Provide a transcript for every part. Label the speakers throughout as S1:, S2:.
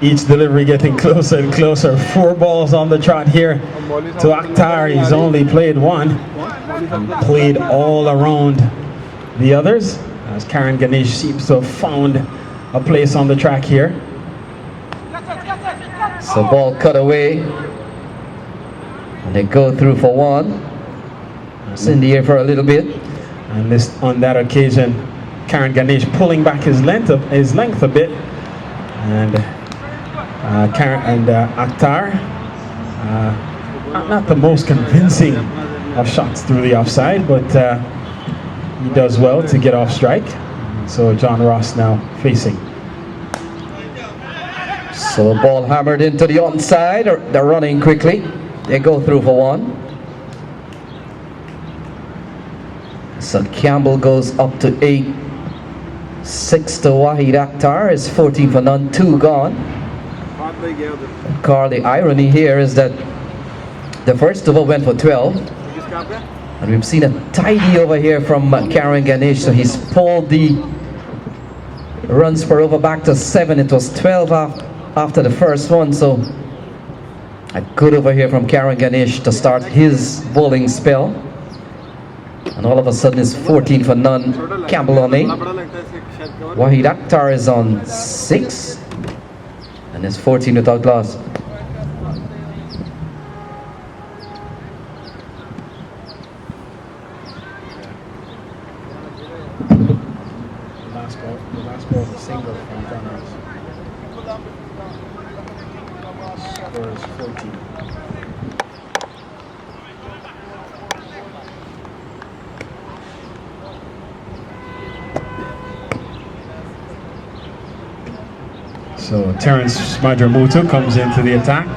S1: Each delivery getting closer and closer. 4 balls on the trot here to Akhtar. He's only played one and played all around the others as Karen Ganesh seems to have found a place on the track here.
S2: So ball cut away and they go through for one. It's in the air for a little bit.
S1: And this, on that occasion, Karen Ganesh pulling back his length a bit, and Akhtar not the most convincing of shots through the offside, but he does well to get off strike. So John-Ros now facing.
S2: So ball hammered into the onside. They're running quickly. They go through for one. So Campbell goes up to 8. 6 to Wahid Akhtar is 14 for none, 2 gone. Carl, the irony here is that the first over went for 12. And we've seen a tidy over here from Karen Ganesh, so he's pulled the runs per over back to 7. It was 12 after the first one, so a good over here from Karen Ganesh to start his bowling spell. And all of a sudden it's 14 for none. Campbell on 8. Wahid Akhtar is on 6. And it's 14 without loss.
S1: The last ball is a single from John-Ros. Score is 14. So Terence Madramutu comes into the attack.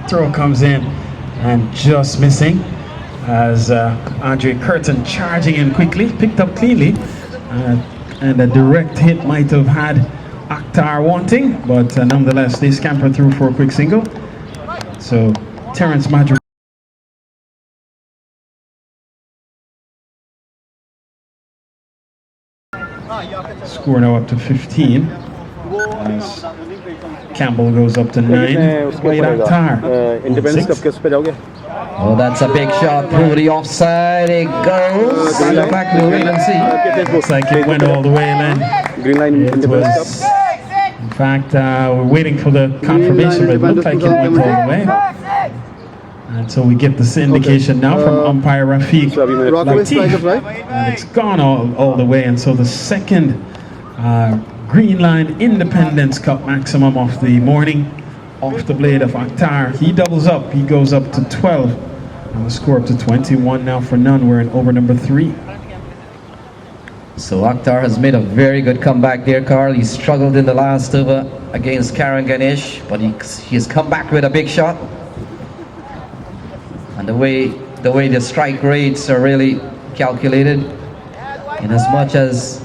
S1: Throw comes in and just missing as Andre Kirton charging in quickly, picked up cleanly, and a direct hit might have had Akhtar wanting, but nonetheless they scamper through for a quick single. So Terence Madramutu score now up to 15. As Campbell goes up to 9. Wahid Akhtar.
S3: Independence Cup के उस पे जाओगे?
S2: Oh, that's a big shot through the offside. It goes. Back to wait and see.
S1: Looks like it went all the way, Len.
S3: Greenline Independence Cup.
S1: In fact, we're waiting for the confirmation, but it looked like it went all the way. And so we get this indication now from umpire Rafiq Latif, and it's gone all the way. And so the second Greenline Independence Cup maximum of the morning off the blade of Akhtar. He doubles up. He goes up to 12. And the score up to 21 now for none. We're in over number 3.
S2: So Akhtar has made a very good comeback there, Carl. He struggled in the last over against Karen Ganesh, but he's come back with a big shot. And the way the strike rates are really calculated, in as much as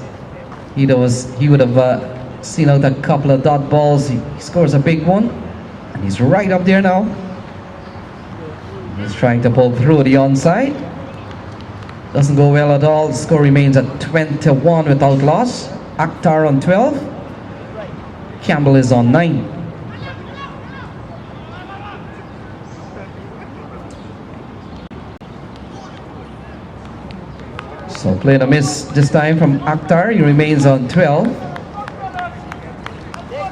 S2: he would have seen out a couple of dot balls, he scores a big one, and he's right up there now. He's trying to pull through the onside. Doesn't go well at all. The score remains at 21 without loss. Akhtar on 12. Campbell is on 9. So playing a miss this time from Akhtar. He remains on 12.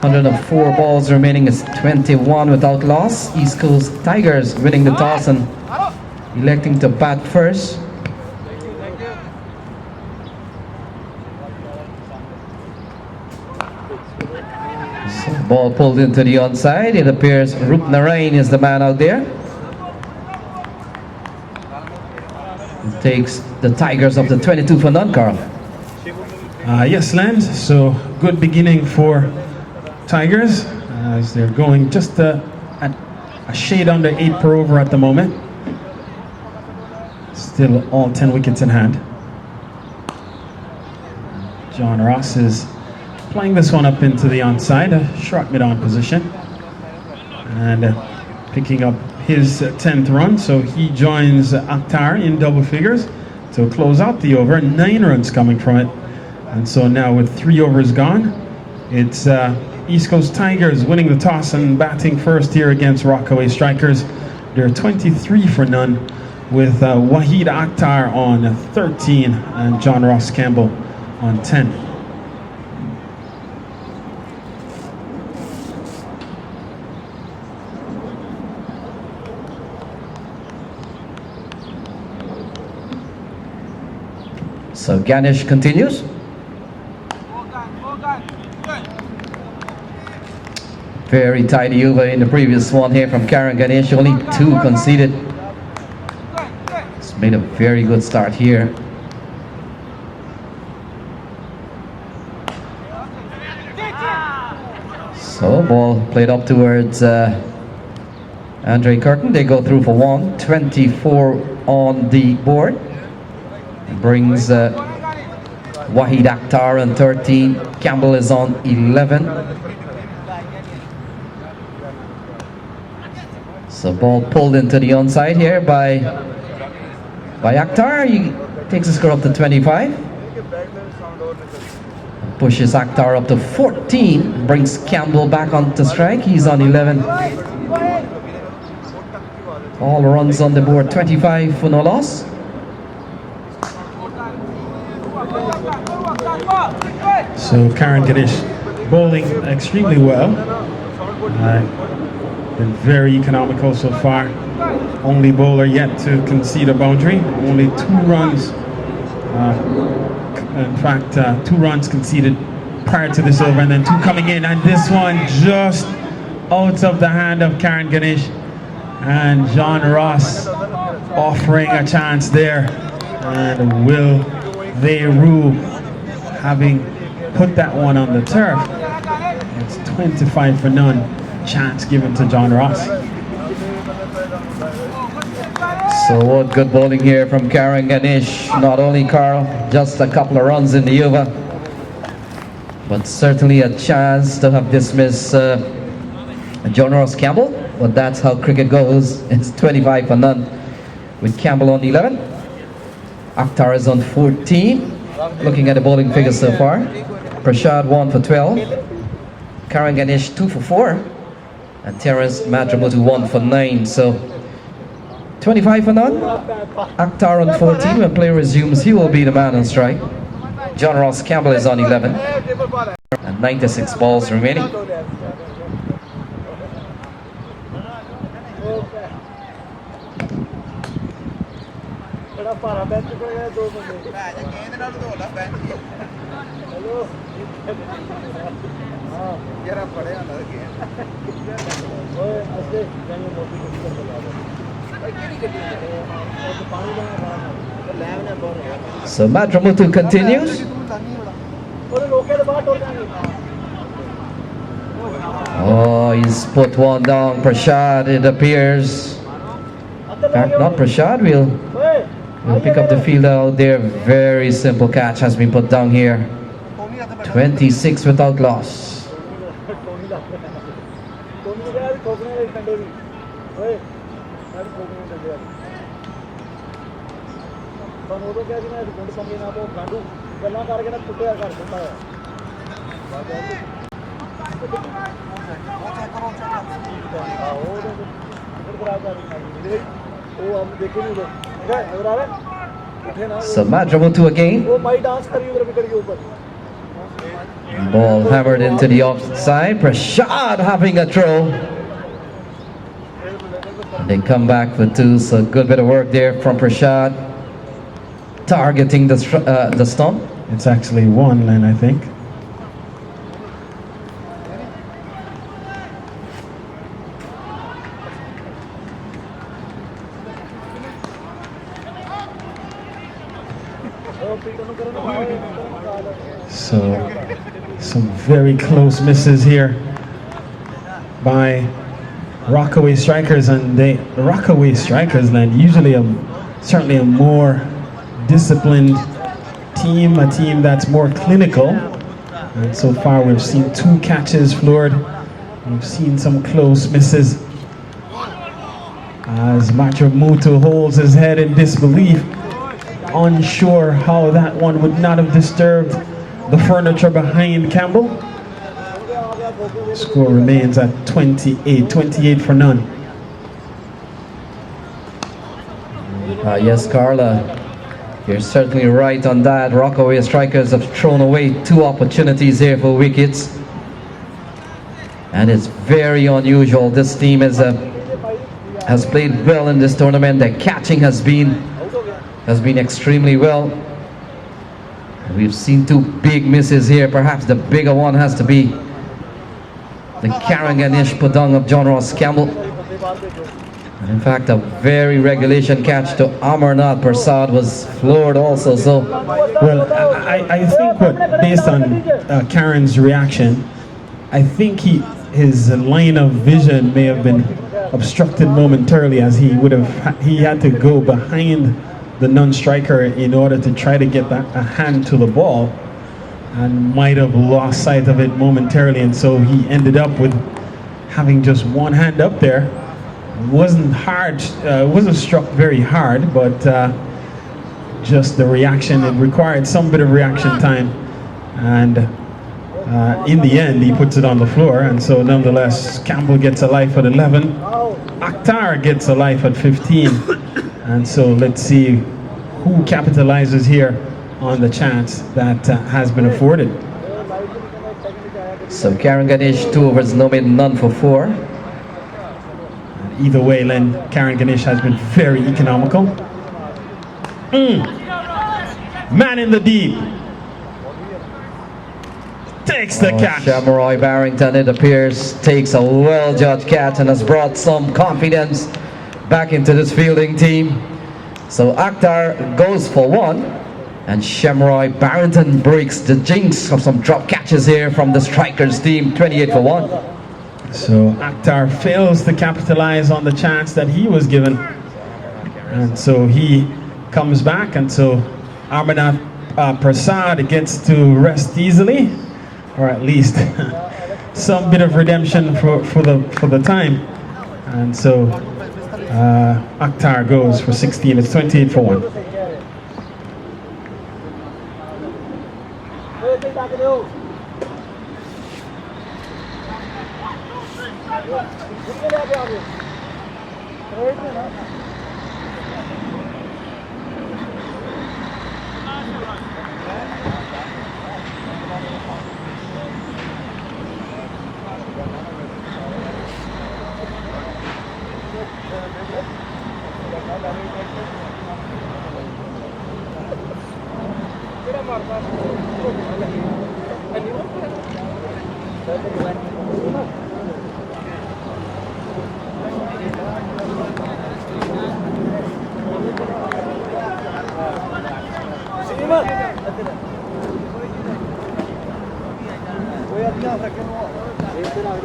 S2: 104 balls remaining is 21 without loss. East Coast Tigers winning the toss and electing to bat first. So ball pulled into the onside. It appears Rup Narain is the man out there. It takes the Tigers up to 22 for none, Carl.
S1: Yes, Land. So good beginning for Tigers as they're going just at a shade under 8 per over at the moment. Still all 10 wickets in hand. John-Ros is playing this one up into the onside, a short mid-on position, and picking up his 10th run. So he joins Akhtar in double figures to close out the over. 9 runs coming from it. And so now with 3 overs gone, it's East Coast Tigers winning the toss and batting first here against Rockaway Strikers. They're 23 for none with Wahid Akhtar on 13 and John-Ros Campbell on 10.
S2: So Ganesh continues. Very tidy over in the previous one here from Karen Ganesh, only 2 conceded. It's made a very good start here. So ball played up towards Andre Curtin. They go through for 1, 24 on the board. It brings Wahid Akhtar on 13, Campbell is on 11. So ball pulled into the onside here by Akhtar. He takes the score up to 25. Pushes Akhtar up to 14. Brings Campbell back onto strike. He's on 11. All runs on the board, 25 for no loss.
S1: So Karen Ganesh bowling extremely well. Been very economical so far. Only bowler yet to concede a boundary. Only 2 runs. In fact, 2 runs conceded prior to this over, and then 2 coming in. And this one just out of the hand of Karen Ganesh. And John-Ros offering a chance there. And will they rule, having put that one on the turf. It's 25 for none. Chance given to John-Ros.
S2: So what good bowling here from Karen Ganesh. Not only Carl, just a couple of runs in the over, but certainly a chance to have dismissed John-Ros Campbell. But that's how cricket goes. It's 25 for none with Campbell on 11. Akhtar is on 14. Looking at the bowling figures so far, Prashad 1 for 12, Karen Ganesh 2 for 4, and Terence Madramutu 1 for 9. So 25 for none. Akhtar on 14. When play resumes, he will be the man on strike. John-Ros Campbell is on 11, and 96 balls remaining. So Madramutu continues. Oh, he's put one down. Prashad, it appears. In fact, not Prashad. We'll pick up the fielder out there. Very simple catch has been put down here. 26 without loss. So Madramutu again. Ball hammered into the offside. Prashad having a throw. They come back for 2, so good bit of work there from Prashad. Targeting the stump.
S1: It's actually 1, Len, I think. So some very close misses here by Rockaway Strikers, and the Rockaway Strikers, Len, usually certainly a more disciplined team, a team that's more clinical. And so far we've seen 2 catches floored. We've seen some close misses as Madramutu holds his head in disbelief, unsure how that one would not have disturbed the furniture behind Campbell. Score remains at 28 for none.
S2: Yes, Carla, you're certainly right on that. Rockaway strikers have thrown away 2 opportunities here for wickets. And it's very unusual. This team has played well in this tournament. Their catching has been extremely well. We've seen 2 big misses here. Perhaps the bigger one has to be the Ganesh Padang of John-Ros Campbell. And in fact, a very regulation catch to Amarnath Prasad was floored also. So,
S1: well, I think based on Karen's reaction, I think his line of vision may have been obstructed momentarily, as he had to go behind the non-striker in order to try to get a hand to the ball, and might have lost sight of it momentarily, and so he ended up with having just one hand up there. Wasn't hard, wasn't struck very hard, but just the reaction, it required some bit of reaction time, and in the end he puts it on the floor. And so nonetheless, Campbell gets a life at 11, Akhtar gets a life at 15, and so let's see who capitalizes here on the chance that has been afforded.
S2: So Ganesh 2 overs, no made, none for 4.
S1: Either way, Len, Ganesh has been very economical. Man in the deep. Takes the catch.
S2: Shemroy Barrington, it appears, takes a well-judged catch and has brought some confidence back into this fielding team. So Akhtar goes for 1, and Shemroy Barrington breaks the jinx of some drop catches here from the strikers team, 28 for 1.
S1: So Akhtar fails to capitalize on the chance that he was given, and so he comes back, and so Amarnath Prasad gets to rest easily, or at least some bit of redemption for the time. And so Akhtar goes for 16. It's 28 for 1.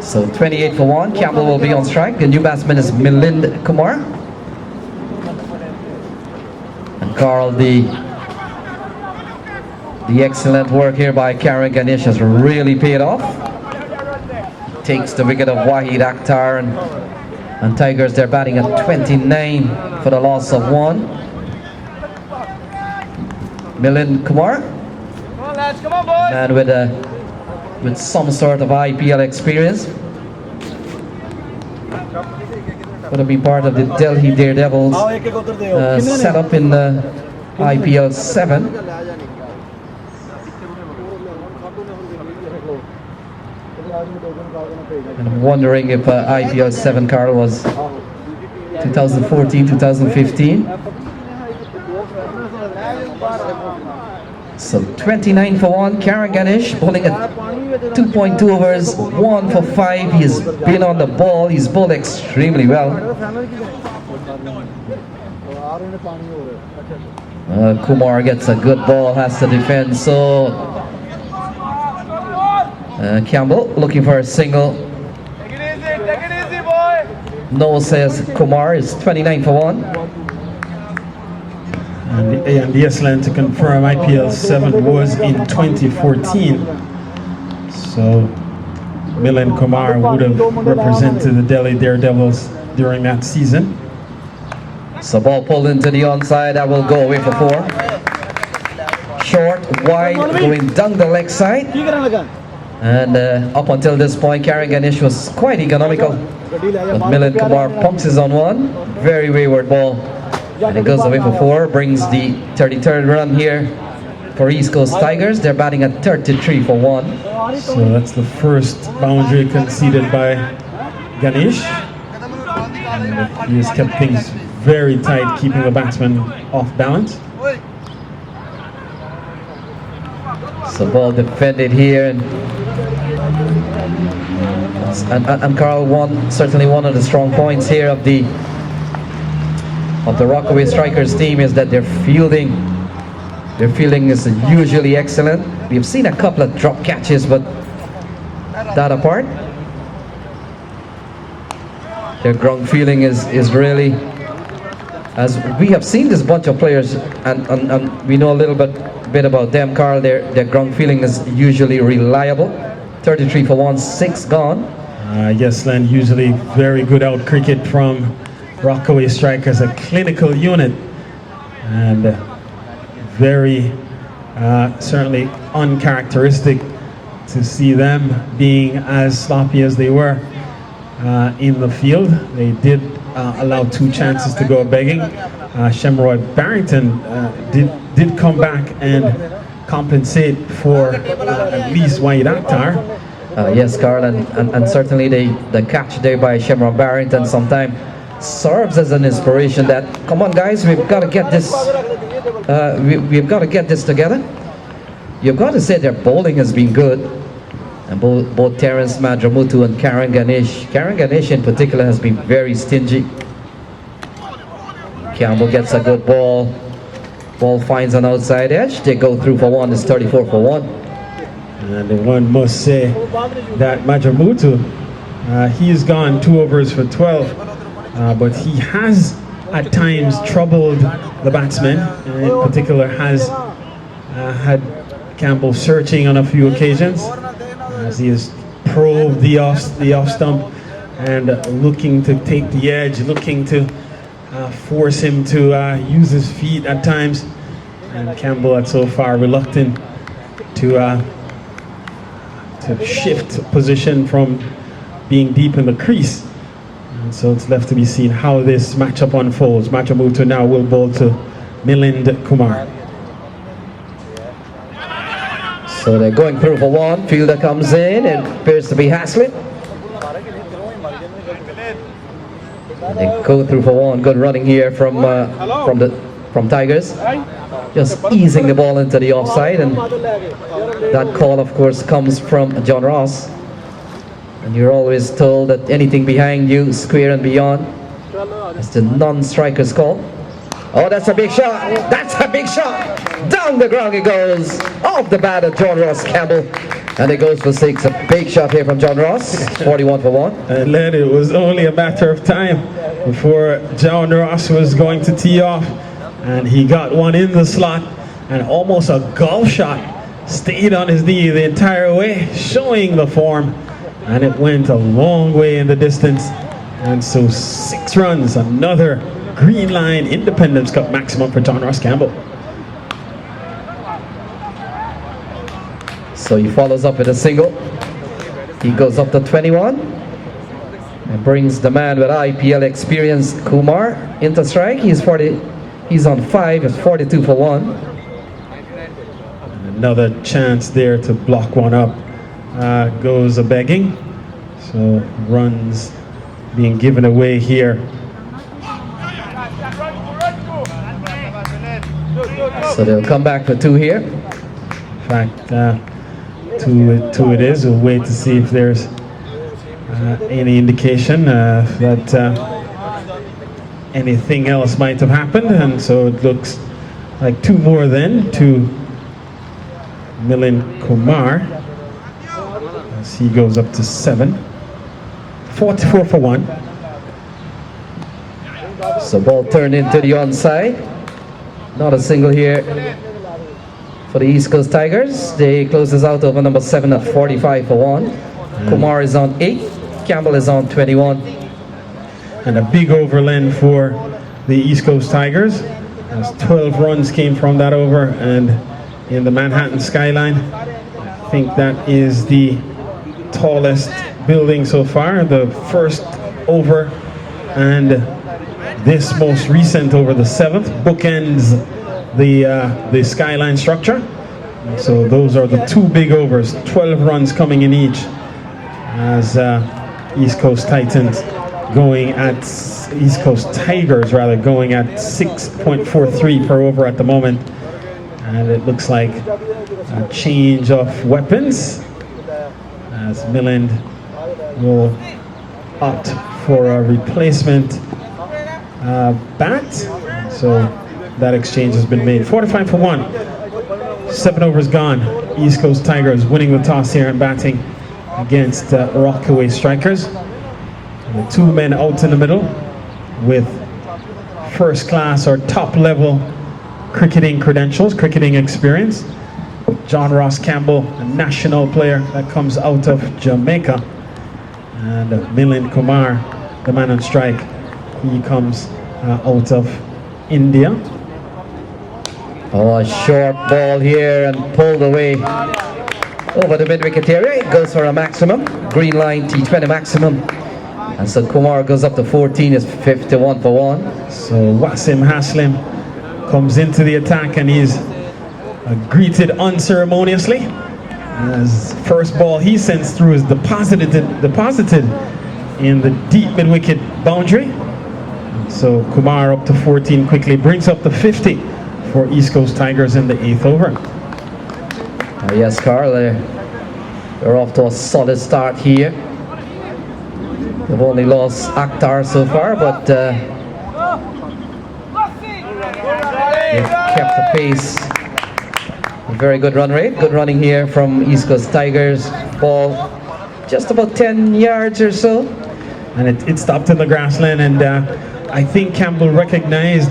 S2: So 28 for 1, Campbell will be on strike. The new batsman is Milind Kumar. And Carl, the excellent work here by Ganesh has really paid off. Takes the wicket of Wahid Akhtar, and Tigers, they're batting at 29 for the loss of 1. Milind Kumar, man with some sort of IPL experience. Going to be part of the Delhi Daredevils set up in IPL 7. And I'm wondering if IPL 7, Carl, was 2014, 2015. So 29 for 1, Ganesh bowling at 2.2 overs, 1 for 5. He's been on the ball, he's bowled extremely well. Kumar gets a good ball, has to defend. So Campbell looking for a single.
S4: Take it easy, boy.
S2: No, says Kumar, is 29 for 1.
S1: And yes, Len, to confirm, IPL 7 was in 2014. So Milind Kumar would have represented the Delhi Daredevils during that season.
S2: So ball pulled into the onside, that will go away for 4. Short, wide, going down the leg side. And up until this point, Karen Ganesh was quite economical. But Milind Kumar pumps his on one. Very wayward ball. And it goes away for 4. Brings the 33rd run here for East Coast Tigers. They're batting at 33 for 1.
S1: So that's the first boundary conceded by Ganesh. And he has kept things very tight, keeping the batsman off balance.
S2: So ball defended here, and Carl, certainly one of the strong points here of the Rockaway Strikers team is that their fielding is usually excellent. We've seen a couple of drop catches, but that apart, their ground fielding is really, as we have seen this bunch of players, and we know a little bit about them, Carl. Their ground feeling is usually reliable. 33 for 1, 6 gone.
S1: Yes, Len, usually very good out cricket from Rockaway Strikers, a clinical unit, and very certainly uncharacteristic to see them being as sloppy as they were in the field. They did allow 2 chances to go begging. Shemroy Barrington did come back and compensate for at least Wahid Akhtar.
S2: Yes, Carl, and certainly the catch there by Shemroy Barrington sometimes serves as an inspiration that, come on guys, we've got to get this we've got to get this together. You've got to say their bowling has been good, and both Terence Madramutu and Karen Ganesh in particular has been very stingy. Campbell gets a good ball finds an outside edge. They go through for 1. It's 34 for 1.
S1: And one must say that Madramutu, he's gone 2 overs for 12, but he has at times troubled the batsman, and in particular has had Campbell searching on a few occasions as he has probed the off stump and looking to take the edge, looking to force him to use his feet at times, and Campbell had so far reluctant to shift position from being deep in the crease. And so it's left to be seen how this matchup unfolds. Madramutu now will bowl to Milind Kumar.
S2: So they're going through for 1. Fielder comes in. It appears to be Haslett. And they go through for 1. Good running here from Tigers. Just easing the ball into the offside, and that call, of course, comes from John-Ros. And you're always told that anything behind you, square and beyond, is the non-striker's call. Oh, that's a big shot! That's a big shot! Down the ground it goes, off the bat of John-Ros Campbell, and it goes for 6. A big shot here from John-Ros. 41 for 1.
S1: And then it was only a matter of time before John-Ros was going to tee off, and he got one in the slot, and almost a golf shot. Stayed on his knee the entire way, showing the form, and it went a long way in the distance. And so 6 runs, another Greenline Independence Cup maximum for John-Ros Campbell.
S2: So he follows up with a single. He goes up to 21 and brings the man with IPL experience, Kumar, into strike. He's on 5. It's 42 for 1.
S1: Another chance there to block one up. Goes a begging. So runs being given away here.
S2: So they'll come back for 2 here.
S1: In fact, two it is. We'll wait to see if there's any indication that anything else might have happened. And so it looks like 2 more then to Milind Kumar as he goes up to 7. 44 for 1.
S2: So ball turned into the onside. Not a single here for the East Coast Tigers. They close this out over number 7 at 45 for 1. Kumar is on 8. Campbell is on 21.
S1: And a big overland for the East Coast Tigers, as 12 runs came from that over, and in the Manhattan skyline, think that is the tallest building so far. The first over and this most recent over, the 7th, bookends the skyline structure. So those are the 2 big overs, 12 runs coming in each, as East Coast Tigers going at 6.43 per over at the moment. And it looks like a change of weapons as Milland will opt for a replacement bat. So that exchange has been made. 45 for 1. 7 overs gone. East Coast Tigers winning the toss here and batting against Rockaway strikers. And the 2 men out in the middle with first class or top level cricketing credentials, cricketing experience. John-Ros Campbell, a national player that comes out of Jamaica. And Milind Kumar, the man on strike, he comes out of India.
S2: Oh, a short ball here and pulled away over the mid-wicket area. It goes for a maximum, Greenline T20 maximum. And so Kumar goes up to 14, is 51 for 1.
S1: So Wasim Haslim comes into the attack and he's greeted unceremoniously. As first ball he sends through is deposited in the deep mid-wicket boundary. So Kumar up to 14 quickly, brings up the 50 for East Coast Tigers in the 8th over.
S2: Yes, Carl, they're off to a solid start here. They've only lost Akhtar so far, but they've kept the pace. A very good run rate. Good running here from East Coast Tigers. Ball just about 10 yards or so.
S1: And it stopped in the grassland, and I think Campbell recognized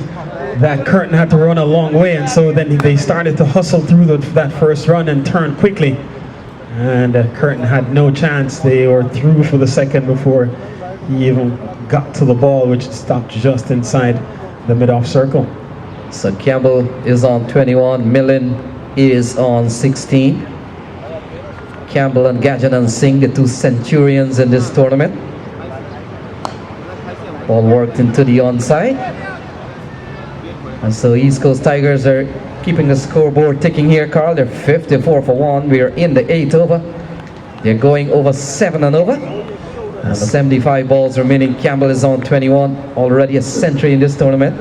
S1: that Kirton had to run a long way, and so then they started to hustle through that first run and turn quickly. And Kirton had no chance. They were through for the second before he even got to the ball, which stopped just inside the mid-off circle.
S2: So Campbell is on 21, Millen is on 16. Campbell and Gajanand Singh, the 2 centurions in this tournament. Ball worked into the onside. And so East Coast Tigers are keeping the scoreboard ticking here, Carl. They're 54 for 1. We are in the 8th over. They're going over 7 and over. And 75 balls remaining. Campbell is on 21. Already a century in this tournament.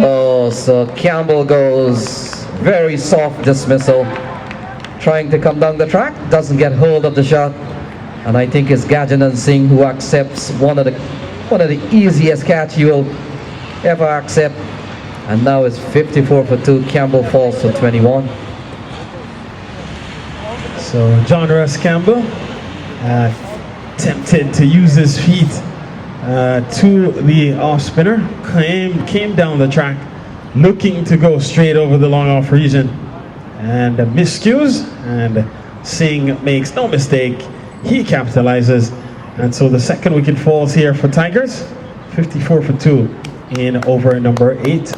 S2: Oh, so Campbell goes very soft dismissal. Trying to come down the track. Doesn't get hold of the shot. And I think it's Gajanand Singh who accepts one of the easiest catch you will ever accept. And now it's 54 for 2. Campbell falls for 21.
S1: So John-Ros Campbell tempted to use his feet to the off spinner, came down the track looking to go straight over the long off region, and miscues, and Singh makes no mistake. He capitalizes, and so the second wicket falls here for Tigers. 54 for 2 in over number 8.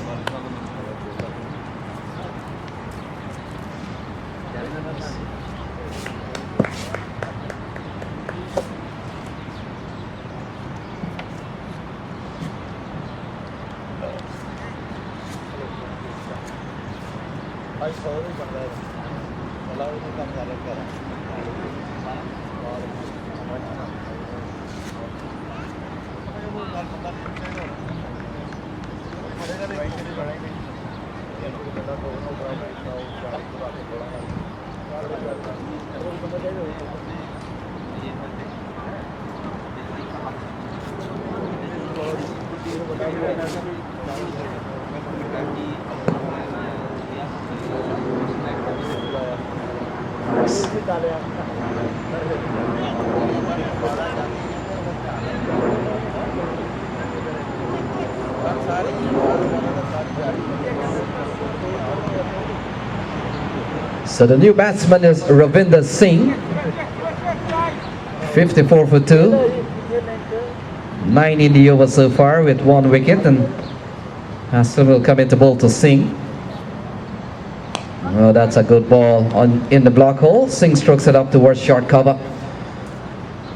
S2: So the new batsman is Ravi Inder Singh. 54 for 2. 9 in the over so far with 1 wicket, and Haslam will come into ball to Singh. Oh, that's a good ball in the block hole. Singh strokes it up towards short cover.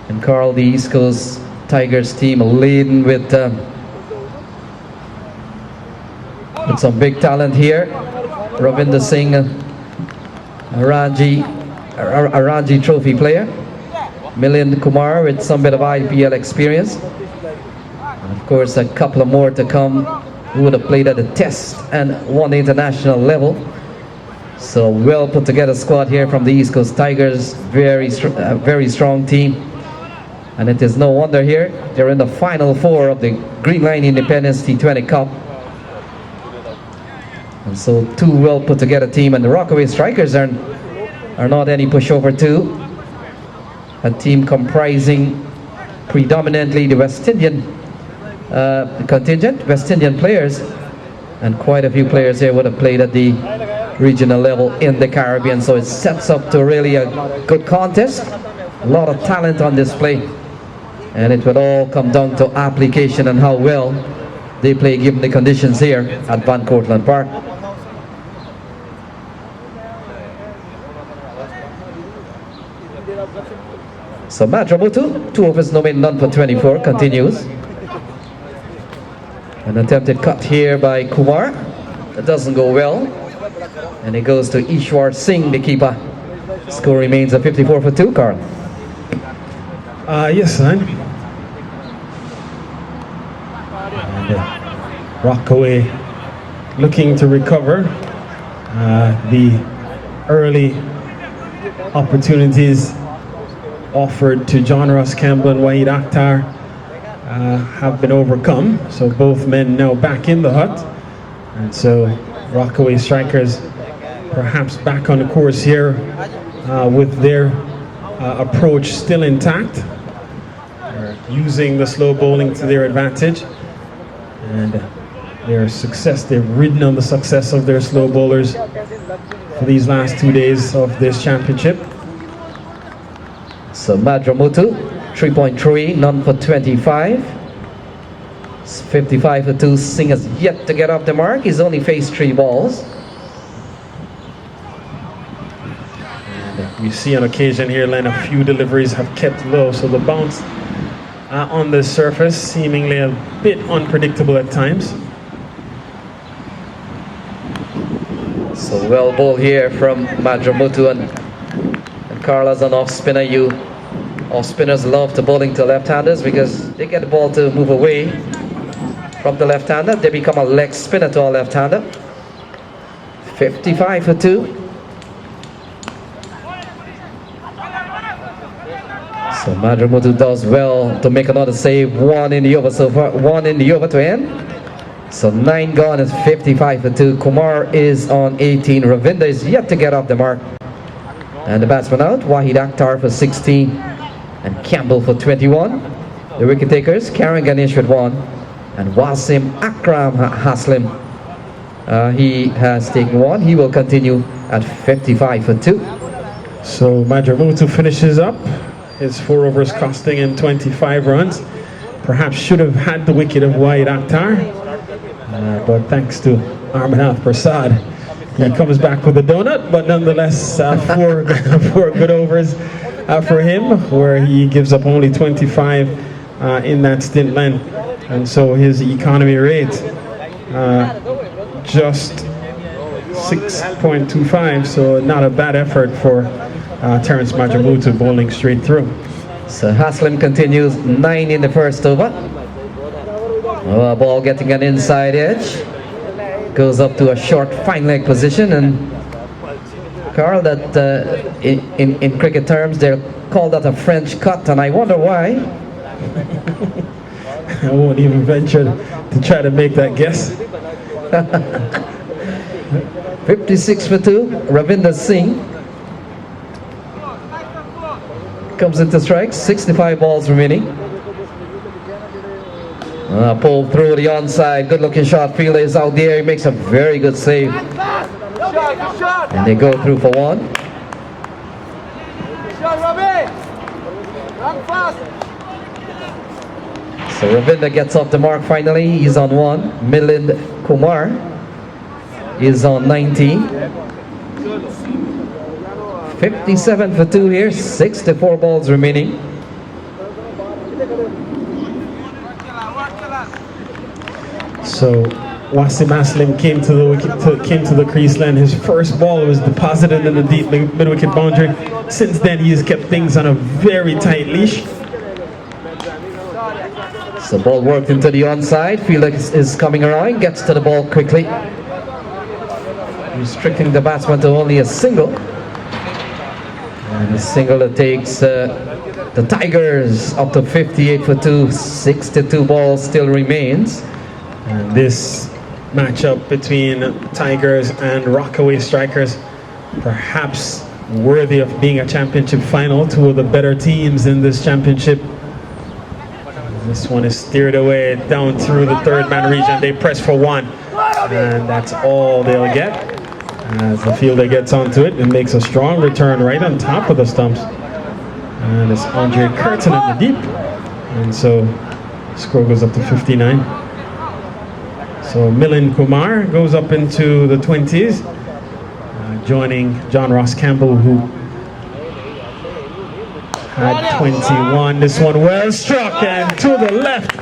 S2: And Carl, the East Coast Tigers team, laden with some big talent here. Ravi Inder Singh, a Ranji Trophy player. Milind Kumar with some bit of IPL experience. And of course, a couple of more to come who would have played at the Test and won the international level. So well put together squad here from the East Coast Tigers. Very strong team. And it is no wonder here they're in the final four of the Greenline Independence T20 Cup. And so two well put together team, and the Rockaway Strikers are not any pushover too. A team comprising predominantly the West Indian contingent, West Indian players, and quite a few players here would have played at the regional level in the Caribbean. So it sets up to really a good contest. A lot of talent on display, and it would all come down to application and how well they play given the conditions here at Van Cortlandt Park. So Madramutu, 2 overs, no made, none for 24, continues. An attempted cut here by Kumar. That doesn't go well. And it goes to Ishant Singh, the keeper. Score remains at 54 for 2, Carl.
S1: Yes, son. And Rockaway looking to recover the early opportunities offered to John-Ros Campbell and Wahid Akhtar have been overcome. So both men now back in the hut. And so Rockaway Strikers perhaps back on the course here with their approach still intact. They're using the slow bowling to their advantage. And their success, they've ridden on the success of their slow bowlers for these last 2 days of this championship.
S2: So Madramutu, 3.3, none for 25. It's 55 for 2. Singh has yet to get off the mark. He's only faced 3 balls.
S1: And we see on occasion here, Len, a few deliveries have kept low, so the bounce on the surface seemingly a bit unpredictable at times.
S2: So well ball here from Madramutu, and Carla's an off spinner. Off spinners love to bowling to left-handers because they get the ball to move away from the left-hander. They become a leg spinner to a left-hander. 55 for 2. So Madramutu does well to make another save. 1 in the over so far. 1 in the over to end. So 9 gone is 55 for 2. Kumar is on 18. Ravi Inder is yet to get off the mark. And the batsman out. Wahid Akhtar for 16. And Campbell for 21. The wicket takers, Karen Ganesh with 1. And Wasim Akram Haslam. He has taken 1. He will continue at 55 for 2.
S1: So Madramutu finishes up. His 4 overs costing him 25 runs. Perhaps should have had the wicket of Wahid Akhtar. But thanks to Armanath Prasad, he comes back with a donut. But nonetheless, 4 good overs for him, where he gives up only 25 in that stint length. And so his economy rate just 6.25, so not a bad effort for Terence Madramutu bowling straight through.
S2: So Haslam continues, 9 in the first over. Oh, ball getting an inside edge. Goes up to a short fine leg position, and Carl, that in cricket terms they'll call that a French cut, and I wonder why.
S1: I won't even venture to try to make that guess.
S2: 56 for 2. Ravi Inder Singh comes into strike. 65 balls remaining. Pulled through the onside. Good looking shot. Fielder is out there. He makes a very good save. And they go through for 1. So Ravinder gets off the mark finally. He's on 1. Milind Kumar is on 19. 57 for 2 here. 64 balls remaining.
S1: So Wasim Aslam came to the crease line. His first ball was deposited in the deep mid-wicket boundary. Since then, he has kept things on a very tight leash.
S2: So ball worked into the onside. Felix is coming around, gets to the ball quickly, restricting the batsman to only a single. And a single that takes the Tigers up to 58 for 2. 62 balls still remains.
S1: And this matchup between Tigers and Rockaway strikers, perhaps worthy of being a championship final. Two of the better teams in this championship. This one is steered away down through the third man region. They press for 1, and that's all they'll get. As the fielder gets onto it and makes a strong return right on top of the stumps. And it's Andre Curtin in the deep. And so score goes up to 59. So Milind Kumar goes up into the 20s, joining John-Ros Campbell, who had 21. This one well struck and to the left,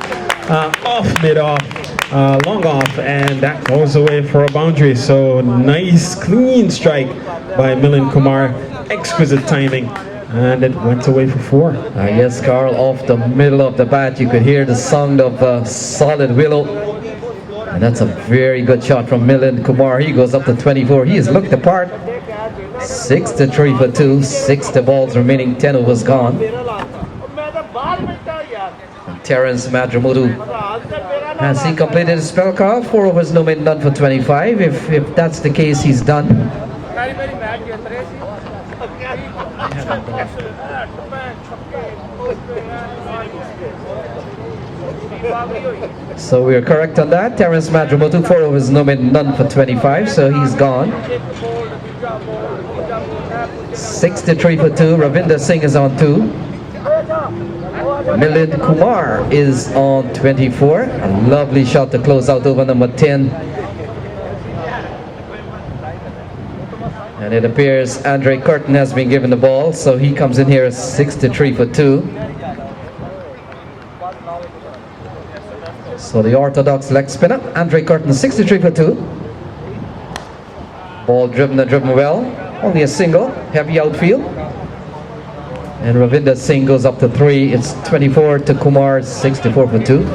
S1: long off, and that goes away for a boundary. So nice clean strike by Milind Kumar, exquisite timing, and it went away for 4.
S2: Yes, Carl, off the middle of the bat you could hear the sound of solid willow. And that's a very good shot from Milind Kumar. He goes up to 24. He has looked the part. 63 for 2. 60 balls remaining. 10 overs gone. And Terence Madramudu, has he completed his spell, Carl? 4 overs, no made, none for 25. If that's the case, he's done. So we are correct on that. Terence Madramudu, 4 overs, no made, none for 25, so he's gone. 63 for 2. Ravi Inder Singh is on 2. Milind Kumar is on 24. A lovely shot to close out over number 10. And it appears Andre Curtin has been given the ball, so he comes in here as 63 for 2. So the orthodox leg spinner, Andre Curtin, 63 for 2. Ball driven and driven well. Only a single, heavy outfield. And Ravi Inder Singh goes up to 3. It's 24 to Kumar, 64 for 2.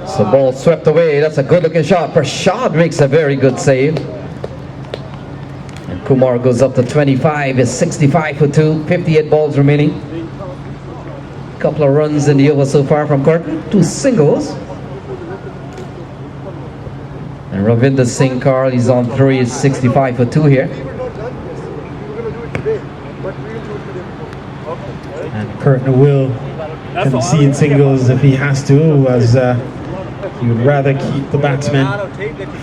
S2: So ball swept away. That's a good looking shot. Prashad makes a very good save. And Kumar goes up to 25. It's 65 for 2. 58 balls remaining. Couple of runs in the over so far from Curtin. 2 singles. And Ravi Inder Singh, Carl, he's on 3. It's 65 for 2 here.
S1: And Curtin will concede singles if he has to, as he would rather keep the batsman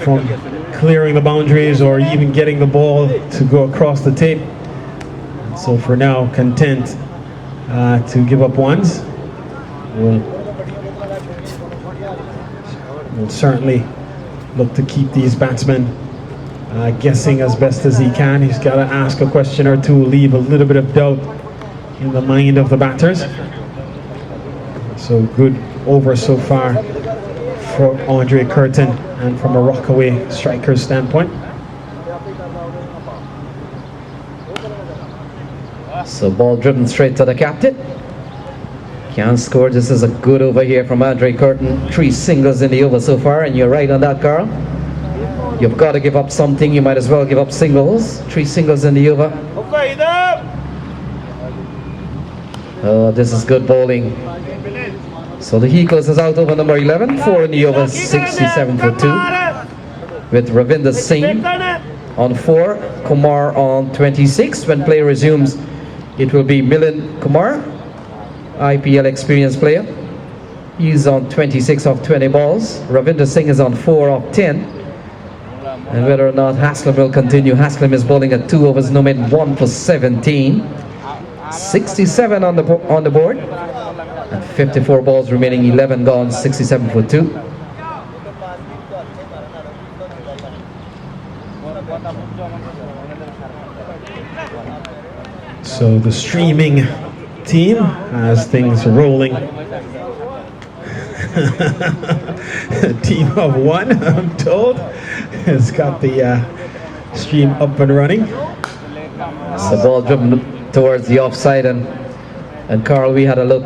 S1: from clearing the boundaries or even getting the ball to go across the tape. And so for now, content to give up ones. We'll certainly look to keep these batsmen guessing as best as he can. He's got to ask a question or two, leave a little bit of doubt in the mind of the batters. So good over so far for Andre Curtin, and from a Rockaway striker's standpoint.
S2: So ball driven straight to the captain. Can't score. This is a good over here from Andre Curtin. 3 singles in the over so far, and you're right on that, Carl. You've got to give up something. You might as well give up singles. 3 singles in the over. Oh, this is good bowling. So the Heekles is out over number 11. 4 in the over, 67 for 2. With Ravi Inder Singh on 4, Kumar on 26. When play resumes, it will be Milind Kumar, IPL experienced player. He's on 26 of 20 balls. Ravi Inder Singh is on 4 of 10. And whether or not Haslam will continue, Haslam is bowling at 2 overs, no made 1 for 17. 67 on the board. And 54 balls remaining, 11 gone, 67 for 2.
S1: So the streaming team has things rolling. A team of one, I'm told, has got the stream up and running.
S2: The ball driven towards the offside, and Carl, we had a look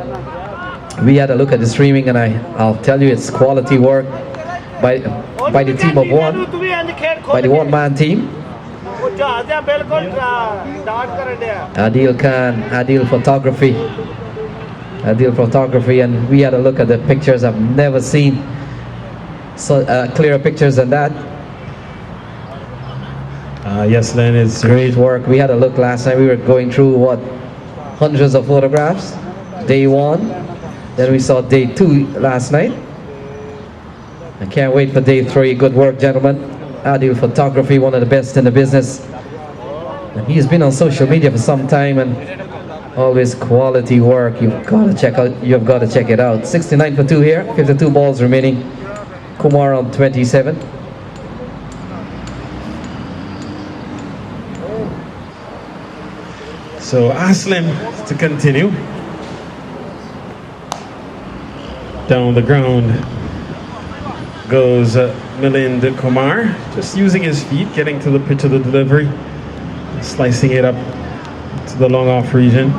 S2: at the streaming, and I'll tell you, it's quality work by the team of one, by the one-man team. Adil Khan, Adil Photography, and we had a look at the pictures. I've never seen so clearer pictures than that.
S1: Yes, Len, it's
S2: Great work. We had a look last night. We were going through hundreds of photographs. Day 1, then we saw day 2 last night. I can't wait for day 3. Good work, gentlemen. Adil Photography, one of the best in the business. And he's been on social media for some time, and always quality work. You've got to check it out. 69 for 2 here. 52 balls remaining. Kumar on 27.
S1: So Aslam to continue. Down the ground goes Milind Kumar, just using his feet, getting to the pitch of the delivery, slicing it up to the long off region.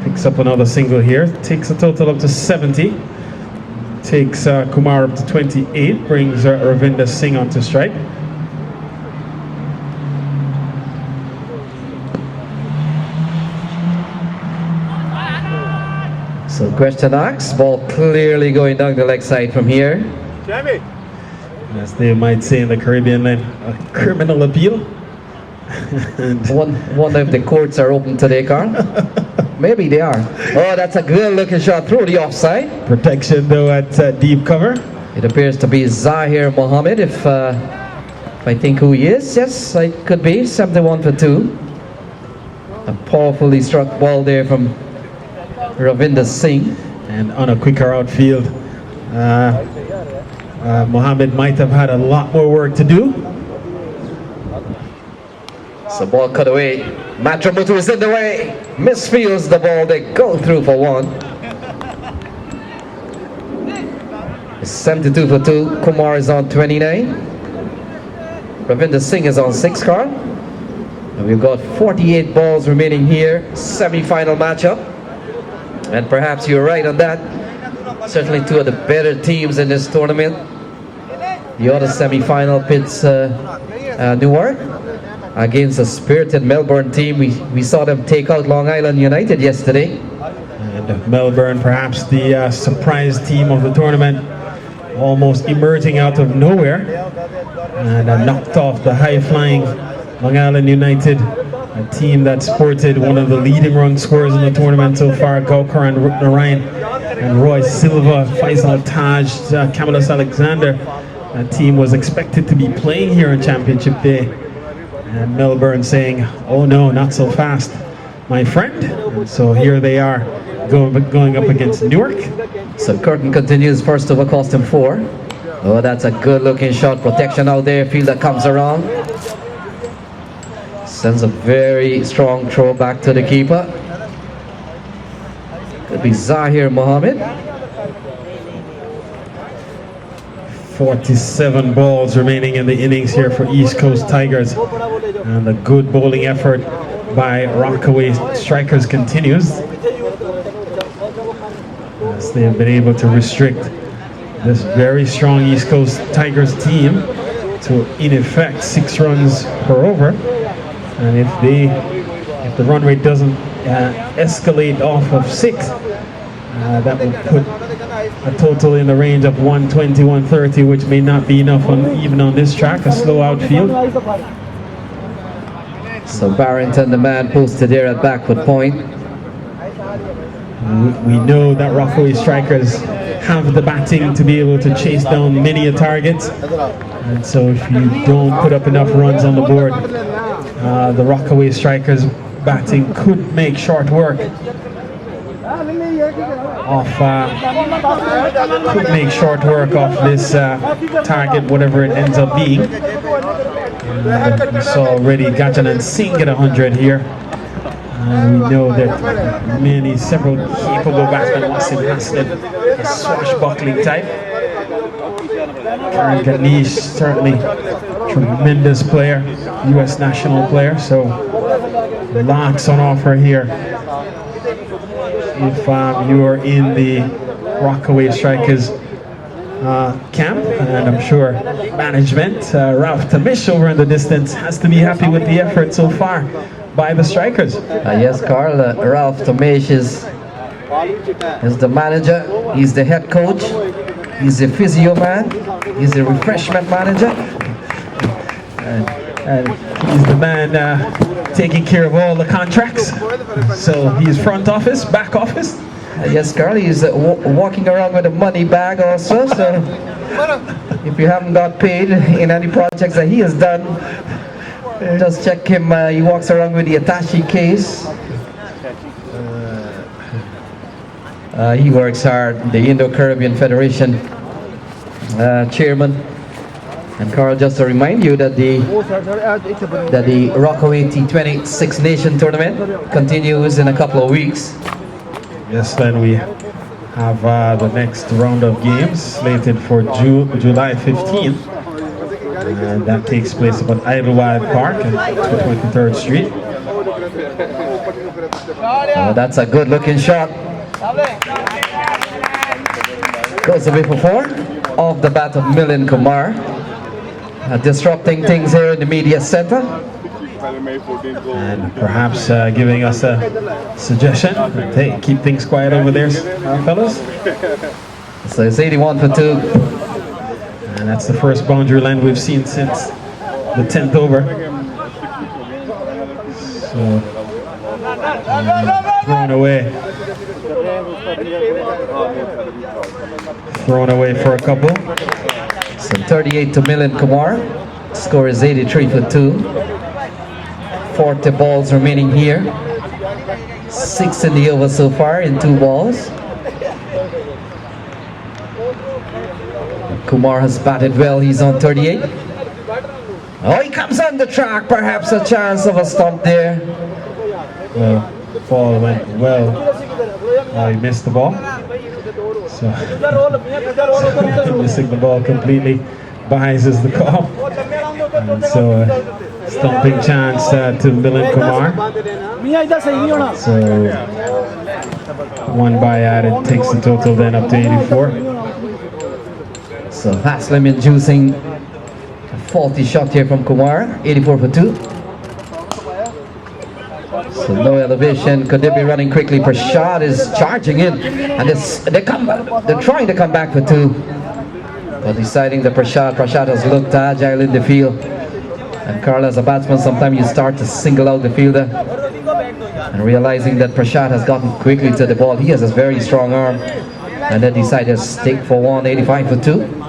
S1: Picks up another single here, takes a total up to 70. Takes Kumar up to 28, brings Ravi Inder Singh onto strike.
S2: So question asks, ball clearly going down the leg side from here.
S1: As they might say in the Caribbean, a criminal appeal. And
S2: Wonder if the courts are open today, Carl. Maybe they are. Oh, that's a good looking shot through the offside.
S1: protection though at deep cover.
S2: It appears to be Zahir Mohammed, if I think who he is. Yes, it could be 71 for 2. A powerfully struck ball there from Ravi Inder Singh.
S1: And on a quicker outfield, Mohammed might have had a lot more work to do.
S2: So ball cut away. Matramutu is in the way. Misfields the ball. They go through for 1. It's 72 for 2. Kumar is on 29. Ravi Inder Singh is on 6 card. And we've got 48 balls remaining here. Semi-final matchup. And perhaps you're right on that. Certainly 2 of the better teams in this tournament. The other semi-final pits Newark against a spirited Melbourne team. We saw them take out Long Island United yesterday.
S1: And Melbourne, perhaps the surprise team of the tournament, almost emerging out of nowhere. And knocked off the high-flying Long Island United, a team that sported one of the leading run scorers in the tournament so far, Gaukaran Narayan and Roy Silva, Faisal Taj, Camillus Alexander. That team was expected to be playing here on Championship Day. And Melbourne saying, oh no, not so fast, my friend. And so here they are going up against Newark.
S2: So Kirton continues, first over cost him 4. Oh, that's a good looking shot. Protection out there, fielder comes around. Sends a very strong throw back to the keeper. Could be Zahir Mohammed.
S1: 47 balls remaining in the innings here for East Coast Tigers. And the good bowling effort by Rockaway strikers continues, as they have been able to restrict this very strong East Coast Tigers team to, in effect, 6 runs per over. And if the run rate doesn't escalate off of 6, that will put a total in the range of 120, 130, which may not be enough even on this track, a slow outfield.
S2: So Barrington, the man posted there at backward point.
S1: We know that Rockaway strikers have the batting to be able to chase down many a target. And so if you don't put up enough runs on the board, the Rockaway strikers batting could make short work of this target, whatever it ends up being. We saw already Gajanand Singh get 100 here. We know that several capable batsmen, Wasim Hassan, a swashbuckling type. Ganesh, certainly tremendous player, US national player, so lots on offer here. If you are in the Rockaway strikers camp, and I'm sure management, Ralph Tapash over in the distance, has to be happy with the effort so far by the strikers.
S2: Yes, Carl, Ralph Tapash is the manager, he's the head coach, he's the physio man, he's the refreshment manager,
S1: and he's the man taking care of all the contracts. So he's front office, back office.
S2: Yes, Carl, he's walking around with a money bag also, so if you haven't got paid in any projects that he has done, just check him. He walks around with the attaché case. He works hard, the Indo-Caribbean Federation chairman. And Carl, just to remind you that the Rockaway T20 Six Nation tournament continues in a couple of weeks.
S1: Yes, then we have the next round of games slated for July 15th. And that takes place up at Idlewild Park at 23rd Street.
S2: Oh, that's a good looking shot. Goes away for four. Off the bat of Milind Kumar. Disrupting things here in the media center.
S1: And perhaps giving us a suggestion. Hey, keep things quiet over there, fellas.
S2: So it's 81 for 2.
S1: And that's the first boundary line we've seen since the 10th over. So, thrown away. Thrown away for a couple.
S2: So 38 to Milind Kumar. Score is 83 for 2. 40 balls remaining here. 6 in the over so far in 2 balls. Kumar has batted well, he's on 38. Oh, he comes on the track, perhaps a chance of a stump there.
S1: Well, ball went well. He missed the ball. So, missing the ball completely biases the call. And so, stumping chance to Milind Kumar. So, one by added takes the total then up to 84.
S2: So Haslam inducing a faulty shot here from Kumar, 84 for 2. So no elevation, could they be running quickly? Prashad is charging in, and they're trying to come back for 2. But deciding that Prashad has looked agile in the field. And Carl, as a batsman, sometimes you start to single out the fielder. And realizing that Prashad has gotten quickly to the ball, he has a very strong arm. And then decided to stick for 1, 85 for 2.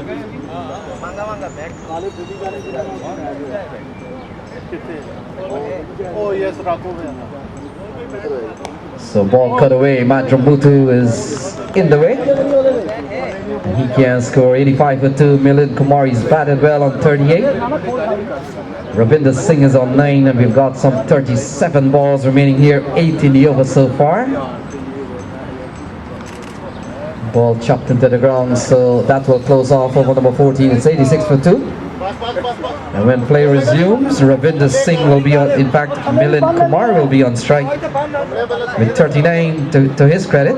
S2: So ball cut away, Madramutu is in the way. And he can score 85 for 2. Milind Kumar is batted well on 38. Ravi Inder Singh is on 9, and we've got some 37 balls remaining here, 8 in the over so far. Ball chopped into the ground, so that will close off over number 14. It's 86 for 2. And when play resumes, Ravi Inder Singh will be on, in fact, Milind Kumar will be on strike with 39 to his credit.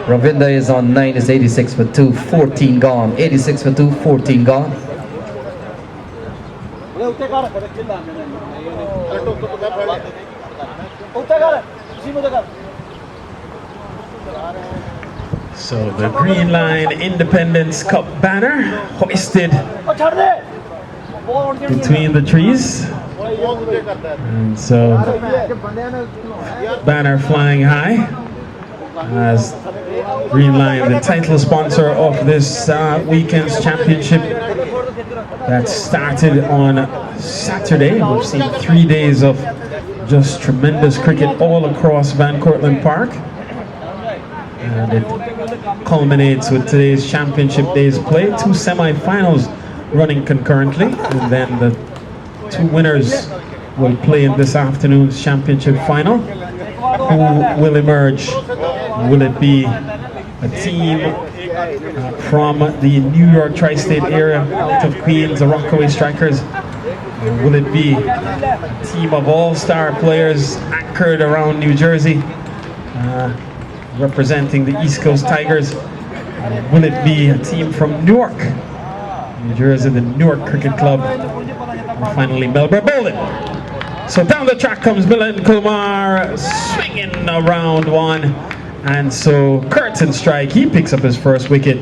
S2: Ravi Inder is on 9, is 86 for 2, 14 gone. 86 for 2, 14 gone.
S1: So the Greenline Independence Cup banner hoisted between the trees. And so, banner flying high as Greenline, the title sponsor of this weekend's championship that started on Saturday. We've seen 3 days of just tremendous cricket all across Van Cortlandt Park, and it culminates with today's championship day's play. 2 semi-finals running concurrently, and then the 2 winners will play in this afternoon's championship final. Who will emerge? Will it be a team from the New York tri-state area out of Queens, the Rockaway Strikers? Will it be a team of all-star players anchored around New Jersey, representing the East Coast Tigers? Will it be a team from Newark, New Jersey, the Newark Cricket Club? And finally, Melbourne Bowling. So down the track comes Milind Kumar, swinging around one. And so Kirton strike, he picks up his first wicket.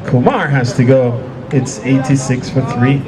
S1: Kumar has to go. It's 86 for 3.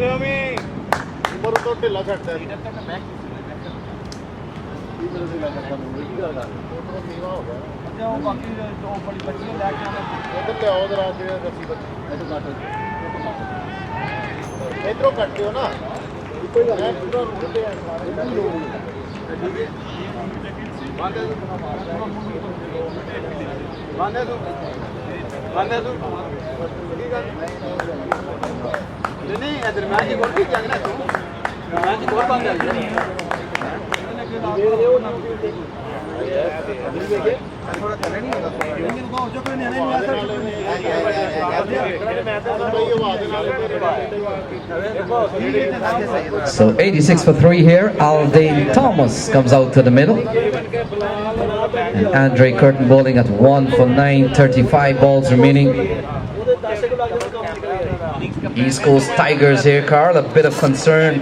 S2: So 86 for 3 here. Eldane Thomas comes out to the middle, and Andre Kirton bowling at 1 for 9, 35 balls remaining. East Coast Tigers here, Carl, a bit of concern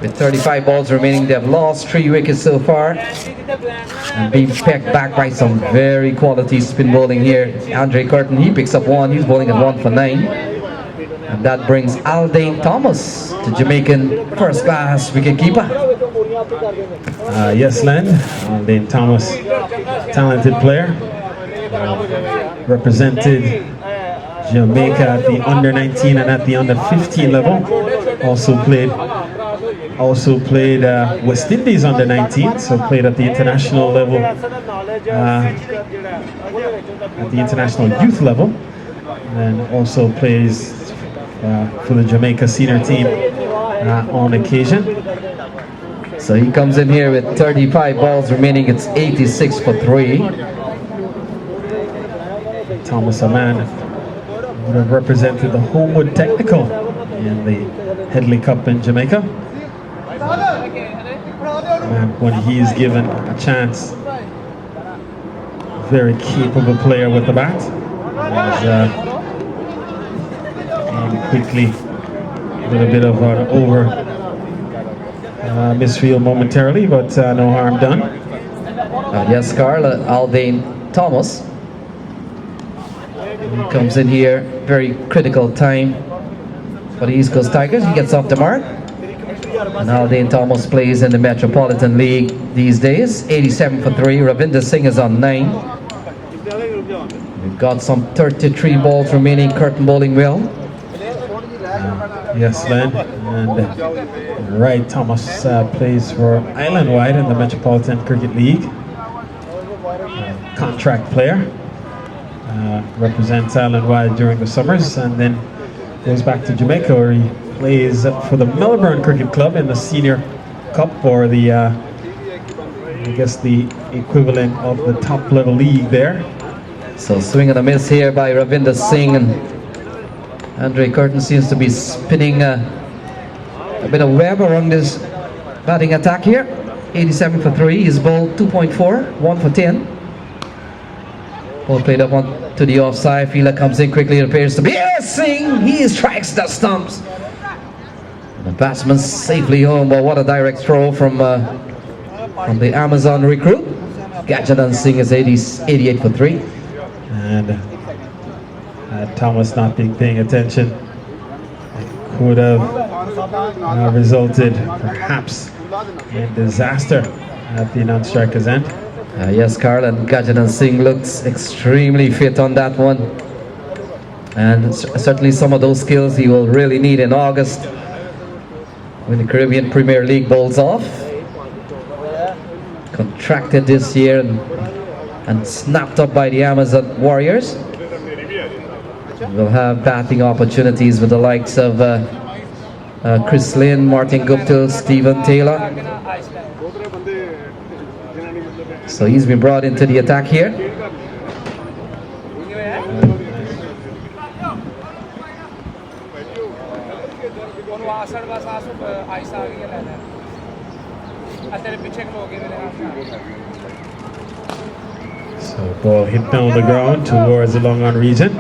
S2: with 35 balls remaining. They've lost 3 wickets so far and being pecked back by some very quality spin bowling here. Andre Kirton, he picks up 1. He's bowling at 1 for 9, and that brings Eldane Thomas to Jamaican first class wicketkeeper.
S1: Yes, Len, Eldane Thomas, talented player, represented Jamaica at the under 19 and at the under 15 level. Also played West Indies under 19, so played at the international level, at the international youth level, and also plays for the Jamaica senior team on occasion.
S2: So he comes in here with 35 balls remaining. It's 86 for 3.
S1: Thomas, a man would have represented the Homewood Technical in the Headley Cup in Jamaica. And when he's given a chance, very capable player with the bat. And quickly, a little bit of an over misfield momentarily, but no harm done.
S2: Yes, Carl, Eldane Thomas. He comes in here, very critical time for the East Coast Tigers. He gets off the mark. And Eldane Thomas plays in the Metropolitan League these days. 87 for 3. Ravi Inder Singh is on 9. We've got some 33 balls remaining. Kirton bowling well.
S1: Yes, Len. And right, Thomas plays for Island-wide in the Metropolitan Cricket League. Contract player. Represents Island-wide during the summers, and then goes back to Jamaica, where he plays for the Melbourne Cricket Club in the Senior Cup, or the I guess the equivalent of the top level league there.
S2: So swing and a miss here by Ravi Inder Singh, and Andre Kirton seems to be spinning a bit of web around this batting attack here. 87 for 3. He's bowled 2.4, 1 for 10. Ball played up on to the offside. Fielder comes in quickly. It appears to be Elias Singh. He strikes the stumps. And the batsman safely home. But what a direct throw from the Amazon recruit. Gajanand Singh is 88 for 3.
S1: And Thomas not being paying attention. could have resulted perhaps in disaster at the non-striker's end.
S2: Yes, Carl, and Gajanand Singh looks extremely fit on that one. And certainly some of those skills he will really need in August when the Caribbean Premier League bowls off. Contracted this year and snapped up by the Amazon Warriors. We'll have batting opportunities with the likes of Chris Lynn, Martin Guptill, Stephen Taylor. So he's been brought into the attack here.
S1: So ball hit down the ground towards the long on region.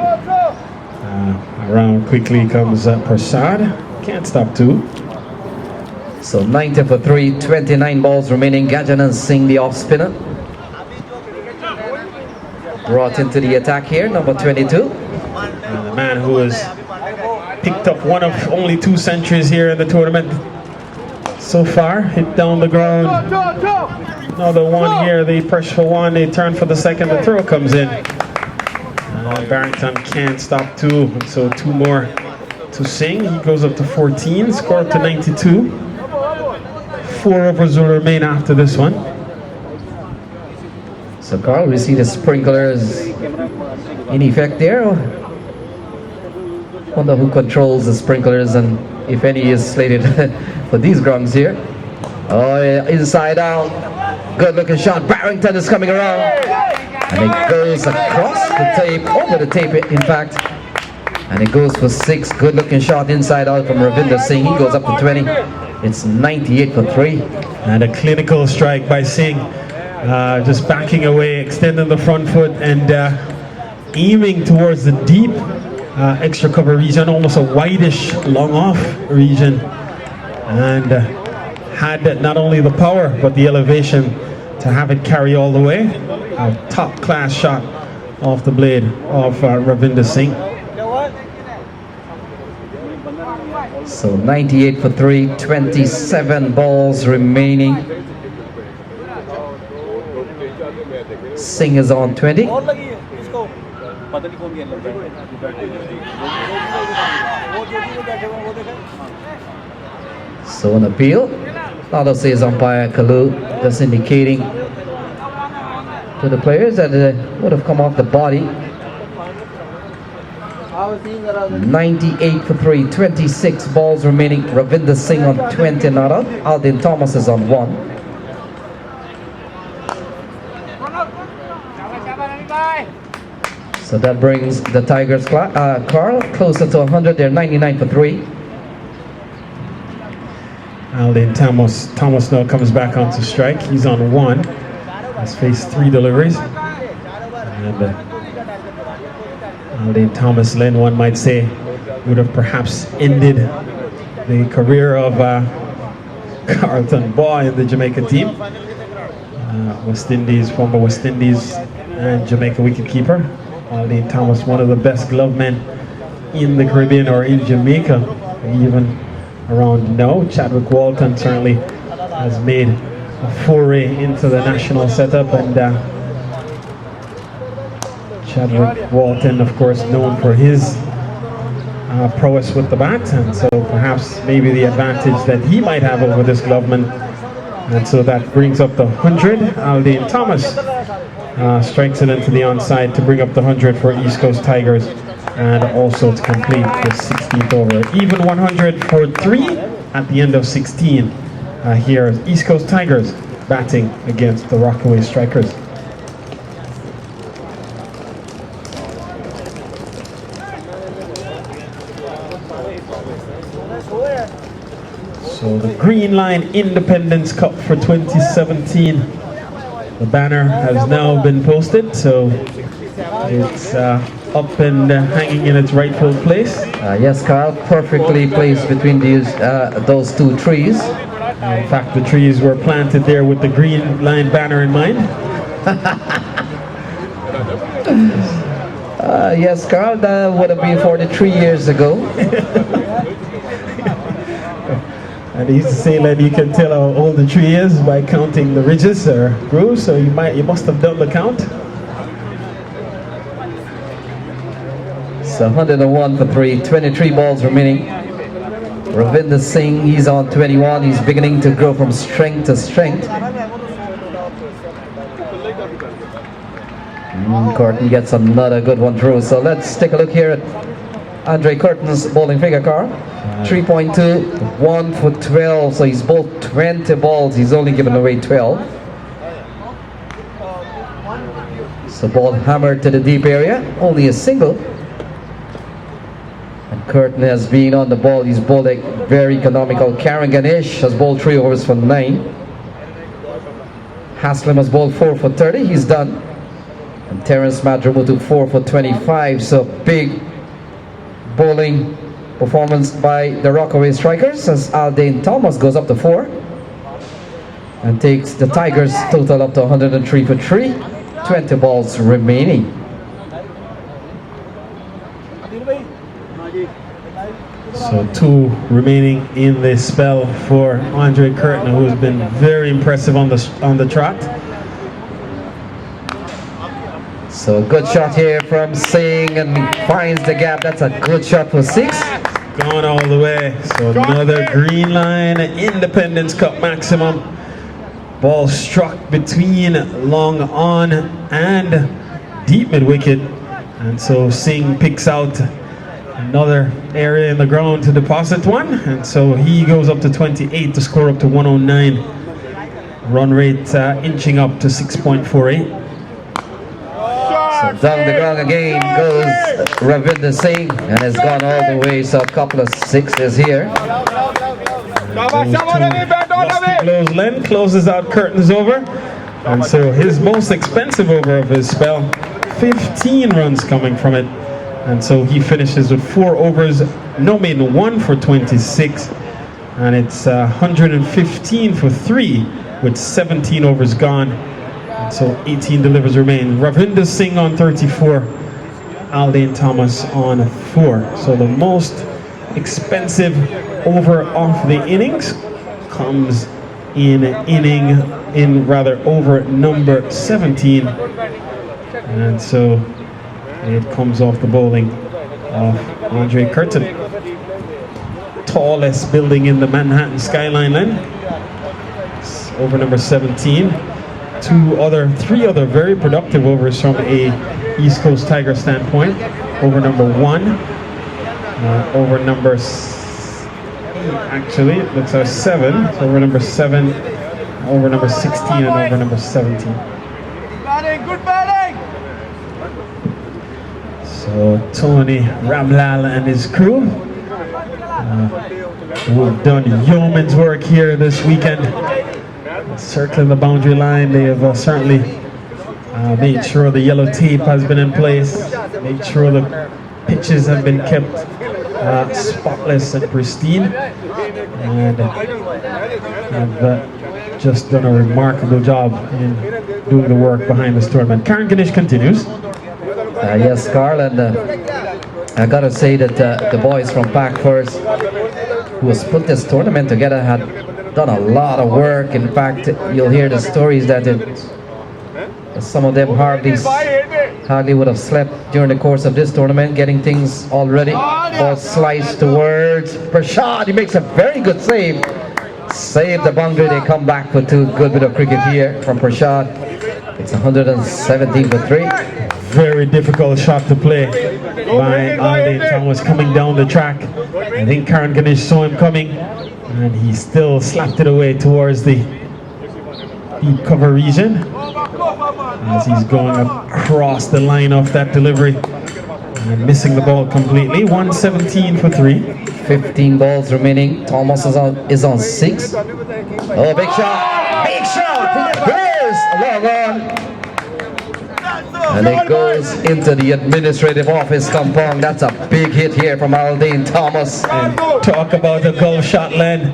S1: Around quickly comes Prasad. Can't stop two.
S2: So 90 for 3, 29 balls remaining. Gajanand Singh, the off spinner, brought into the attack here, number 22.
S1: And the man who has picked up one of only 2 centuries here in the tournament so far, hit down the ground. Another one here, they press for one, they turn for the second, the throw comes in. Barrington can't stop 2, so 2 more to Singh. He goes up to 14, score up to 92. 4 overs will remain after this one.
S2: So Carl, we see the sprinklers in effect there. Wonder who controls the sprinklers and if any is slated for these grounds here. Oh yeah, inside out. Good looking shot. Barrington is coming around. And it goes across the tape, over the tape in fact. And it goes for 6. Good looking shot inside out from Ravi Inder Singh. He goes up to 20. It's 98 for 3.
S1: And a clinical strike by Singh. Just backing away, extending the front foot and aiming towards the deep extra cover region, almost a whitish long off region. And had not only the power but the elevation to have it carry all the way. A top class shot off the blade of Ravi Inder Singh.
S2: So 98 for 3, 27 balls remaining. Singh is on 20. So an appeal. Now says umpire Kalu, just indicating to the players that would have come off the body. 98 for 3, 26 balls remaining. Ravi Inder Singh on 20 not out. Eldane Thomas is on 1. So that brings the Tigers, Carl, closer to 100. They're 99 for 3.
S1: Eldane Thomas now comes back onto strike. He's on 1. Has faced 3 deliveries. And Eldane Thomas, Lynn, one might say, would have perhaps ended the career of Carlton Baugh in the Jamaica team. West Indies, former West Indies and Jamaica wicketkeeper. Eldane Thomas, one of the best glove men in the Caribbean or in Jamaica, even around now. Chadwick Walton certainly has made a foray into the national setup, and Chadwick Walton, of course, known for his prowess with the bat, and so perhaps maybe the advantage that he might have over this gloveman. And so that brings up the 100. Eldane Thomas strikes it into the onside to bring up the 100 for East Coast Tigers, and also to complete the 16th over. Even 100 for 3 at the end of 16. Here, East Coast Tigers batting against the Rockaway Strikers. So the Greenline Independence Cup for 2017. The banner has now been posted, so it's up and hanging in its rightful place.
S2: Yes, Carl, perfectly placed between those 2 trees.
S1: In fact, the trees were planted there with the Greenline banner in mind.
S2: Yes, Carl, that would have been 43 years ago.
S1: And they used to say that you can tell how old the tree is by counting the ridges or grooves, so you must have done the count.
S2: So 101 for 3, 23 balls remaining. Ravi Inder Singh, he's on 21. He's beginning to grow from strength to strength. Kirton gets another good one through. So let's take a look here at Andre Kirton's bowling figure, Carl. 3.2, 1 for 12. So he's bowled 20 balls. He's only given away 12. So ball hammered to the deep area. Only a single. And Kirton has been on the ball. He's bowled a very economical. Karen Ganesh has bowled 3 overs for 9. Haslam has bowled 4 for 30. He's done. And Terence Madrigal took 4 for 25. So big bowling performance by the Rockaway strikers as Eldane Thomas goes up to 4 and takes the Tigers total up to 103 for 3. 20 balls remaining.
S1: So 2 remaining in this spell for Andre Kirton, who's been very impressive on the trot.
S2: So a good shot here from Singh, and he finds the gap. That's a good shot for 6.
S1: Gone all the way. So another Greenline Independence Cup maximum. Ball struck between long on and deep mid wicket. And so Singh picks out another area in the ground to deposit one. And so he goes up to 28 to score up to 109. Run rate inching up to 6.48.
S2: So down the ground again goes Ravi Inder Singh, and has gone all the way. So a couple of 6s here.
S1: Rusty Len closes out Kirton's over, and so his most expensive over of his spell, 15 runs coming from it, and so he finishes with 4 overs, no maiden 1 for 26, and it's 115 for 3 with 17 overs gone. So 18 delivers remain. Ravi Inder Singh on 34, Eldane Thomas on 4. So the most expensive over off the innings comes in over number 17, and so it comes off the bowling of Andre Kirton. Tallest building in the Manhattan skyline then. It's over number 17. 3 other very productive overs from a East Coast Tiger standpoint. Over number 1, over number actually it looks like 7. So over number 7, over number 16, and over number 17.
S4: Good batting!
S1: So Tony Ramlal and his crew who have done yeoman's work here this weekend. Circling the boundary line, they have certainly made sure the yellow tape has been in place, made sure the pitches have been kept spotless and pristine, and have just done a remarkable job in doing the work behind this tournament. Karen Ganesh continues.
S2: Yes, Carl, and I gotta say that the boys from Pack First, who has put this tournament together, had done a lot of work. In fact, you'll hear the stories that some of them hardly would have slept during the course of this tournament, getting things all ready. Ball sliced towards Prashad. He makes a very good save. Save the boundary. They come back for 2. Good bit of cricket here from Prashad. It's 117 for 3.
S1: Very difficult shot to play by Eldane Thomas coming down the track. I think Karen Ganesh saw him coming, and he still slapped it away towards the deep cover region as he's going across the line of that delivery and missing the ball completely. 117 for 3.
S2: 15 balls remaining. Thomas is on 6. Oh, big shot! Big shot! Clears! Long on. And it goes into the administrative office compound. That's a big hit here from Eldane Thomas.
S1: And talk about a golf shot, Len.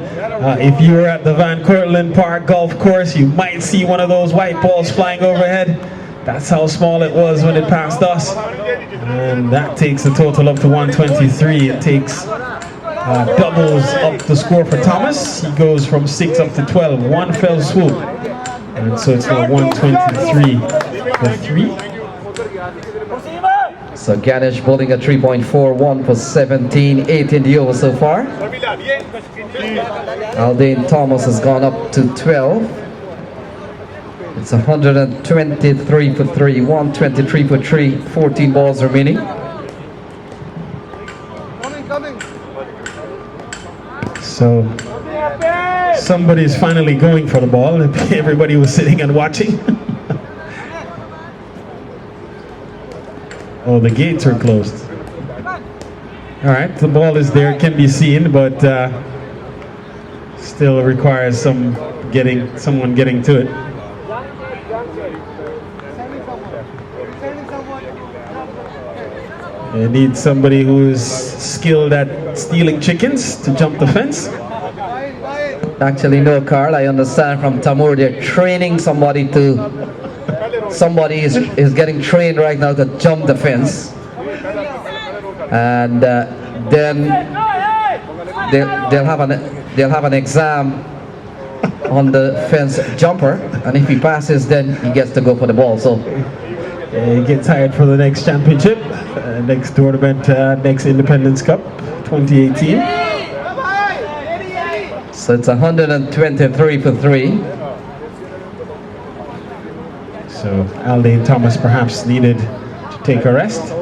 S1: If you were at the Van Cortlandt Park golf course, you might see one of those white balls flying overhead. That's how small it was when it passed us. And that takes the total up to 123. It takes doubles up the score for Thomas. He goes from 6 up to 12, one fell swoop. And so it's now 123 for 3.
S2: So Ganesh bowling a 3.41 for 17, 8 in the over so far. Eldane Thomas has gone up to 12. It's 123 for 3, 123 for 3, 14 balls remaining.
S1: So somebody's finally going for the ball. Everybody was sitting and watching. Oh, the gates are closed. All right, the ball is there, can be seen, but still requires someone getting to it. You need somebody who is skilled at stealing chickens to jump the fence.
S2: Actually, no, Carl. I understand from Tamur they're training somebody to. Somebody is getting trained right now to jump the fence, and then they'll have an exam on the fence jumper, and if he passes, then he gets to go for the ball. So
S1: he gets hired for the next championship, next tournament, next Independence Cup, 2018.
S2: So it's 123 for 3.
S1: So Eldane Thomas perhaps needed to take a rest.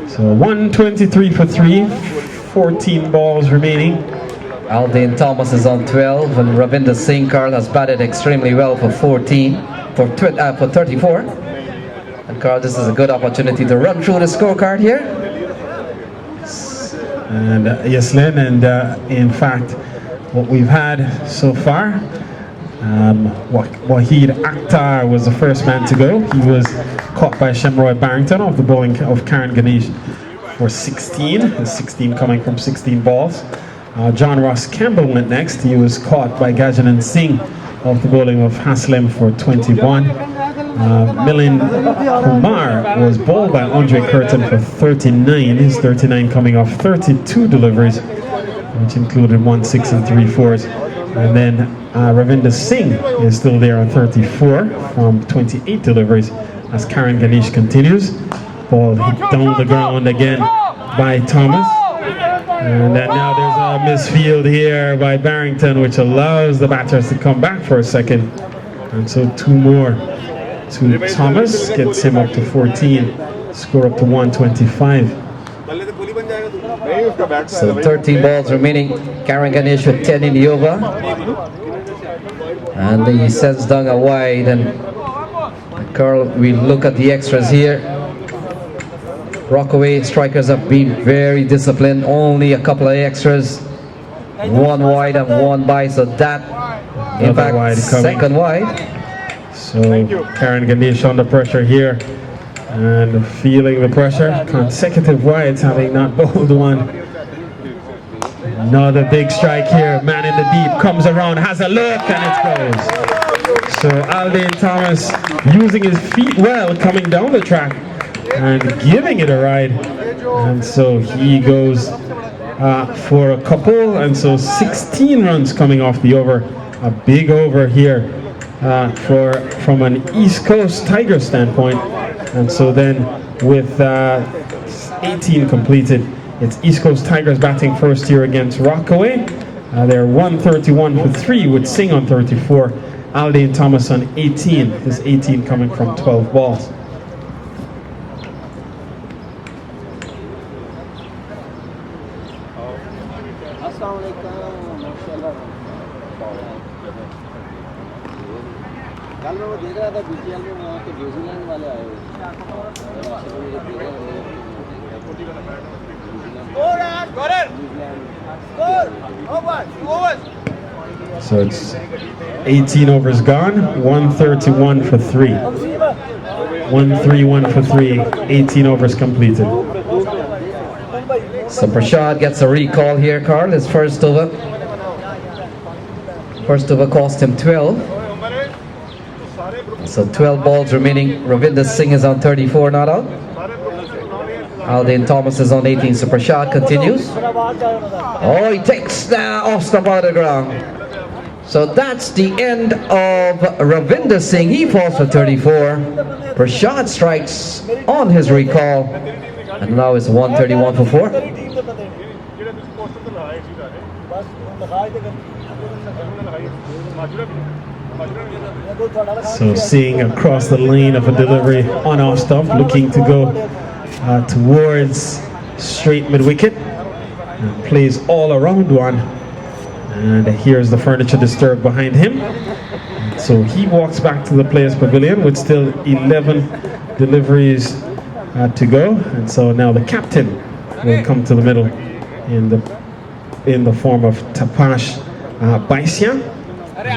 S1: So 123 for 3, 14 balls remaining.
S2: Eldane Thomas is on 12, and Ravi Inder Singh, Carl, has batted extremely well for 34. And Carl, this is a good opportunity to run through the scorecard here.
S1: And yes, Len, and in fact, what we've had so far, Wahid Akhtar was the first man to go. He was caught by Shemroy Barrington off the bowling of Karen Ganesh for 16, 16 coming from 16 balls. John-Ros Campbell went next. He was caught by Gajanand Singh off the bowling of Haslem for 21. Milind Kumar was bowled by Andre Kirton for 39. His 39 coming off 32 deliveries, which included 1 6 and 3 4s. And then Ravi Inder Singh is still there on 34 from 28 deliveries as Karen Ganesh continues. Ball hit down the ground again by Thomas. And then now there's a misfield here by Barrington, which allows the batters to come back for a second. And so 2 more to Thomas, gets him up to 14, score up to 125.
S2: So 13 balls remaining. Karen Ganesh with 10 in the over. And he sends down a wide. And Carl, we look at the extras here. Rockaway strikers have been very disciplined. Only a couple of extras. 1 wide and 1 by. So that, in fact,
S1: wide
S2: second wide.
S1: So Karen Ganesh under pressure here. And feeling the pressure, consecutive wides, having not bowled one. Another big strike here, man in the deep, comes around, has a look, and it goes. So Eldane Thomas using his feet well, coming down the track and giving it a ride. And so he goes for a couple, and so 16 runs coming off the over. A big over here from an East Coast Tiger standpoint. And so then with 18 completed, it's East Coast Tigers batting first here against Rockaway. They're 131 for 3 with Singh on 34. Eldane Thomas on 18, his 18 coming from 12 balls.
S4: कल मैं वो देख रहा था BTL में वहाँ के New Zealand वाले आए हुए
S1: So it's 18 overs gone, 131 for 3. 131 for 3, 18 overs completed.
S2: So Prashad gets a recall here, Carl. His first over. First over cost him 12. So 12 balls remaining. Ravi Inder Singh is on 34, not out. Eldane Thomas is on 18, so Prashad continues. Oh, he takes Oscar out of the ground. So that's the end of Ravi Inder Singh. He falls for 34. Prashad strikes on his recall. And now it's 131 for 4.
S1: So seeing across the lane of a delivery on off stop, looking to go towards straight mid-wicket. And plays all around one. And here's the furniture disturbed behind him. So he walks back to the players' pavilion with still 11 deliveries to go. And so now the captain will come to the middle in the form of Tapash Baisya.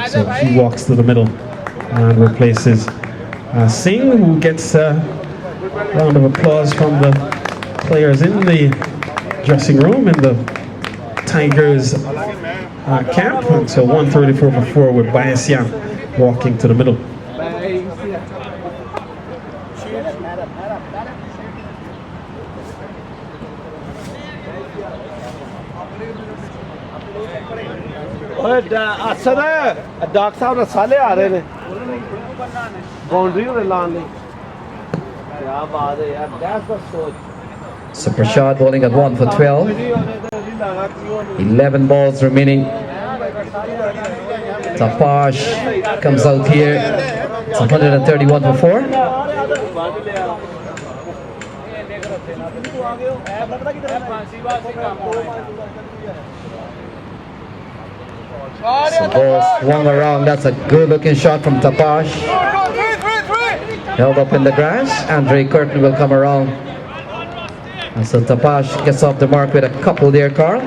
S1: So he walks to the middle and replaces Singh, who gets a round of applause from the players in the dressing room in the Tigers camp. And so 134 for 4 with Baisya walking to the middle.
S4: Doctor साहब रसाले आ रहे हैं boundary और लान नहीं क्या बात है यार that's the सोच.
S2: So Prashad bowling at 1 for 12. 11 balls remaining. Tapash comes out here. It's 131 for 4. So ball swung around. That's a good looking shot from Tapash. Held up in the grass. Andre Curtin will come around. And so Tapash gets off the mark with a couple there, Carl.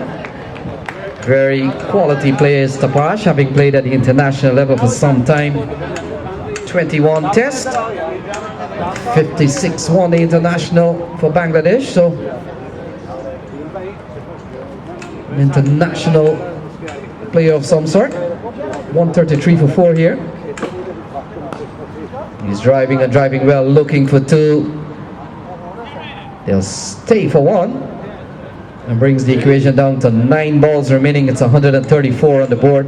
S2: Very quality players, Tapash, having played at the international level for some time. 21 test, 56 one-day international for Bangladesh. So an international player of some sort. 133 for 4 here. He's driving and driving well, looking for 2. They'll stay for 1 and brings the equation down to 9 balls remaining. It's 134 on the board.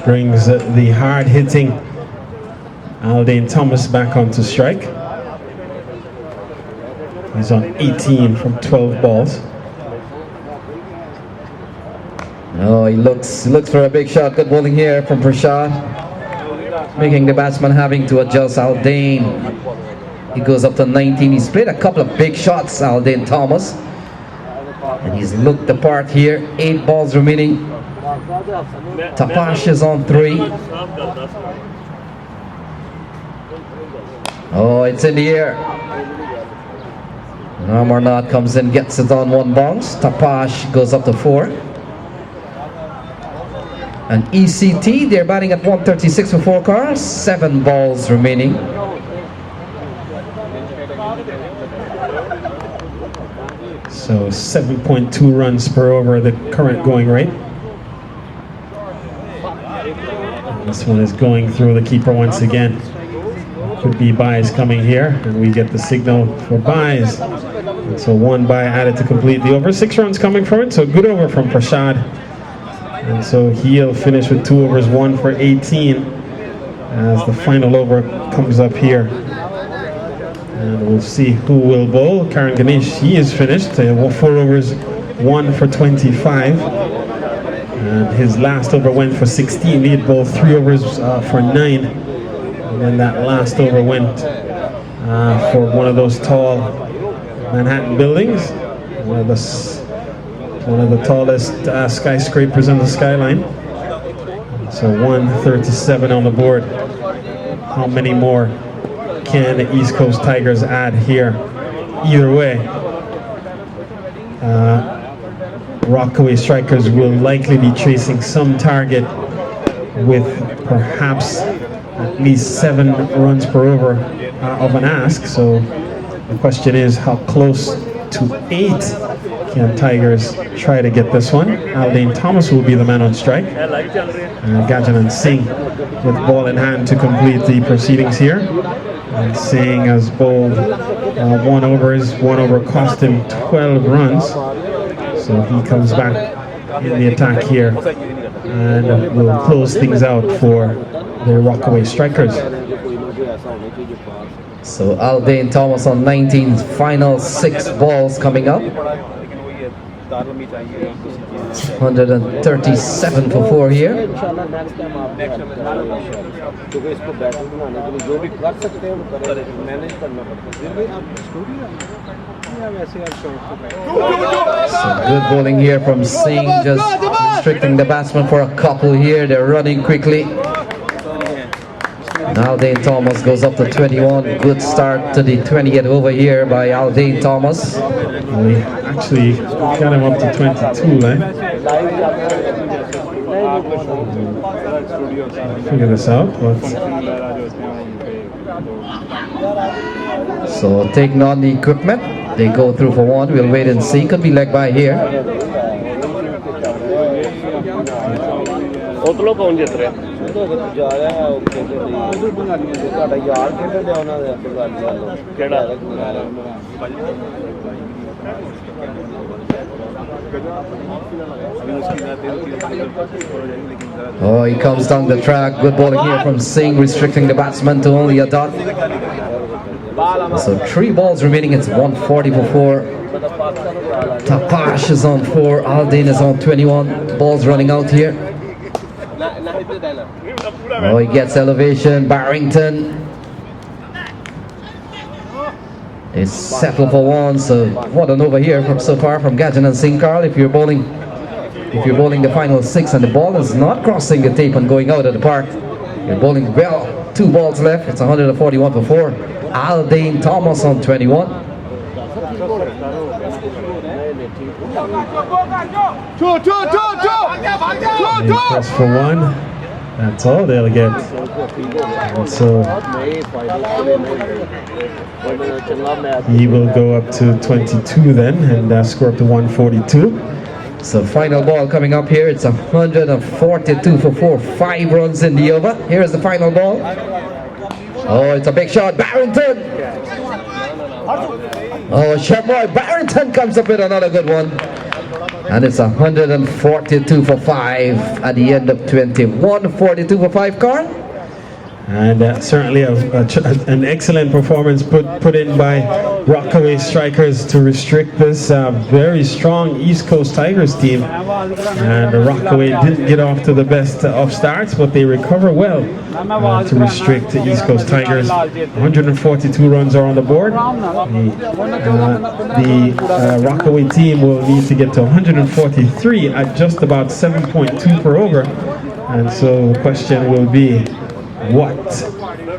S1: Brings the hard-hitting Eldane Thomas back onto strike. He's on 18 from 12 balls.
S2: Oh, he looks for a big shot. Good bowling here from Prashad, making the batsman having to adjust. Eldane, he goes up to 19. He's played a couple of big shots, Eldane Thomas, and he's looked the part here. 8 balls remaining. Tapash is on 3. Oh, it's in the air. Amarnath comes in, gets it on 1 bounce. Tapash goes up to 4. And ECT, they're batting at 136 for 4 cars. 7 balls remaining.
S1: So 7.2 runs per over, the current going rate. And this one is going through the keeper once again. Could be buys coming here, and we get the signal for buys. And so 1 buy added to complete the over. 6 runs coming from it, so good over from Prashad. And so he'll finish with 2 overs, 1 for 18, as the final over comes up here. And we'll see who will bowl. Ganesh, he is finished. 4 overs, 1 for 25. And his last over went for 16. He had bowled 3 overs for 9. And then that last over went for one of those tall Manhattan buildings. One of the tallest skyscrapers on the skyline. So 137 on the board. How many more can the East Coast Tigers add here? Either way, Rockaway strikers will likely be chasing some target with perhaps at least 7 runs per over of an ask. So the question is, how close to 8 can Tigers try to get this one? Eldane Thomas will be the man on strike. Gajanand Singh with ball in hand to complete the proceedings here. And Singh has bowled one over. His one over cost him 12 runs. So he comes back in the attack here and will close things out for the Rockaway strikers.
S2: So Eldane Thomas on 19, final 6 balls coming up. 137 for 4 here. So good bowling here from Singh, just restricting the batsman for a couple here. They're running quickly. Now Eldane Thomas goes up to 21. Good start to the 20th over here by Eldane Thomas.
S1: We actually got him up to 22, eh? Figure this out, but
S2: so taking on the equipment, they go through for 1. We'll wait and see. Could be leg by here. Oh, he comes down the track. Good bowling here from Singh, restricting the batsman to only a dot. So 3 balls remaining. It's 140 for 4. Tapash is on 4. Eldane is on 21. Balls running out here. Oh, he gets elevation. Barrington. They settle for 1. So what an over here from so far from Gajanand Singh. Carl, if you're bowling the final 6 and the ball is not crossing the tape and going out of the park, you're bowling well. 2 balls left. It's 141 for 4. Eldane Thomas on 21.
S1: Plus for 1. That's all they'll get. And so he will go up to 22 then and score up to 142.
S2: So final ball coming up here. It's 142 for 4. 5 runs in the over. Here's the final ball. Oh, it's a big shot. Barrington. Oh, Shemroy Barrington comes up with another good one. And it's 142 for 5 at the end of 20. 142 for 5, Carl.
S1: And certainly an excellent performance put in by Rockaway strikers to restrict this very strong East Coast Tigers team. And Rockaway didn't get off to the best of starts, but they recover well to restrict the East Coast Tigers. 142 runs are on the board. The Rockaway team will need to get to 143 at just about 7.2 per over. And so the question will be, what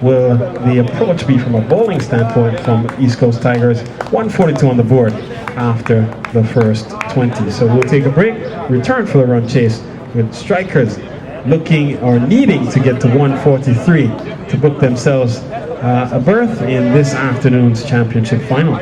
S1: will the approach be from a bowling standpoint from East Coast Tigers? 142 on the board after the first 20. So we'll take a break, return for the run chase with strikers looking or needing to get to 143 to book themselves a berth in this afternoon's championship final.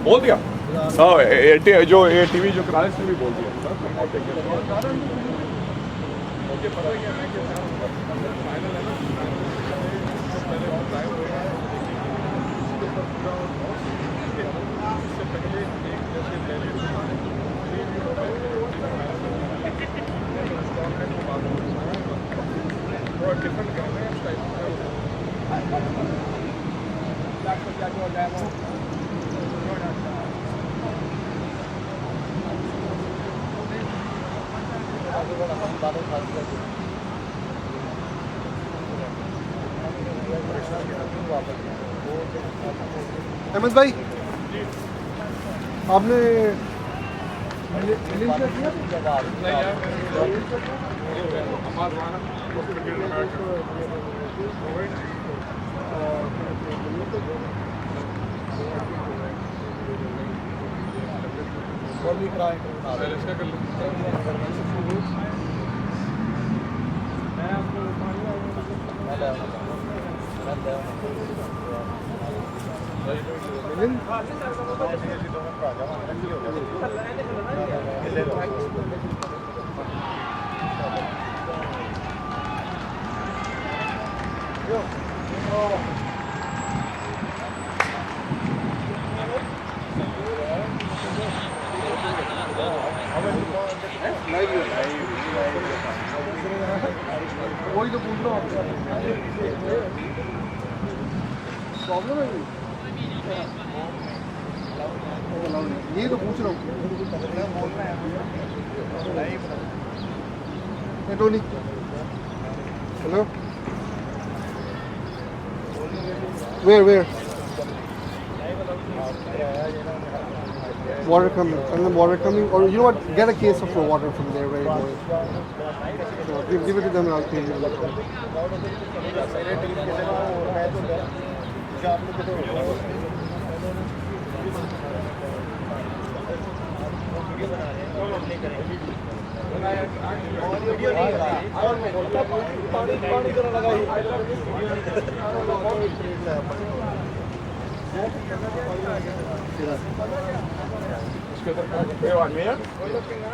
S5: बोल दिया हाँ जो ये TV जो करा इसने भी बोल दिया
S6: अहमद भाई आपने वही तो पूछ रहा हूँ प्रॉब्लम है ये तो पूछ रहा हूँ Tony hello where water coming, and the water coming, or you know what, get a case of water from there where it goes. So give it to them and I'll pay you.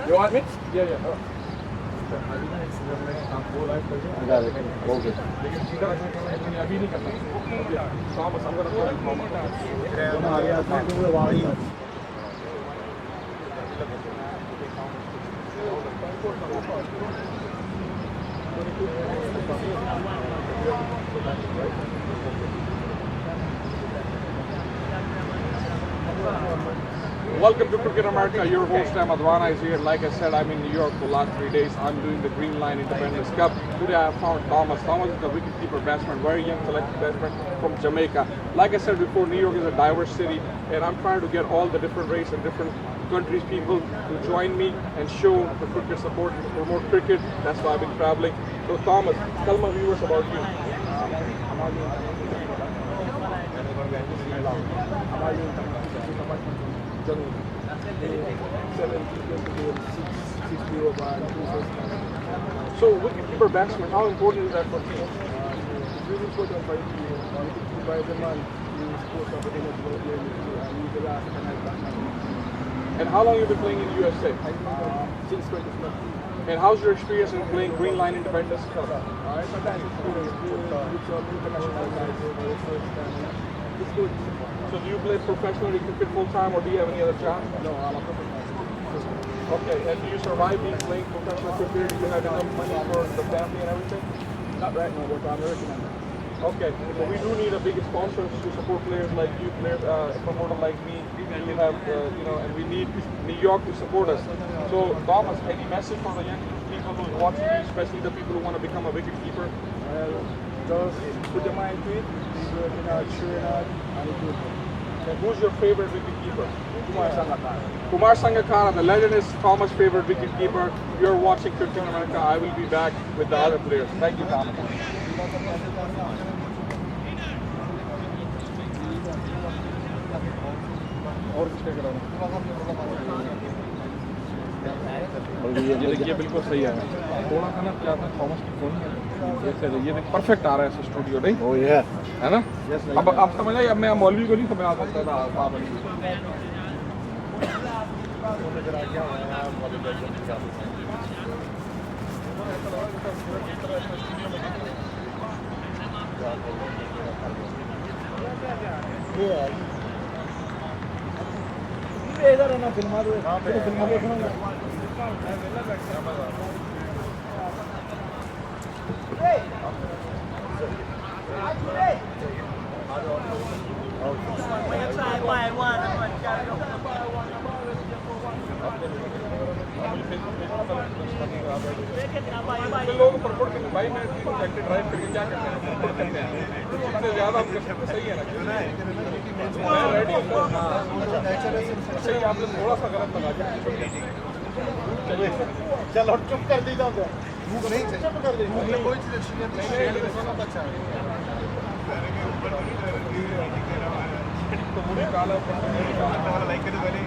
S5: You want me? Yeah. Welcome to Cricket America. Your host Ahmadwana is here. Like I said, I'm in New York for the last 3 days. I'm doing the Greenline Independence Cup. Today I have found Thomas. Thomas is the wicketkeeper batsman, very young selected batsman from Jamaica. Like I said before, New York is a diverse city, and I'm trying to get all the different races and different countries people to join me and show the cricket support and promote cricket. That's why I've been traveling. So Thomas, tell my viewers about you. So wicketkeeper batsman, how important is that for you? Really important for and how long have you been playing in the USA? Since 2012. And how's your experience in playing Greenline Independence Cup? It's good. So do you play professionally cricket full time, or do you have any other job? No, I'm a professional. Okay, and do you survive being playing professional cricket? Do you have enough money for the family and everything? Not right now, but I'm working on that. Okay, so we do need a big sponsor to support players like you, a promoter like me. We have, and we need New York to support us. So, Thomas, any message for the young people who are watching you, especially the people who want to become a wicket keeper?
S7: Just put your mind to it, working hard, showing hard, and it's good.
S5: And who's your favorite wicket keeper?
S7: Kumar Sangakkara.
S5: Kumar Sangakkara, the legend, is Thomas' favorite wicket keeper. You're watching Cricket America. I will be back with the other players. Thank you, Thomas. ये देखिए बिल्कुल सही है थोड़ा सा ना क्या था थॉमस की फोन ये परफेक्ट आ रहा है स्टूडियो नहीं
S3: Oh yeah.
S5: है ना अब समझ आइए अब मैं मौलवी को नहीं समझ आ सकता था
S7: इधर है ना फिल्मा दो फिल्मा देखना
S5: लोग प्रपोर्ट करते भाई मैं ड्राइव करके क्या करते हैं प्रपोर्ट करते हैं इससे ज़्यादा आप करते हैं सही है ना मैं रेडी हूँ सही आपने थोड़ा सा गलत लगा चलिए
S7: चलो चुप कर दी जाओ नहीं चुप कर दी कोई चीज़ नहीं अच्छा है
S5: तो मुझे काला
S7: लाइक कर वाले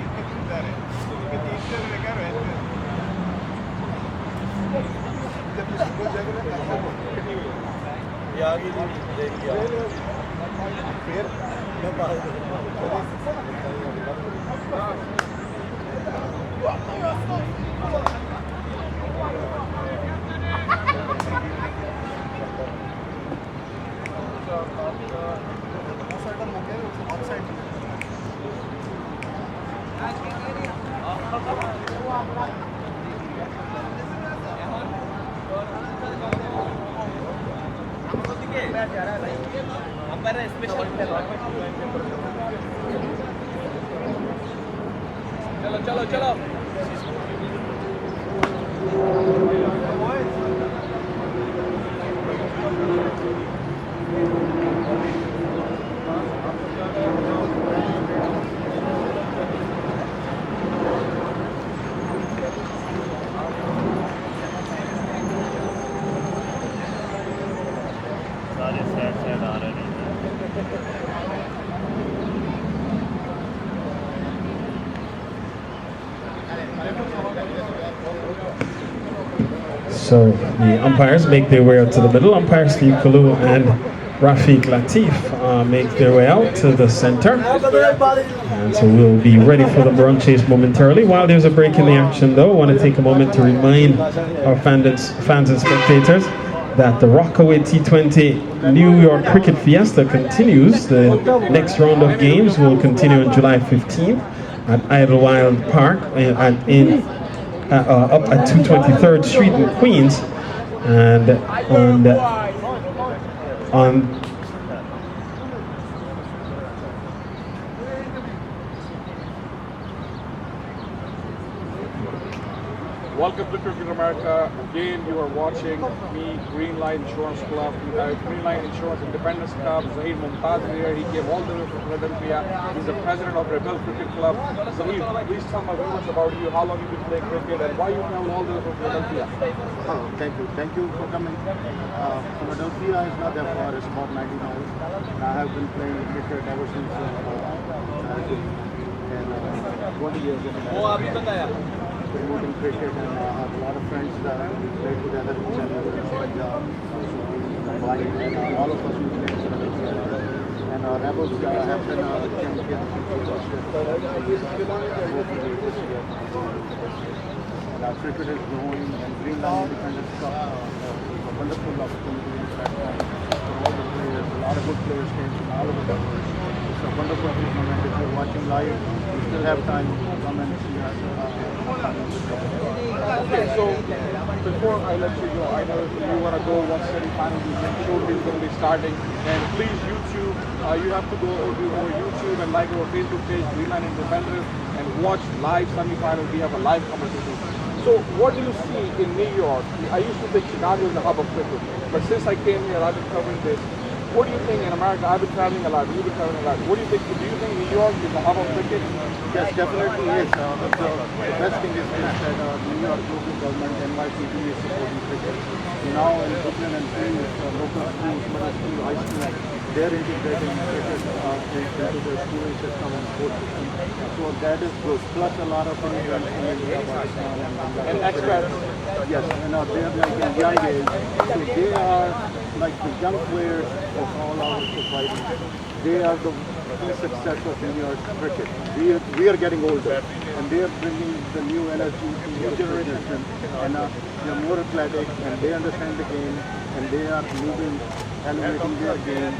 S5: चलो चलो
S1: So the umpires make their way out to the middle. Umpires Steve Kalu and Rafiq Latif make their way out to the center. And so we'll be ready for the run chase momentarily. While there's a break in the action though, I want to take a moment to remind our fans and spectators that the Rockaway T20 New York Cricket Fiesta continues. The next round of games will continue on July 15th at Idlewild Park up at 223rd Street in Queens. And on
S5: Welcome to Cricket America. Again, you are watching me, Greenline Insurance Club. We have Greenline Insurance Independence Cup. Zahir Mumtaz is here. He came all the way from Philadelphia. He's the president of Rebel Cricket Club. Zahir, please tell my viewers about you, how long you've been playing cricket, and why you travel all the way from Philadelphia.
S7: Thank you. Thank you for coming. Philadelphia is not that far. It's about 90 miles. I have been playing cricket ever since 20 years in America. Promoting cricket, and I have a lot of friends that we play together in Chennai, Punjab, Mumbai, and all of us we play in Philadelphia. And our Rebels have been champions this year. And our cricket is growing, and Greenline Independence Cup is a wonderful opportunity platform for all the players. A lot of good players came from all over the world. It's a wonderful tournament. If you're watching live, you still have time to come and see us.
S5: Okay, so before I let you go, I know you want to go once semi-final Shorwardi is going to be starting, and please YouTube, you have to go over YouTube and like our Facebook page, Greenline Independence, and watch live semi-final. We have a live competition. So what do you see in New York? I used to think Chicago is the hub of cricket, but since I came here, I've been covering this. What do you think in America? I've been traveling a lot. You've been traveling a lot. What do you think? Do you think New York is the hub of cricket?
S7: Yes, definitely is. The best thing is that New York local government, NYPD, is supporting cricket. So now in Brooklyn and Queens, local schools, middle school, high school, they're integrating cricket into their schooling system and sports system. So that is good. Plus a lot of immigrants from India, Pakistan,
S5: and expats.
S7: Yes, and they're like in young age. So they are like the young players of all our society. They are the success of New York cricket. We are getting older, and they are bringing the new energy to new generation, and they are more athletic, and they understand the game, and they are moving, elevating their game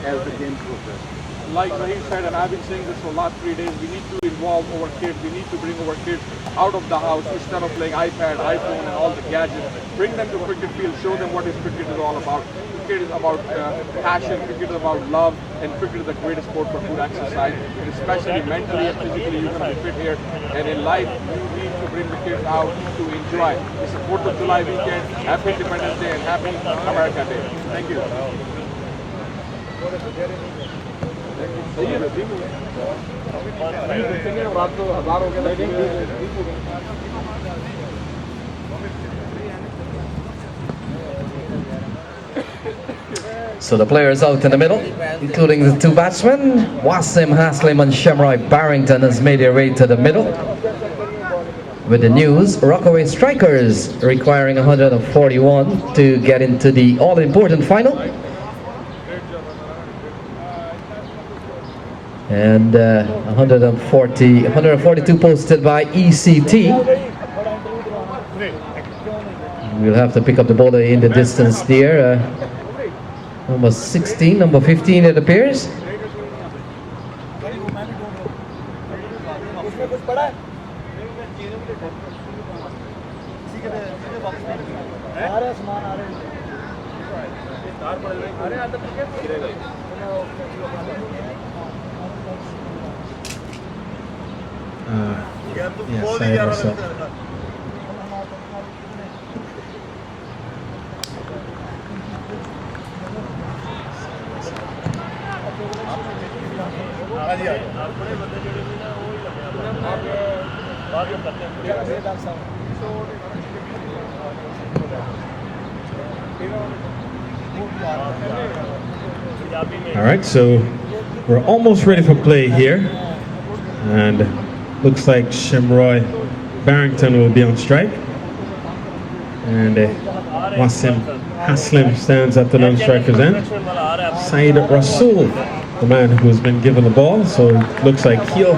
S7: as the game progresses.
S5: Like Ravi said, and I've been saying this for the last 3 days, we need to involve our kids. We need to bring our kids out of the house instead of playing iPad, iPhone, and all the gadgets. Bring them to cricket field, show them what cricket is all about. Cricket is about passion, cricket is about love, and cricket is the greatest sport for good exercise. And especially mentally and physically, you're going to be fit here. And in life, you need to bring the kids out to enjoy. It's the 4th of July weekend. Happy Independence Day and Happy America Day. Thank you.
S2: So the players out in the middle, including the two batsmen, Wasim Haslim and Shemroy Barrington, has made their way to the middle. With the news, Rockaway strikers requiring 141 to get into the all-important final. And 142 posted by ECT. We'll have to pick up the bowler in the distance there. Number 16, number 15 it appears.
S1: Yes, Syed Rasel. All right, so we're almost ready for play here, and looks like Shemroy Barrington will be on strike, and Wasim Haslim stands at the non-striker's end. Syed Rasel the man who's been given the ball. So it looks like he'll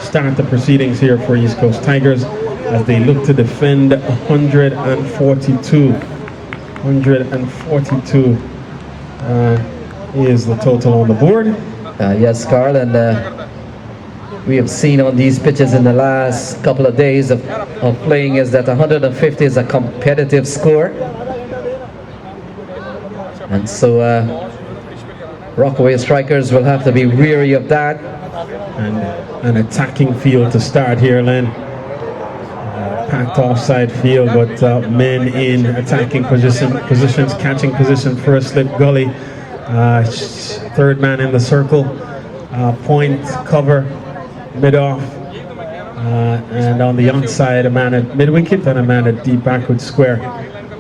S1: start the proceedings here for East Coast Tigers as they look to defend 142. 142 is the total on the board.
S2: Yes, Carl, and we have seen on these pitches in the last couple of days of playing is that 150 is a competitive score. And so Rockaway strikers will have to be weary of that.
S1: And an attacking field to start here, Len. Packed offside field, but men in attacking positions, catching position, first slip gully, third man in the circle, point, cover, mid-off, and on the outside a man at mid-wicket and a man at deep backward square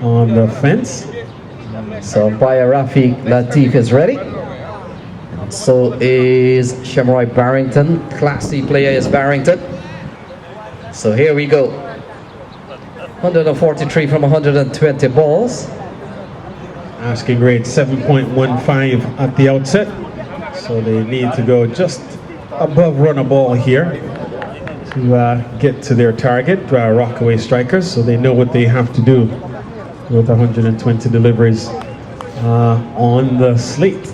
S1: on the fence.
S2: So umpire Rafi Latif is ready. And so is Shemroy Barrington. Classy player is Barrington. So here we go. 143 from 120 balls.
S1: Asking rate 7.15 at the outset. So they need to go just above run a ball here to get to their target, Rockaway strikers. So they know what they have to do with 120 deliveries on the slate.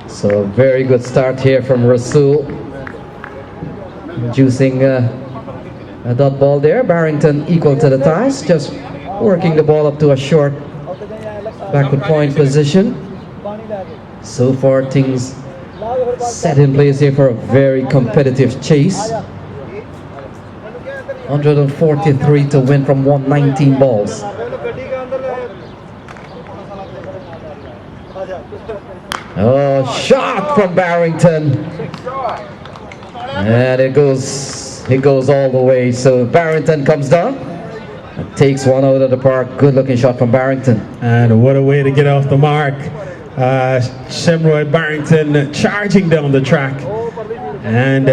S2: So a very good start here from Rasel. Juicing a dot ball there. Barrington equal to the task, just working the ball up to a short backward point position. So far things set in place here for a very competitive chase. 143 to win from 119 balls. Oh, shot from Barrington. And it goes all the way. So Barrington comes down and takes one out of the park. Good looking shot from Barrington.
S1: And what a way to get off the mark. Shemroy Barrington charging down the track and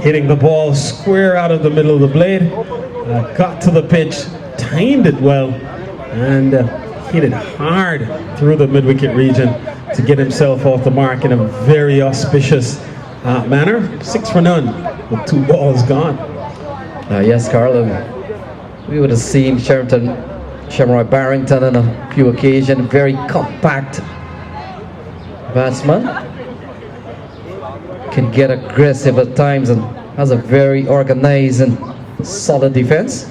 S1: hitting the ball square out of the middle of the blade. Got to the pitch, timed it well, and hit it hard through the mid-wicket region to get himself off the mark in a very auspicious manner. 6 for none with 2 balls gone.
S2: Yes, Carlo. We would have seen Shemroy Barrington on a few occasions. Very compact batsman. Can get aggressive at times and has a very organized and solid defense.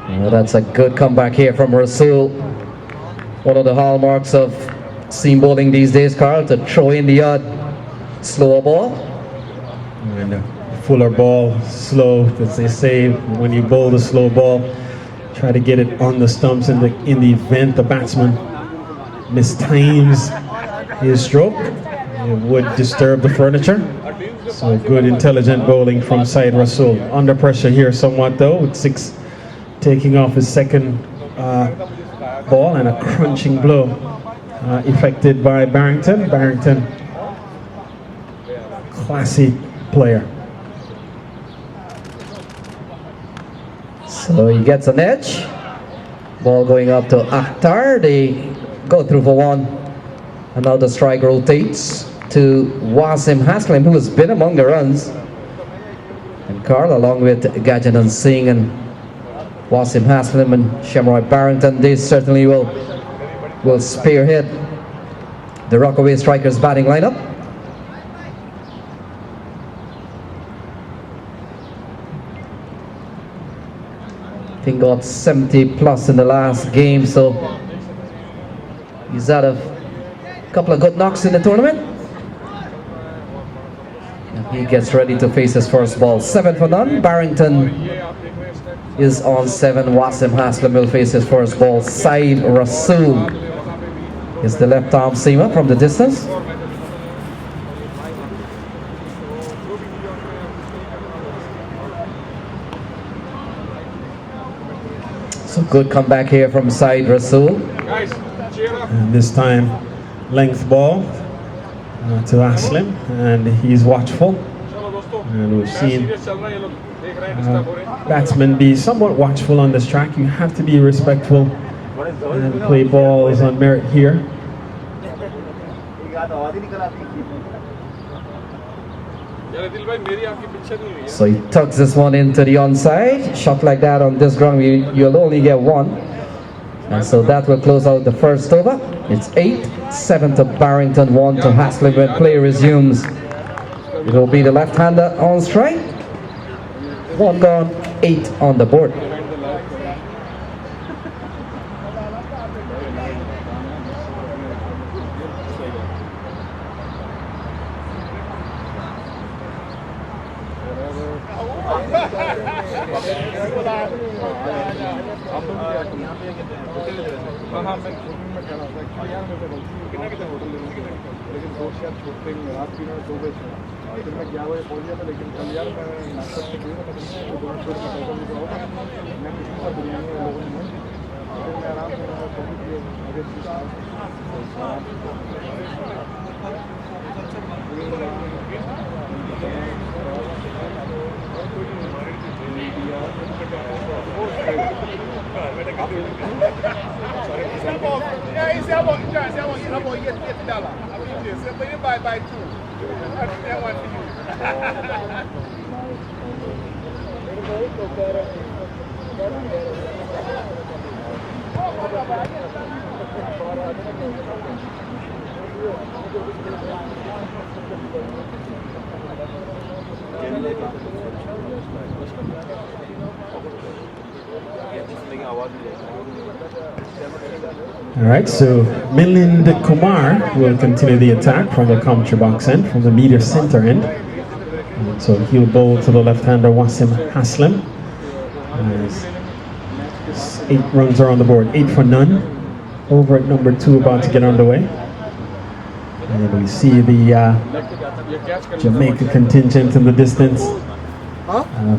S2: Well, that's a good comeback here from Rasel. One of the hallmarks of seam bowling these days, Carl, to throw in the odd slower ball.
S1: And fuller ball, slow, as they say, when you bowl the slow ball, try to get it on the stumps in the event the batsman mistimes his stroke. It would disturb the furniture. So good intelligent bowling from Syed Rasel. Under pressure here somewhat though, with 6 taking off his second ball and a crunching blow effected by Barrington. Barrington, classy player.
S2: So he gets an edge. Ball going up to Akhtar. They go through for 1. And now the strike rotates to Wasim Haslam, who has been among the runs. And Carl, along with Gajanand Singh and Wasim Haslam and Shemroy Barrington, they certainly will spearhead the Rockaway strikers batting lineup. I think got 70 plus in the last game, so he's had a couple of good knocks in the tournament. And he gets ready to face his first ball. 7 for none. Barrington is on 7. Wasim Haslam will face his first ball. Syed Rasel is the left arm seamer from the distance. So good comeback here from Syed Rasel.
S1: And this time length ball to Aslam, and he's watchful. And we've seen
S5: serious चल रहा है ये लोग देख रहे हैं disturb हो रहे हैं
S1: batsmen be somewhat watchful on this track. You have to be respectful and play balls on merit here.
S5: यार दिल भाई मेरी आपकी पिक्चर नहीं हुई है
S2: So he tucks this one into the onside. Shot like that on this ground, you'll only get one. And so that will close out the first over. It's 8-7 to Barrington, 1 to Haslam when play resumes. It will be the left-hander on strike. 1 gone, 8 on the board.
S5: हाँ मैं shooting में खड़ा था actually यार मेरे को कितने hotel ले लूँगी लेकिन दोस्त यार छोड़ते ही रात की मैं 2 बजे फिर मैं 11 बजे पहुँच गया था लेकिन कल यार मैं नाश्ता से गया था दोनों छोड़ के पैसा नहीं हुआ मैं कुछ था बिरयानी लोगों ने फिर मैं आराम से पहुँच गया
S1: All right, so Milind Kumar will continue the attack from the commentary box end, from the media center end. And so he'll bowl to the left-hander Wasim Haslam. As 8 runs are on the board, 8 for none. Over at number 2, about to get underway. And we see the Jamaica contingent in the distance.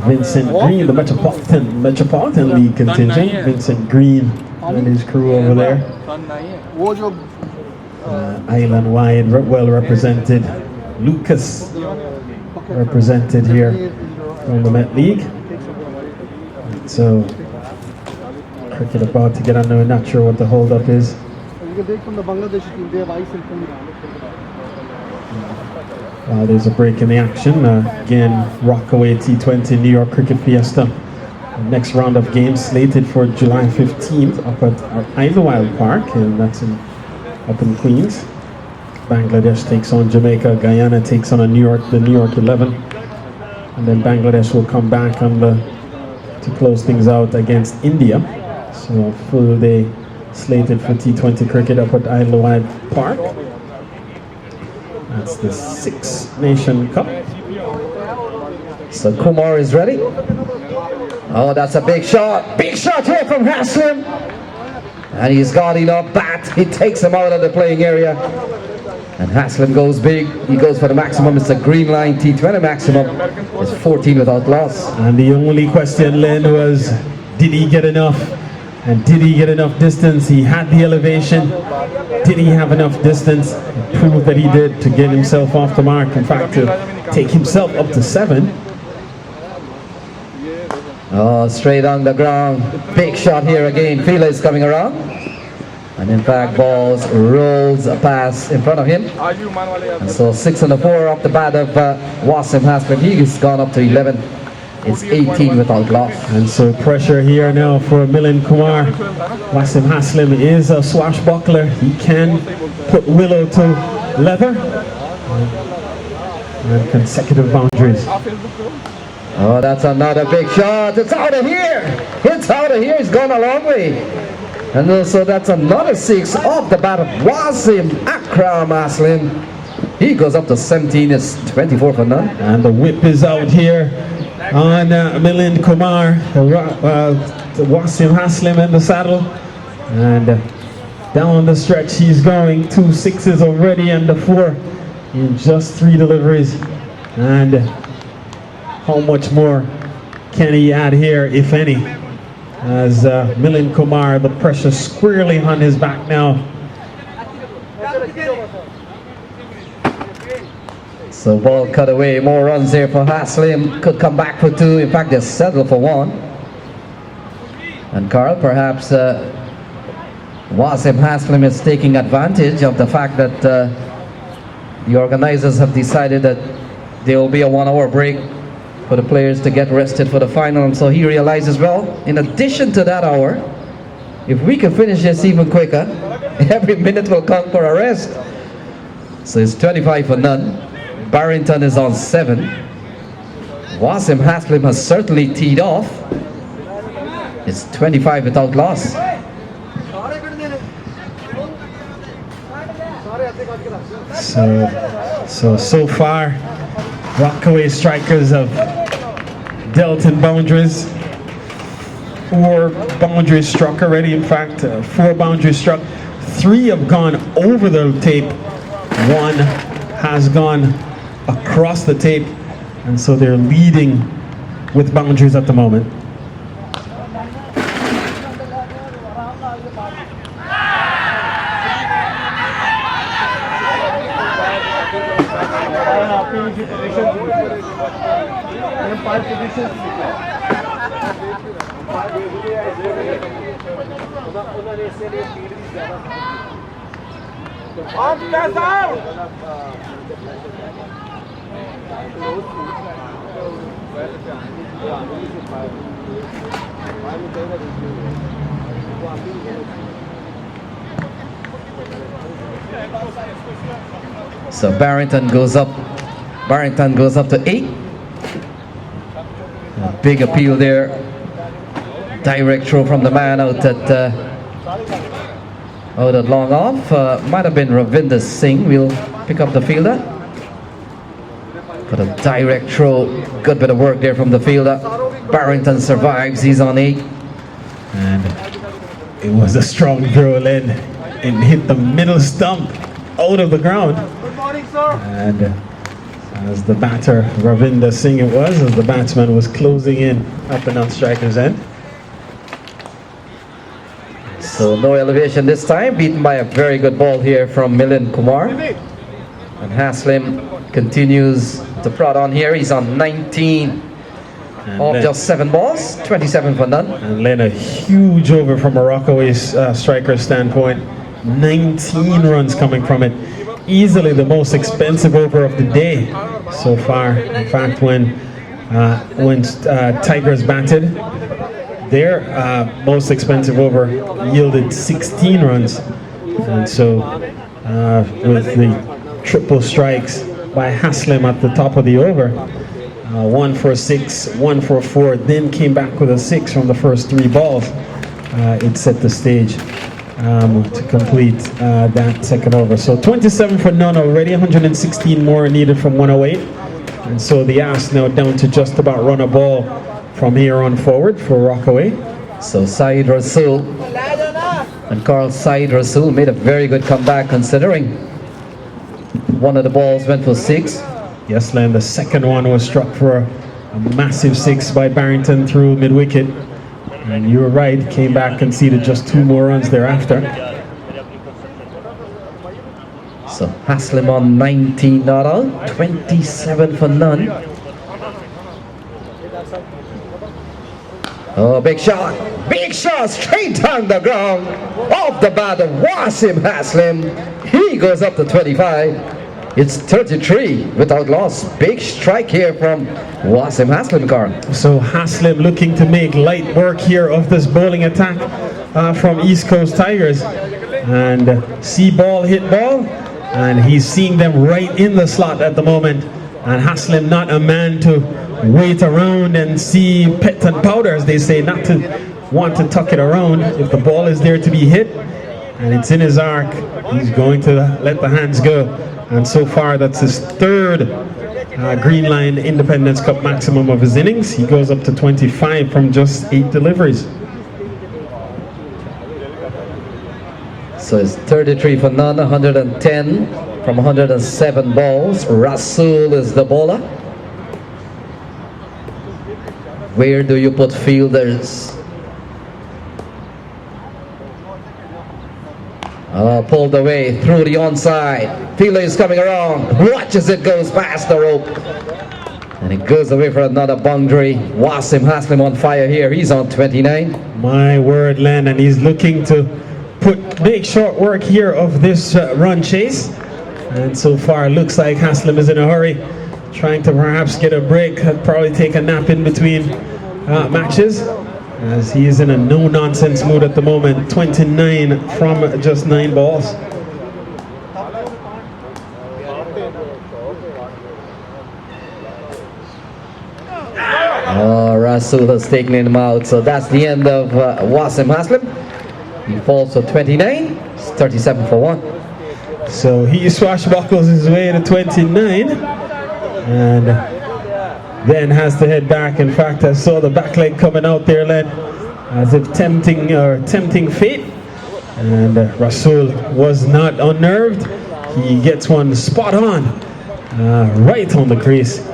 S1: Vincent Green, the Metropolitan League contingent. Vincent Green and his crew over there. Island wide, well represented. Lucas represented here from the Met League. So cricket about to get under, not sure what the hold up is.
S6: You can take from the Bangladeshi team, they have ice and food.
S1: There's a break in the action. Again, Rockaway T20 New York Cricket Fiesta. The next round of games slated for July 15th up at Idlewild Park, and that's up in Queens. Bangladesh takes on Jamaica. Guyana takes on the New York 11. And then Bangladesh will come back to close things out against India. So a full day slated for T20 cricket up at Idlewild Park. That's the Six Nation Cup.
S2: So Kumar is ready. Oh, that's a big shot. Big shot here from Haslam. And he's got enough bat. He takes him out of the playing area. And Haslam goes big. He goes for the maximum. It's a Greenline T20 maximum. It's 14 without loss.
S1: And the only question, Len, was did he get enough? And did he get enough distance? He had the elevation. Did he have enough distance? He proved that he did to get himself off the mark. In fact, to take himself up to 7.
S2: Oh, straight on the ground. Big shot here again. Fila is coming around. And in fact, balls rolls a pass in front of him. And so 6 and 4 off the bat of Wasim Haslam. He's gone up to 11. It's 18 without loss.
S1: And so pressure here now for Milind Kumar. Wasim Haslam is a swashbuckler. He can put willow to leather. And consecutive boundaries.
S2: Oh, that's another big shot. It's out of here. It's out of here. It's gone a long way. And so that's another 6 off the bat of Wasim Akram Haslam. He goes up to 17. It's 24 for none.
S1: And the whip is out here on Milind Kumar. The Wasim Haslam in the saddle. And down the stretch he's going. 2 6s already and the 4 in just 3 deliveries. And how much more can he add here, if any? As Milind Kumar, the pressure squarely on his back now.
S2: So ball cut away, more runs there for Haslim. Could come back for 2. In fact, they settled for 1. And Carl, perhaps Wasim Haslim is taking advantage of the fact that the organizers have decided that there will be a 1-hour break for the players to get rested for the final. And so he realizes, well, in addition to that hour, if we can finish this even quicker, every minute will count for a rest. So it's 25 for none. Barrington is on 7. Wasim Haslim has certainly teed off. It's 25 without loss.
S1: So far, Rockaway strikers have dealt in boundaries. 4 boundaries struck already. In fact, 4 boundaries struck. 3 have gone over the tape. 1 has gone across the tape, and so they're leading with boundaries at the moment.
S2: So Barrington goes up to 8. A big appeal there. Direct throw from the man out at long off. Might have been Ravi Inder Singh. We'll pick up the fielder. But a direct throw. Good bit of work there from the fielder. Barrington survives. He's on 8.
S1: And it was a strong throw, Len. It hit the middle stump out of the ground. And as the batter, Ravi Inder Singh it was, as the batsman was closing in at the non-striker's end.
S2: So no elevation this time, beaten by a very good ball here from Milind Kumar. And Haslim continues to prod on here. He's on 19 of just 7 balls, 27 for none.
S1: And Len, a huge over from a Rockaway striker standpoint. 19 runs coming from it. Easily the most expensive over of the day so far. In fact, when Tigers batted, their most expensive over yielded 16 runs. And so with the triple strikes by Haslim at the top of the over, 1 for 6, 1 for 4, then came back with a 6 from the first 3 balls. It set the stage to complete that second over. So 27 for none already, 116 more needed from 108. And so the Ass now down to just about run a ball from here on forward for Rockaway.
S2: So Syed Rasel and Carl Syed Rasel made a very good comeback considering one of the balls went for 6.
S1: Yes, Len, the second one was struck for a massive 6 by Barrington through mid-wicket. And you were right, came back, conceded just 2 more runs thereafter.
S2: So Haslim on 19 not out, 27 for none. Oh, big shot straight down the ground, off the bat of Wasim Haslim. He goes up to 25. It's 33 without loss. Big strike here from Wasim Haslim, Carl.
S1: So Haslim looking to make light work here of this bowling attack from East Coast Tigers. And see ball, hit ball. And he's seeing them right in the slot at the moment. And Haslim not a man to wait around and see pet and powder, as they say, not to want to tuck it around. If the ball is there to be hit and it's in his arc, he's going to let the hands go. And so far, that's his 3rd Greenline Independence Cup maximum of his innings. He goes up to 25 from just 8 deliveries.
S2: So it's 33 for none, 110 from 107 balls. Rasel is the bowler. Where do you put fielders? Pulled away through the onside. Fielder is coming around. Watches it goes past the rope. And it goes away for another boundary. Wasim Haslim on fire here. He's on 29.
S1: My word, Len, and he's looking to make short work here of this run chase. And so far, looks like Haslim is in a hurry, trying to perhaps get a break. Probably take a nap in between matches, as he is in a no-nonsense mood at the moment. 29 from just 9 balls.
S2: Rasel has taken him out, so that's the end of Wasim Haslim. He falls for 29. It's 37 for 1.
S1: So he swashbuckles his way to 29, and then has to head back. In fact, I saw the back leg coming out there, Len, as if tempting fate. And Rasel was not unnerved. He gets one spot on, right on the crease.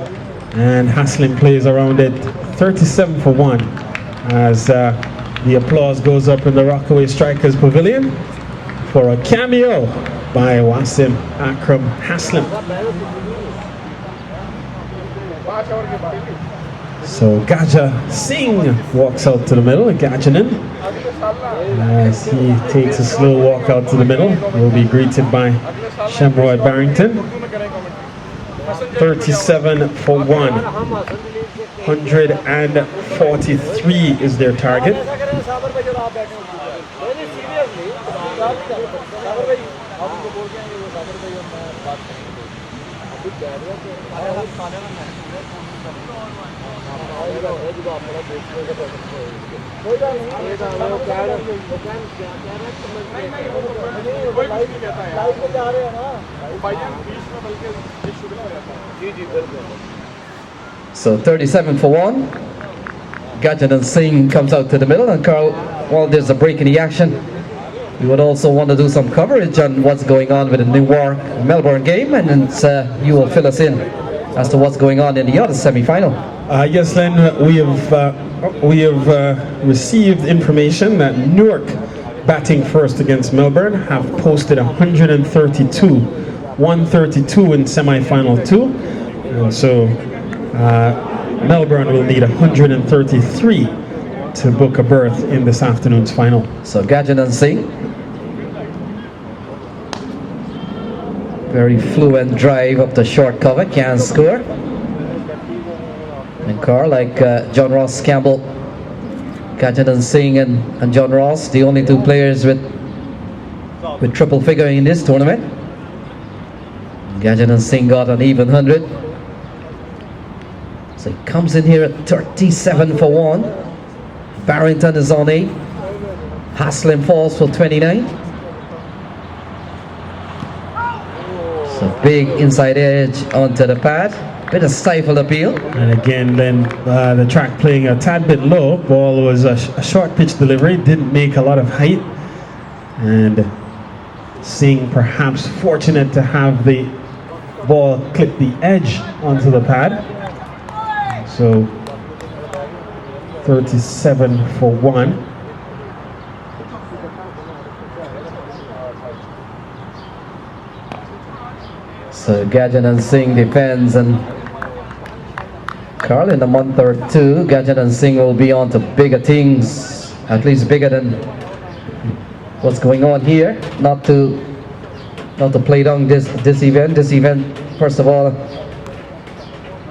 S1: And Haslim plays around it. 37 for 1, as the applause goes up in the Rockaway Strikers Pavilion for a cameo by Wasim Akram Haslim. So Gajanand Singh walks out to the middle. Gajanand, as he takes a slow walk out to the middle, will be greeted by Shemroy Barrington. 37 for 1. 143 is their target.
S2: So 37 for 1. Gajanand Singh comes out to the middle, and Carl, well, there's a break in the action. We would also want to do some coverage on what's going on with the Newark Melbourne game, and then you will fill us in as to what's going on in the other semi-final.
S1: Yes, Len, we have received information that Newark, batting first against Melbourne, have posted 132 in semi-final 2, and so Melbourne will need 133 to book a berth in this afternoon's final.
S2: So Gajanand Singh, very fluent drive up the short cover, can score. And Carl, like John-Ros Campbell, Gajanand Singh and John-Ros, the only 2 players with triple figure in this tournament. Gajanand Singh got an even 100. So he comes in here at 37 for 1. Barrington is on 8. Haslim falls for 29. So big inside edge onto the pad. Bit of stifled appeal.
S1: And again, then the track playing a tad bit low. Ball was a short pitch delivery, didn't make a lot of height. And Singh perhaps fortunate to have the ball clip the edge onto the pad. So 37 for 1.
S2: So Gajanand Singh defends, and Carl, in a month or 2, Gajanand Singh will be on to bigger things, at least bigger than what's going on here. Not to play down this event. This event, first of all,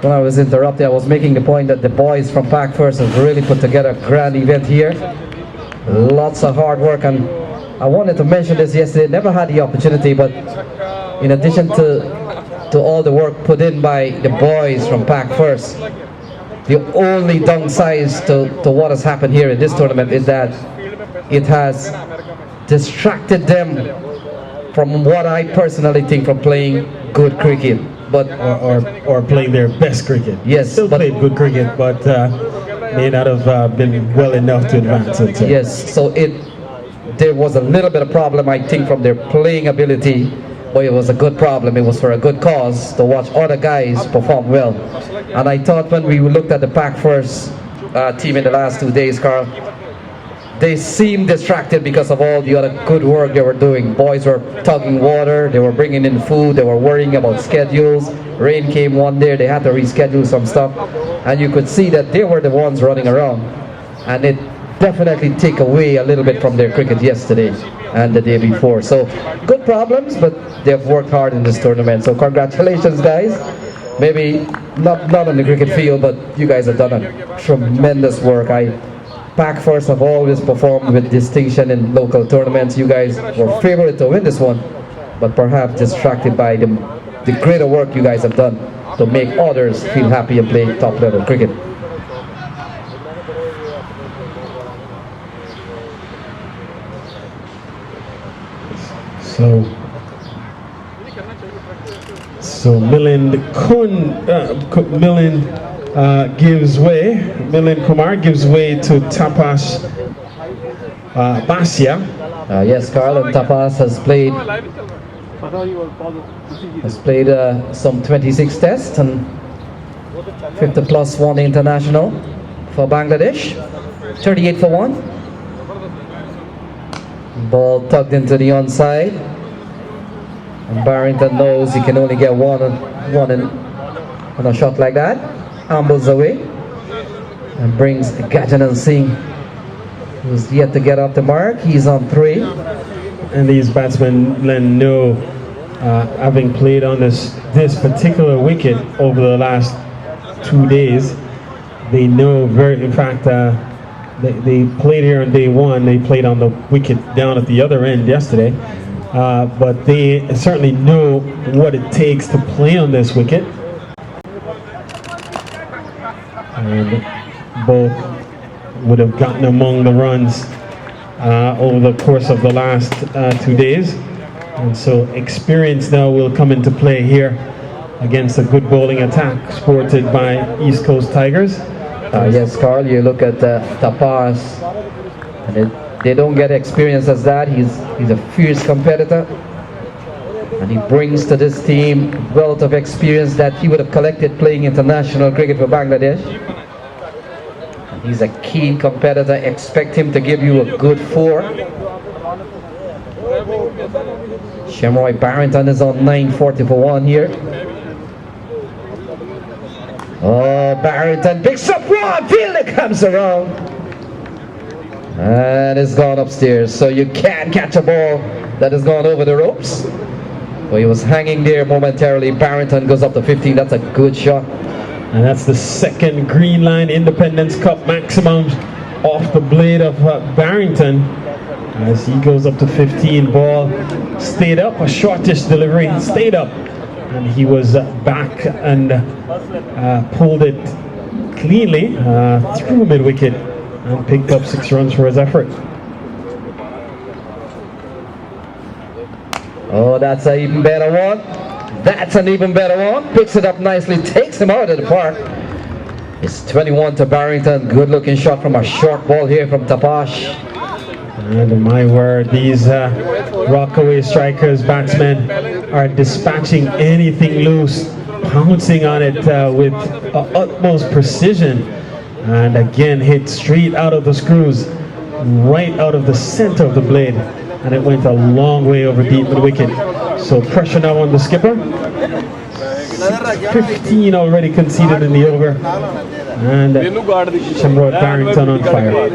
S2: when I was interrupted, I was making the point that the boys from Pac First have really put together a grand event here. Lots of hard work, and I wanted to mention this yesterday. Never had the opportunity, but in addition to all the work put in by the boys from Pac First, the only downside to what has happened here in this tournament is that it has distracted them from what I personally think from playing good cricket. But
S1: or playing their best cricket.
S2: Yes,
S1: still played good cricket, but may not have been well enough to advance it. So.
S2: Yes, so there was a little bit of problem, I think, from their playing ability, but it was a good problem. It was for a good cause to watch other guys perform well. And I thought when we looked at the Pac First team in the last 2 days, Carl, they seemed distracted because of all the other good work they were doing. Boys were tugging water, they were bringing in food, they were worrying about schedules. Rain came one day, they had to reschedule some stuff, and you could see that they were the ones running around, and it definitely take away a little bit from their cricket yesterday and the day before. So good problems, but they've worked hard in this tournament. So congratulations, guys. Maybe not on the cricket field, but you guys have done a tremendous work. Pack First have always performed with distinction in local tournaments. You guys were favored to win this one, but perhaps distracted by the greater work you guys have done to make others feel happy and play top level cricket.
S1: So Milind gives way. Milind Kumar gives way to Tapash Baisya.
S2: Yes, Carl, and Tapas has played some 26 tests and 50 plus 1 international for Bangladesh. 38 for 1. Ball tugged into the onside. And Barrington knows he can only get one on a shot like that. Ambles away and brings Gajanand Singh, who's yet to get off the mark. He's on 3.
S1: And these batsmen know, having played on this particular wicket over the last 2 days, they know in fact, they played here on day 1. They played on the wicket down at the other end yesterday. But they certainly know what it takes to play on this wicket. And both would have gotten among the runs over the course of the last 2 days. And so experience now will come into play here against a good bowling attack sported by East Coast Tigers.
S2: Yes, Carl, you look at Tapas, and they don't get experience as that. He's a fierce competitor, and he brings to this team wealth of experience that he would have collected playing international cricket for Bangladesh. And he's a keen competitor. Expect him to give you a good 4. Shemroy Barrington is on 940 for 1 here. Oh, Barrington picks up 1. Fielder comes around. And it's gone upstairs. So you can't catch a ball that has gone over the ropes. So he was hanging there momentarily. Barrington goes up to 15. That's a good shot.
S1: And that's the second Greenline Independence Cup maximum off the blade of Barrington. As he goes up to 15, ball stayed up, a shortish delivery, stayed up. And he was back and pulled it cleanly through mid-wicket and picked up 6 runs for his effort.
S2: Oh, that's an even better one. That's an even better one. Picks it up nicely, takes him out of the park. It's 21 to Barrington. Good looking shot from a short ball here from Tapash.
S1: And my word, these Rockaway strikers, batsmen, are dispatching anything loose, pouncing on it with utmost precision. And again, hit straight out of the screws, right out of the center of the blade. And it went a long way over deep mid-wicket. So pressure now on the skipper. 15 already conceded in the over. And Shemroy Barrington on fire.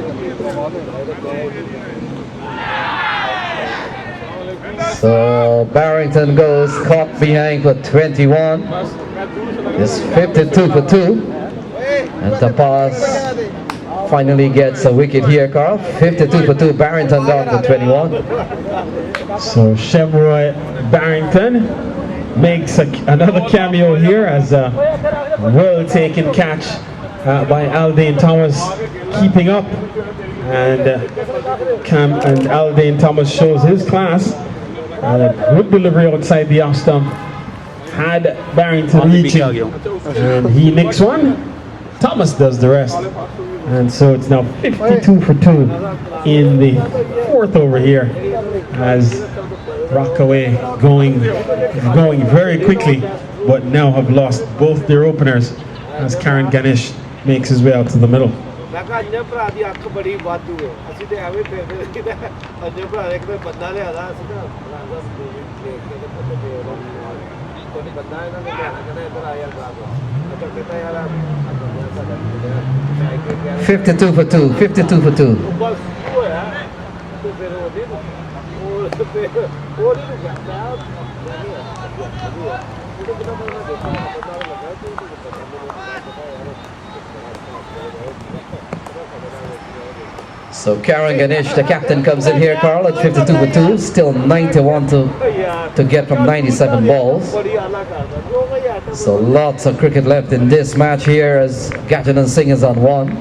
S2: So Barrington goes caught behind for 21. It's 52 for 2. And Tapas finally gets a wicket here, Carl. 52 for 2. Barrington down to 21.
S1: So Shemroy Barrington makes another cameo here as a well-taken catch by Eldane Thomas, keeping up. And Eldane Thomas shows his class. Good delivery outside the off stump. Had Barrington reaching, and he nicks one. Thomas does the rest. And so it's now 52 for 2 in the 4th over here, as Rockaway going very quickly, but now have lost both their openers as Ganesh makes his way out to the middle.
S4: ਮੈਂ ਕਿਹਾ ਅੰਨੇ ਭਰਾ ਦੀ ਅੱਖ ਬੜੀ ਵਾਧੂ ਹੈ ਅਸੀਂ ਤੇ ਐਵੇਂ ਫਿਰਦੇ ਰਹੀਦਾ ਅੰਨੇ ਭਰਾ ਇੱਕ ਤਾਂ ਬੰਦਾ ਲਿਆਦਾ ਅਸੀਂ ਨਾ ਰਾਜ਼ਾ ਦੇਖ ਕੇ ਤੇ ਪਤਾ ਤੇ ਕੋਈ ਬੰਦਾ ਇਹਨਾਂ ਨੇ ਲਿਆਣਾ ਕਹਿੰਦਾ ਇੱਧਰ ਆ ਯਾਰ ਬਾਬਾ ਅੱਛਾ ਕਿਤਾ ਯਾਰ
S2: 52 for 2, 52 for 2.
S4: ਬਸ ਹੋਇਆ ਤੇ ਫਿਰ ਉਹ ਨਹੀਂ ਉਹ ਨਹੀਂ ਜਾਂਦਾ
S2: So Karen Ganesh, the captain, comes in here, Carl, at 52 for 2. Still 91 to get from 97 balls. So lots of cricket left in this match here as Gajanand Singh is on 1.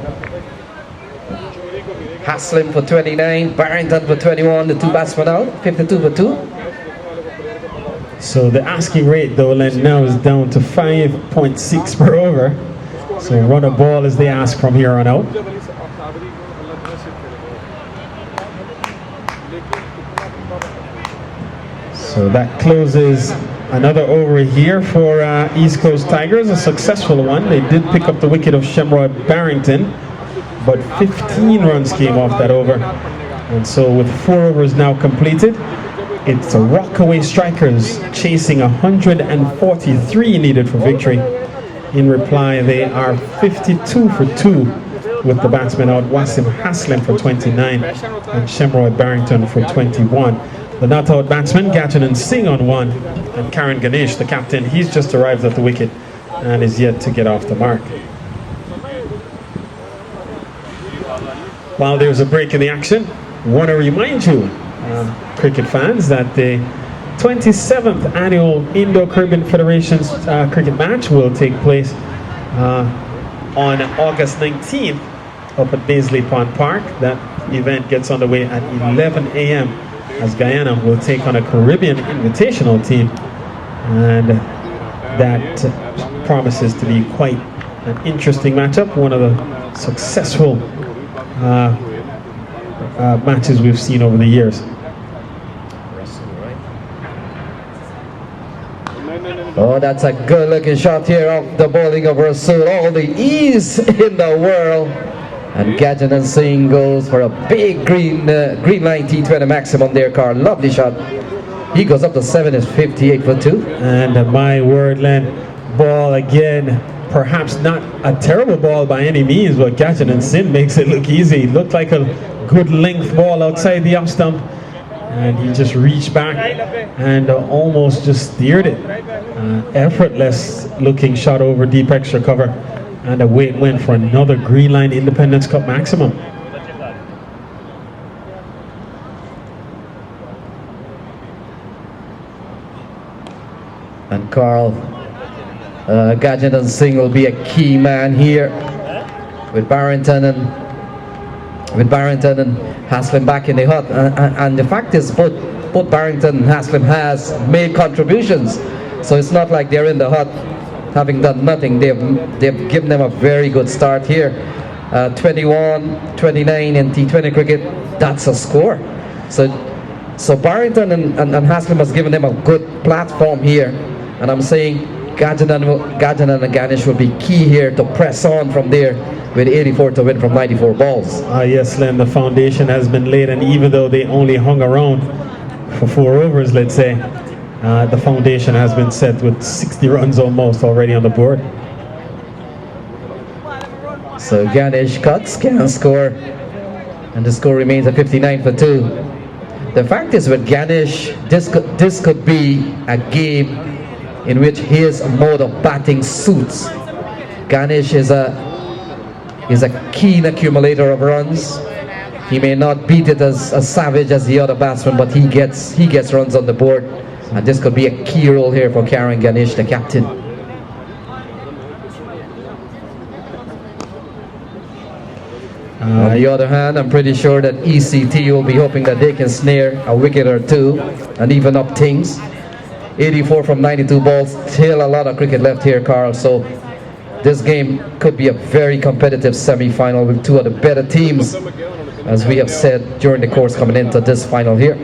S2: Haslim for 29, Barrington for 21, the two batsmen out, 52 for 2.
S1: So the asking rate though now is down to 5.6 per over. So run a ball is the ask from here on out. So that closes another over here for East Coast Tigers, a successful one. They did pick up the wicket of Shemroy Barrington, but 15 runs came off that over. And so with 4 overs now completed, it's the Rockaway Strikers chasing 143 needed for victory. In reply, they are 52 for 2 with the batsmen out, Wasim Haslim for 29 and Shemroy Barrington for 21. The not out batsman, Gajanand Singh on 1, and Karen Ganesh, the captain, he's just arrived at the wicket and is yet to get off the mark. While there's a break in the action, I want to remind you, cricket fans, that the 27th annual Indo-Caribbean Federation's cricket match will take place on August 19th up at Paisley Pond Park. That event gets underway at 11 a.m. as Guyana will take on a Caribbean invitational team, and that promises to be quite an interesting matchup, one of the successful matches we've seen over the years.
S2: Oh, that's a good looking shot here off the bowling of Rasel. All the ease in the world. And Gajanand Singh goes for a big Greenline T20 maximum there, Carl. Lovely shot. He goes up to 7, is 58 for 2.
S1: And my word, Len, ball again. Perhaps not a terrible ball by any means, but Gajanand Singh makes it look easy. It looked like a good length ball outside the off stump. And he just reached back and almost just steered it. Effortless looking shot over deep extra cover. And away it went for another Greenline Independence Cup maximum.
S2: And Carl, Gajanand Singh will be a key man here with Barrington and Haslim back in the hut. And the fact is, both Barrington and Haslim has made contributions, so it's not like they're in the hut having done nothing. They've given them a very good start here. 21, 29 in T20 cricket, that's a score. So Barrington and Haslim has given them a good platform here, and I'm saying Gajanand and Ganesh will be key here to press on from there with 84 to win from 94 balls.
S1: Yes, Len, the foundation has been laid, and even though they only hung around for 4 overs, let's say, the foundation has been set with 60 runs almost already on the board.
S2: So Ganesh cuts, can score, and the score remains at 59 for 2. The fact is, with Ganesh, this could be a game in which his mode of batting suits. Ganesh is a keen accumulator of runs. He may not beat it as savage as the other batsmen, but he gets runs on the board. And this could be a key role here for Karen Ganesh, the captain. On the other hand, I'm pretty sure that ECT will be hoping that they can snare a wicket or two and even up things. 84 from 92 balls, still a lot of cricket left here, Carl. So this game could be a very competitive semi-final with 2 of the better teams, as we have said during the course coming into this final here.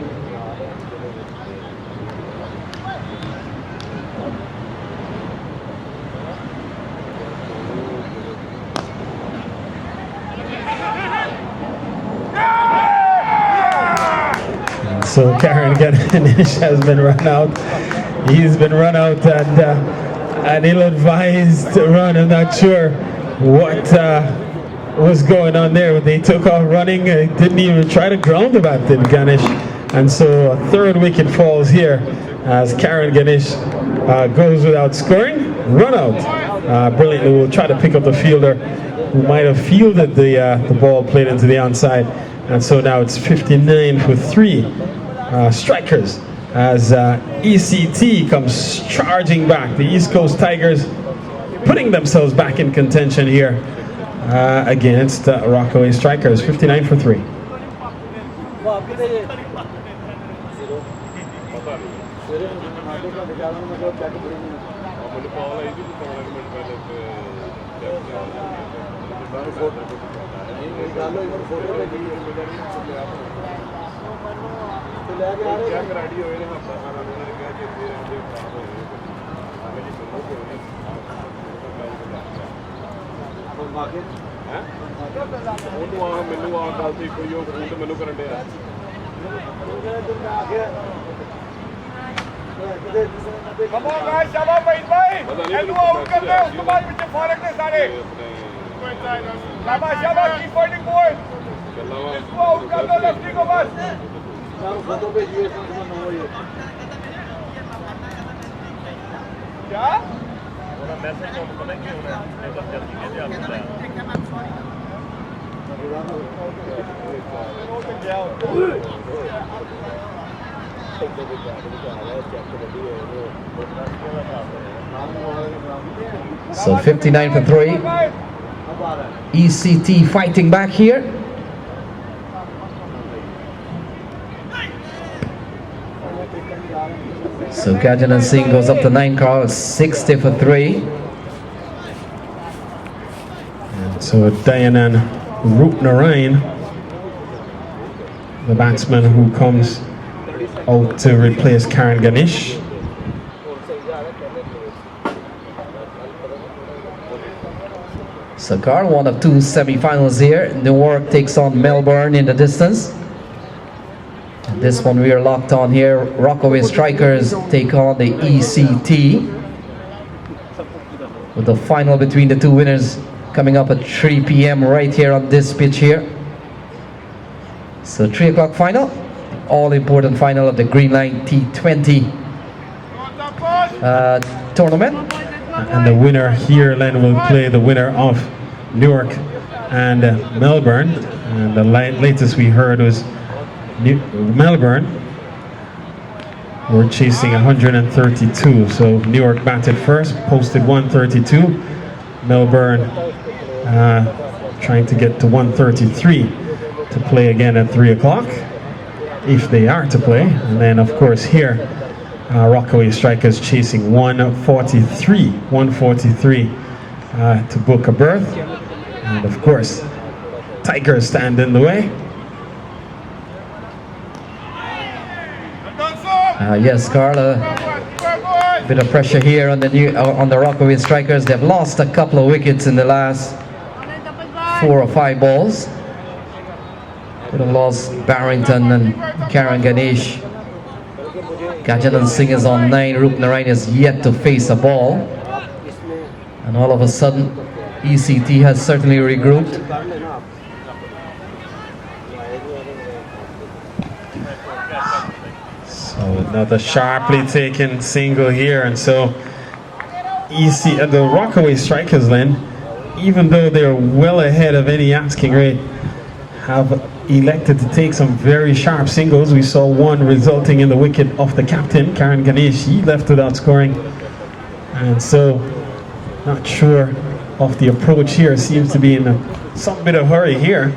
S1: So Karen Ganesh has been run out. He's been run out and an ill-advised run. I'm not sure what was going on there. They took off running, didn't even try to ground the bat, did Ganesh. And so a third wicket falls here as Karen Ganesh goes without scoring. Run out. Brilliantly, we'll try to pick up the fielder who might have fielded the ball played into the onside. And so now it's 59 for 3 strikers as ECT comes charging back. The East Coast Tigers putting themselves back in contention here against Rockaway strikers. 59 for 3.
S5: Come on guys, शाबाश भाई एल्डू out कर दो उसके बाद पीछे फारक ने सारे शाबाश शाबाश कीप फाइटिंग बॉय इसको आउट कर दो लेफ्टी को बस फोटो पे यूएस में हो ये क्या थोड़ा मैसेज को पता क्यों है जबरदस्ती कैसे आप
S2: So 59 for 3. ECT fighting back here. So Gajanand Singh goes up to 9 calls, 60 for 3.
S1: And so Dayanan Rupnarayan, the batsman who comes out to replace Karen Ganesh.
S2: So Carl, one of 2 semi-finals here. Newark takes on Melbourne in the distance. And this one we are locked on here. Rockaway strikers take on the ECT. With the final between the 2 winners coming up at 3 p.m. right here on this pitch here. So 3 o'clock final. All-important final of the Greenline T20 tournament.
S1: And the winner here, Len, will play the winner of Newark and Melbourne. And the latest we heard was Melbourne were chasing 132. So Newark batted first, posted 132. Melbourne trying to get to 133 to play again at 3 o'clock, if they are to play. And then of course here, Rockaway strikers chasing 143 to book a berth. And of course, Tigers stand in the way.
S2: Yes, Carl, a bit of pressure here on the Rockaway strikers. They've lost a couple of wickets in the last 4 or 5 balls. Could have lost Barrington and Karen Ganesh. Gajanand Singh is on 9. Rupnarayan is yet to face a ball. And all of a sudden, ECT has certainly regrouped.
S1: So another sharply taken single here. And so the Rockaway strikers then, even though they're well ahead of any asking rate, have elected to take some very sharp singles. We saw one resulting in the wicket of the captain, Karen Ganesh. He left without scoring. And so, not sure of the approach here. Seems to be in some bit of hurry here.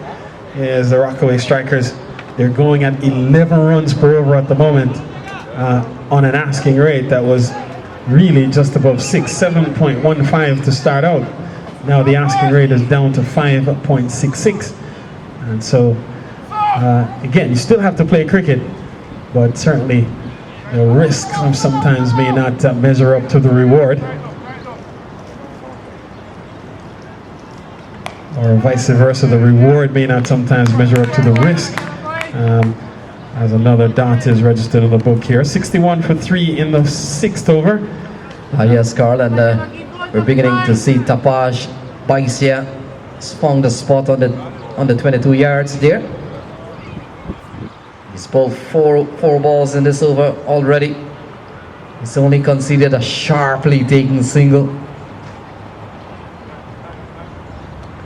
S1: As the Rockaway strikers, they're going at 11 runs per over at the moment on an asking rate that was really just above 6, 7.15 to start out. Now the asking rate is down to 5.66. And so, again, you still have to play cricket, but certainly the risk sometimes may not measure up to the reward. Or vice versa, the reward may not sometimes measure up to the risk. as another dot is registered on the book here. 61 for 3 in the 6th over.
S2: Yes, Carl, and we're beginning to see Tapash Baisya found the spot on the 22 yards there. He's pulled four balls in this over already. He's only conceded a sharply taken single.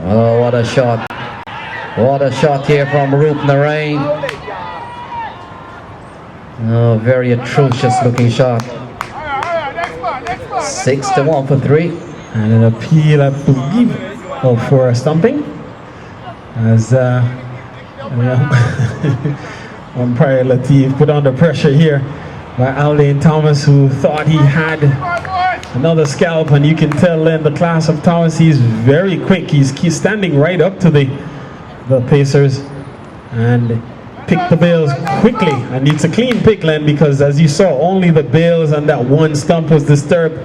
S2: Oh, what a shot. What a shot here from Rupnarain. Oh, very atrocious looking shot. 61 for 3.
S1: And an appeal, I believe, for a stumping. As umpire Latif put under pressure here by Eldane Thomas, who thought he had another scalp, and you can tell in the class of Thomas he's very quick. He's standing right up to the Pacers and picked the bails quickly, and it's a clean pick, Len, because as you saw, only the bails and that one stump was disturbed,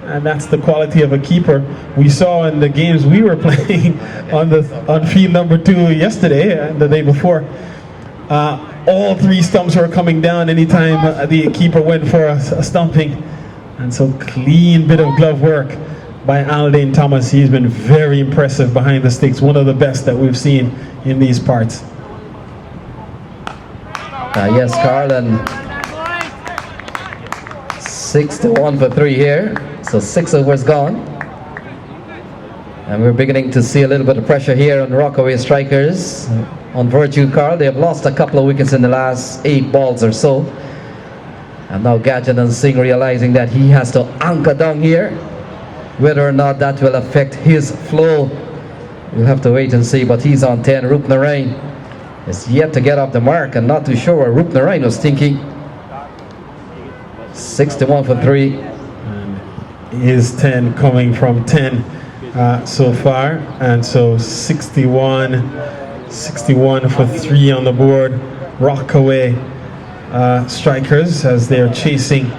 S1: and that's the quality of a keeper. We saw in the games we were playing on field number 2 yesterday and the day before, all 3 stumps were coming down anytime the keeper went for a stumping. And so clean bit of glove work by Eldane Thomas. He's been very impressive behind the sticks, one of the best that we've seen in these parts.
S2: Yes, Carl, and 61 for 3 here. So 6 overs gone. And we're beginning to see a little bit of pressure here on Rockaway strikers. On Virtue, Carl, they have lost a couple of wickets in the last 8 balls or so. And now Gajanand Singh realizing that he has to anchor down here. Whether or not that will affect his flow, we'll have to wait and see. But he's on 10. Rupnarain is yet to get off the mark, and not too sure where Rupnarain was thinking. 61 for 3.
S1: And his 10 coming from 10 so far. And so 61 for 3 on the board. Rockaway strikers as they're chasing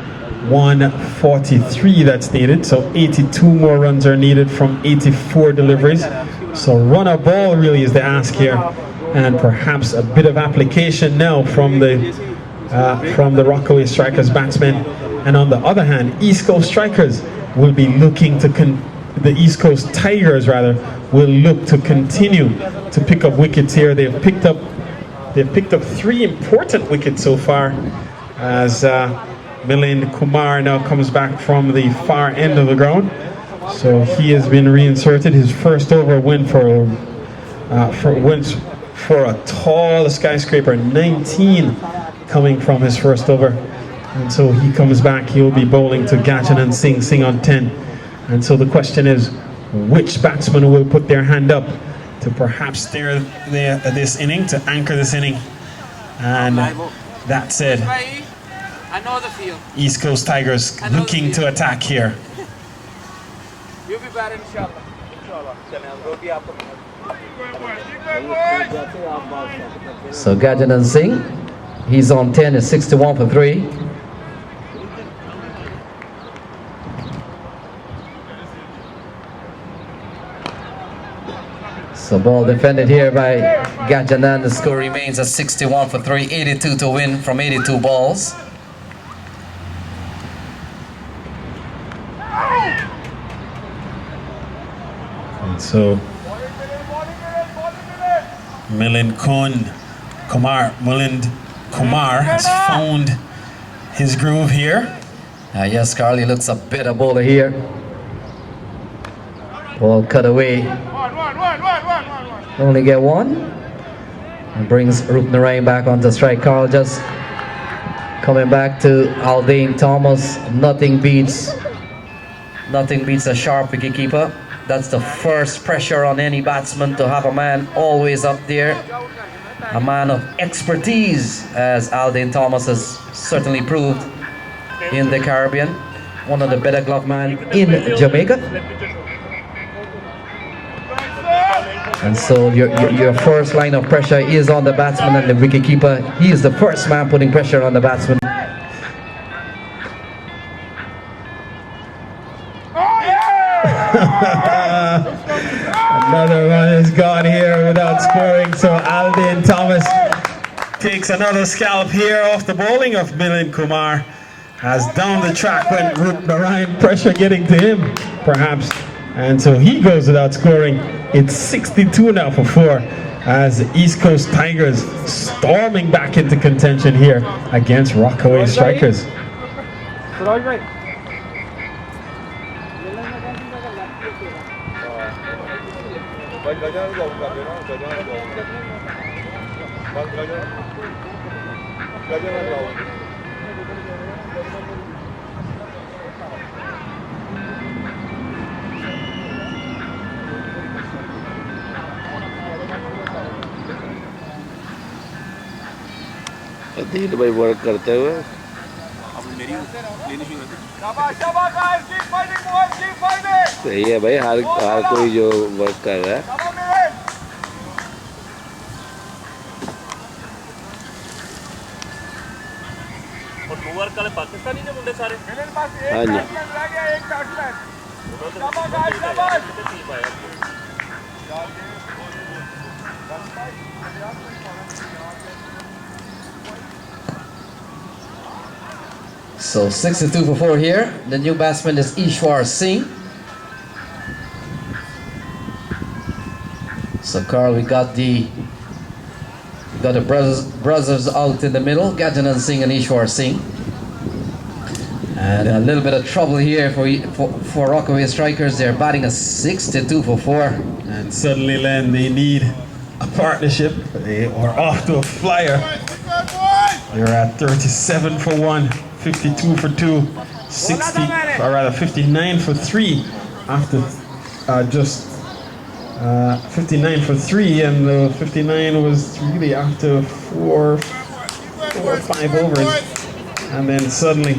S1: 143 that's needed, so 82 more runs are needed from 84 deliveries. So run a ball really is the ask here, and perhaps a bit of application now from the Rockaway strikers batsmen. And on the other hand, East Coast strikers will be looking to the East Coast Tigers rather will look to continue to pick up wickets here. They've picked up 3 important wickets so far, as Milind Kumar now comes back from the far end of the ground. So he has been reinserted. His first over went for a tall skyscraper, 19 coming from his first over. And so he comes back. He'll be bowling to Gajanand Singh on 10. And so the question is, which batsman will put their hand up to perhaps steer this inning, to anchor this inning? And that said,
S8: I know the field.
S1: East Coast Tigers looking to attack here.
S8: You'll be better, inshallah.
S2: So Gajanand Singh, he's on 10, is 61 for 3. So ball defended here by Gajanand. The score remains at 61 for 3, 82 to win from 82 balls.
S1: And so Milind Kumar has found his groove here.
S2: Yes, Carly looks a better bowler here. Ball cut away. Only get 1. And brings Rupnarain back onto strike. Carl just coming back to Eldane Thomas. Nothing beats a sharp wicketkeeper. That's the first pressure on any batsman, to have a man always up there. A man of expertise, as Eldane Thomas has certainly proved in the Caribbean. One of the better glove men in Jamaica. And so your first line of pressure is on the batsman and the wicketkeeper. He is the first man putting pressure on the batsman.
S1: Another run is gone here without scoring. So Eldane Thomas takes another scalp here off the bowling of Milind Kumar. As down the track went Narayan, pressure getting to him, perhaps. And so he goes without scoring. It's 62 now for 4 as the East Coast Tigers storming back into contention here against Rockaway Strikers.
S4: अधीर भाई work करते हुए सही है भाई, हर कोई जो work कर रहा है। हाँ जी,
S2: So 62 for 4 here. The new batsman is Ishant Singh. So Carl, we got the brothers out in the middle, Gajanand Singh and Ishant Singh. And a little bit of trouble here for Rockaway Strikers. They're batting a 62 for 4.
S1: And suddenly, Len, they need a partnership. They are off to a flyer. They're at 37 for 1, 52 for 2, 59 for 3 after just 59 for 3, and the 59 was really after four or 5 overs, and then suddenly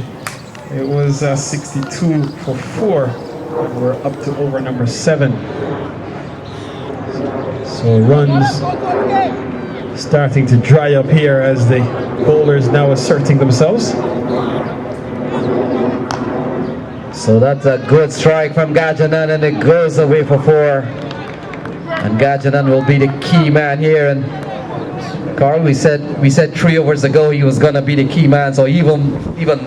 S1: it was 62 for 4. We're up to over number 7. So runs starting to dry up here as the bowlers now asserting themselves.
S2: So that's a good strike from Gajanand, and it goes away for 4. And Gajanand will be the key man here. And Carl, we said 3 overs ago he was gonna be the key man. So even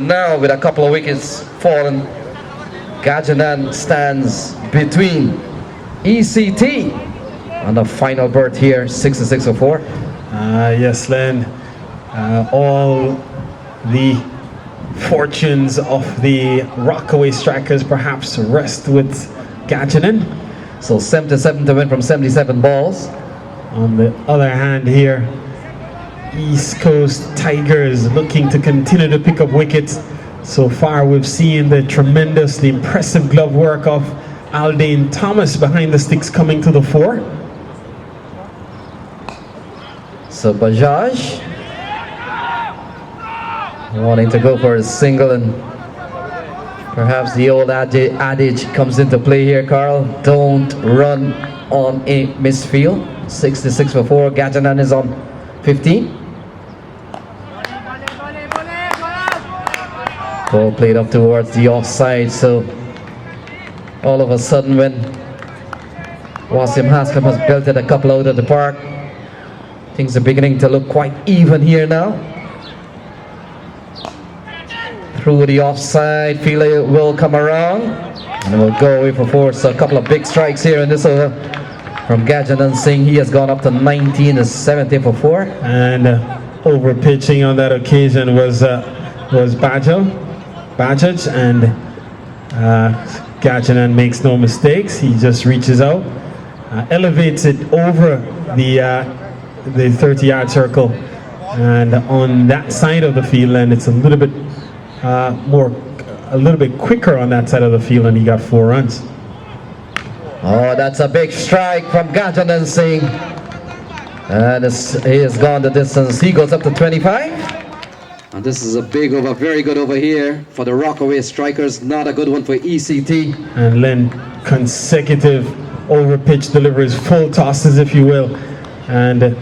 S2: now, with a couple of wickets fallen, Gajanand stands between ECT on the final berth here, 66 for 4.
S1: Yes, Len. All the fortunes of the Rockaway Strikers perhaps rest with Gajanand.
S2: So 77 to win from 77 balls.
S1: On the other hand here, East Coast Tigers looking to continue to pick up wickets. So far we've seen the impressive glove work of Eldane Thomas behind the sticks coming to the fore.
S2: So Bajaj wanting to go for a single, and perhaps the old adage comes into play here, Carl. Don't run on a misfield. 66 for 4. Gajanand is on 15. Ball played up towards the offside, so all of a sudden when Wasim Haslam has belted a couple out of the park, things are beginning to look quite even here now. Through the offside, Fielder will come around and will go away for 4. So a couple of big strikes here in this over from Gajanand Singh. He has gone up to 19, is 70 for 4.
S1: And over pitching on that occasion was Bajaj, and Gajanand makes no mistakes. He just reaches out, elevates it over the 30-yard circle, and on that side of the field, and it's a little bit quicker on that side of the field, and he got 4 runs.
S2: Oh, that's a big strike from Gajanand Singh, and he has gone the distance. He goes up to 25. And this is a big over, very good over here for the Rockaway Strikers. Not a good one for ECT.
S1: And Len, consecutive over pitch deliveries, full tosses if you will, and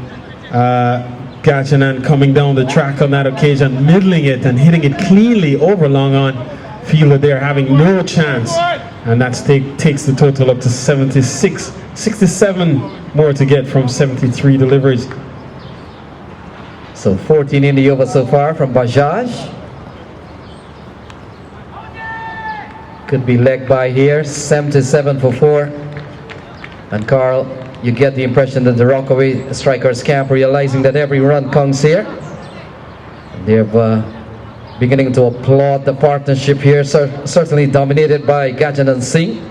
S1: Gajanand coming down the track on that occasion, middling it and hitting it cleanly over long on. Fielder there having no chance, and that takes the total up to 76, 67 more to get from 73 deliveries.
S2: So 14 in the over so far from Bajaj. Could be leg by here, 77 for 4. And Carl, you get the impression that the Rockaway strikers camp realizing that every run counts here. They're beginning to applaud the partnership here, certainly dominated by Gajanand Singh.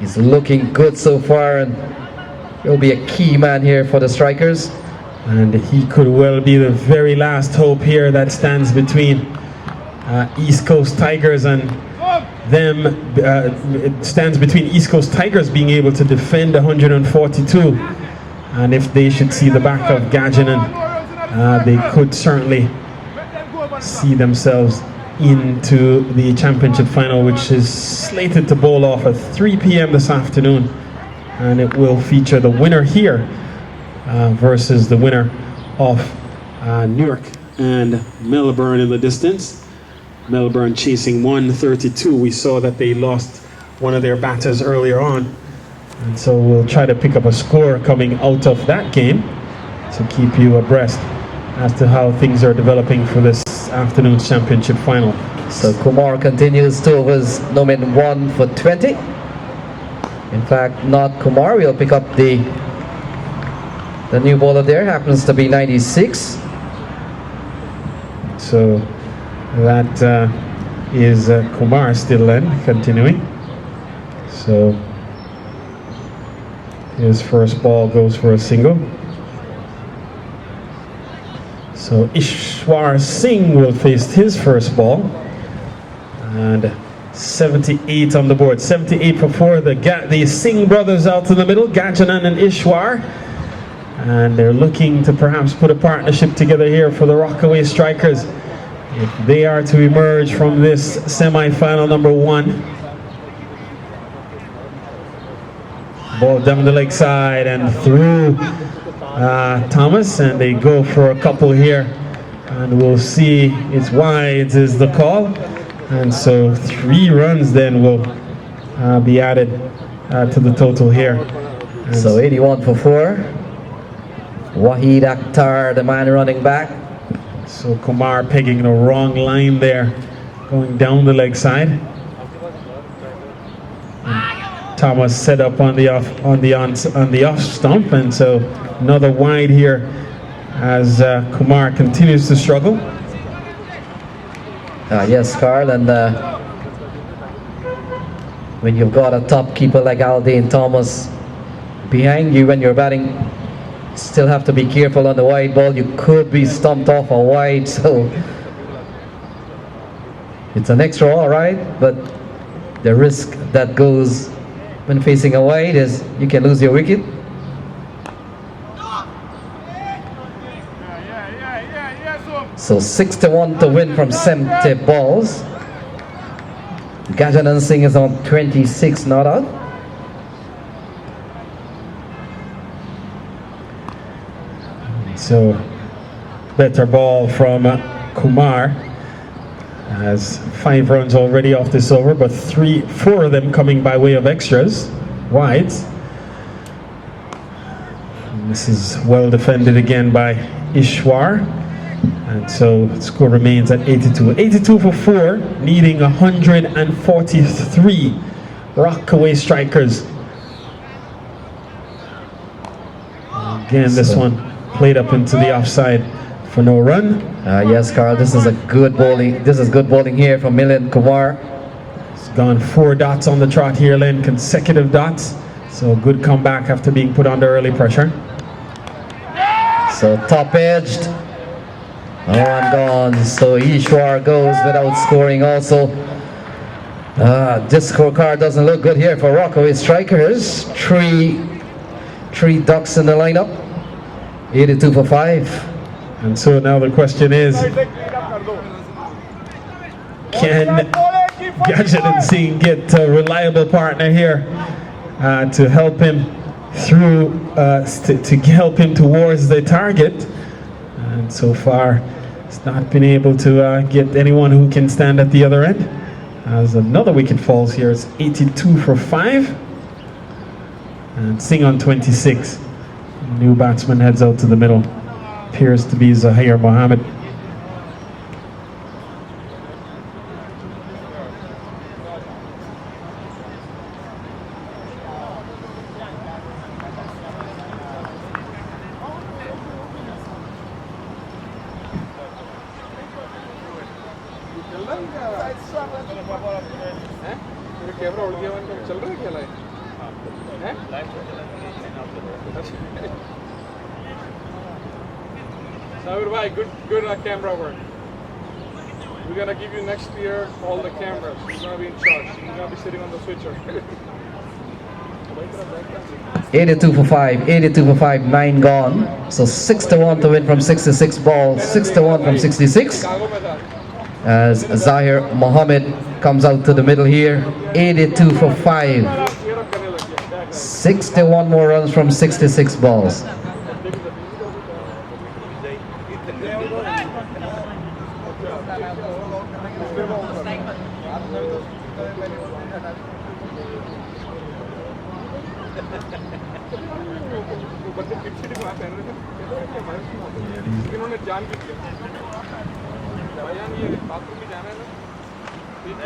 S2: He's looking good so far, and he'll be a key man here for the strikers.
S1: And he could well be the very last hope here that stands between East Coast Tigers and them. It stands between East Coast Tigers being able to defend 142, and if they should see the back of Gajanand, they could certainly see themselves into the championship final, which is slated to bowl off at 3 p.m. this afternoon, and it will feature the winner here versus the winner of Newark and Melbourne in the distance. Melbourne chasing 132. We saw that they lost one of their batters earlier on, and so we'll try to pick up a score coming out of that game to keep you abreast as to how things are developing for this afternoon's championship final.
S2: So Kumar continues 2 overs, no men 1 for 20. In fact, not Kumar, we'll pick up the new bowler there, happens to be 96.
S1: So that is Kumar still then, continuing. So his first ball goes for a single. So Ishant Singh will face his first ball, and 78 on the board. 78 for 4. The Singh brothers out in the middle, Gajanand and Ishant, and they're looking to perhaps put a partnership together here for the Rockaway strikers if they are to emerge from this semi-final number 1. Ball down the leg side and through Thomas, and they go for a couple here, and we'll see. It's wide is the call, and so 3 runs then will be added to the total here. And
S2: so 81 for 4. Wahid Akhtar, the man running back.
S1: So Kumar pegging the wrong line there, going down the leg side. And Thomas set up on the off stump, and so another wide here as Kumar continues to struggle.
S2: Yes, Carl, and when you've got a top keeper like Eldane Thomas behind you when you're batting, still have to be careful on the wide ball. You could be stumped off a wide, so it's an extra all right, but the risk that goes when facing a wide is you can lose your wicket. So 6-1 to win from 70 balls. Gajanand Singh is on 26 not out.
S1: So better ball from Kumar, has 5 runs already off this over, but 4 of them coming by way of extras, wides. And this is well defended again by Ishwar, and so the score remains at 82. 82 for 4, needing 143 Rockaway strikers. Again, this one played up into the offside for no run.
S2: Yes, Carl, this is good bowling here from Milind Kumar.
S1: It's gone 4 dots on the trot here, Len, consecutive dots. So a good comeback after being put under early pressure.
S2: So top edged. Oh, and gone. So Ishwar goes without scoring also. This scorecard doesn't look good here for Rockaway strikers. Three ducks in the lineup. 82 for 5.
S1: And so now the question is, can Gajanand Singh get a reliable partner here to help him through, to help him towards the target? And so far, it's not been able to get anyone who can stand at the other end. As another wicket falls here, it's 82 for 5. And Singh on 26. New batsman heads out to the middle. appears to be Zahir Mohammed.
S5: Camera उड़ गया चल रहा है क्या live Sabir bhai, good camera work. We're gonna give you next year all the cameras. You're gonna be in charge. You're gonna be sitting on the switcher.
S2: 82 for 5, 82 for 5, 9 gone. So 6-1 to win from 66 balls, 6-1 from 66. As Zahir Mohammed comes out to the middle here, 82 for 5. 61 more runs from 66 balls.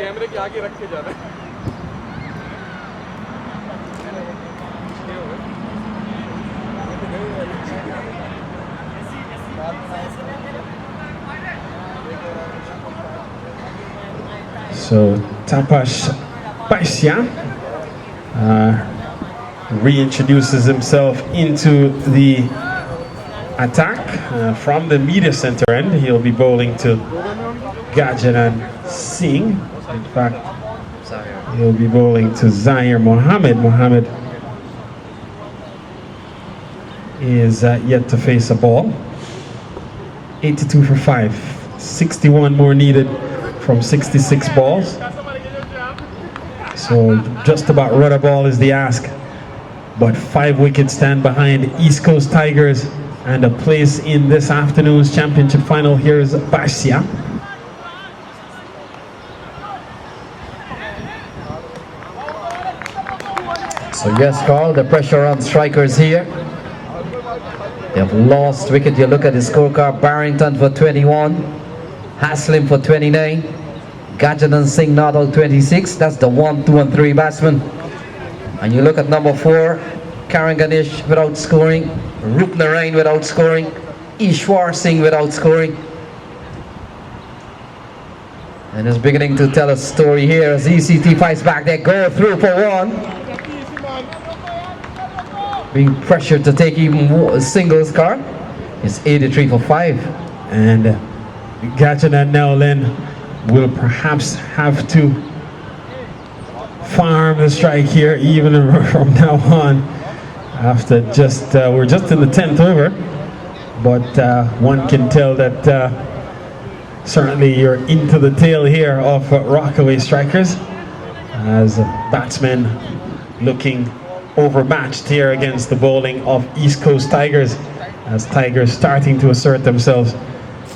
S5: कैमरे के आगे रख के जा रहे हैं
S1: So Tapash Baisya reintroduces himself into the attack from the media center end. He'll be bowling to Gajanand Singh. In fact, he'll be bowling to Zahir Mohammed. Mohammed is yet to face a ball. 82 for 5. 61 more needed from 66 balls. So just about rudder ball is the ask. But 5 wickets stand behind East Coast Tigers, and a place in this afternoon's championship final. Here is Baisya.
S2: So yes, Carl, the pressure on strikers here. They have lost wicket. You look at the scorecard: Barrington for 21, Haslim for 29, Gajanand Singh not out 26. That's the 1, 2 and 3 batsmen. And you look at number 4, Karen Ganesh without scoring, Rup Narain without scoring, Ishant Singh without scoring. And it's beginning to tell a story here as ECT fights back. They go through for 1. Being pressured to take even more singles card. It's 83 for 5.
S1: And Gajanand now then will perhaps have to farm the strike here even from now on. After we're just in the 10th over, but one can tell that certainly you're into the tail here of Rockaway strikers, as batsmen looking overmatched here against the bowling of East Coast Tigers, as Tigers starting to assert themselves.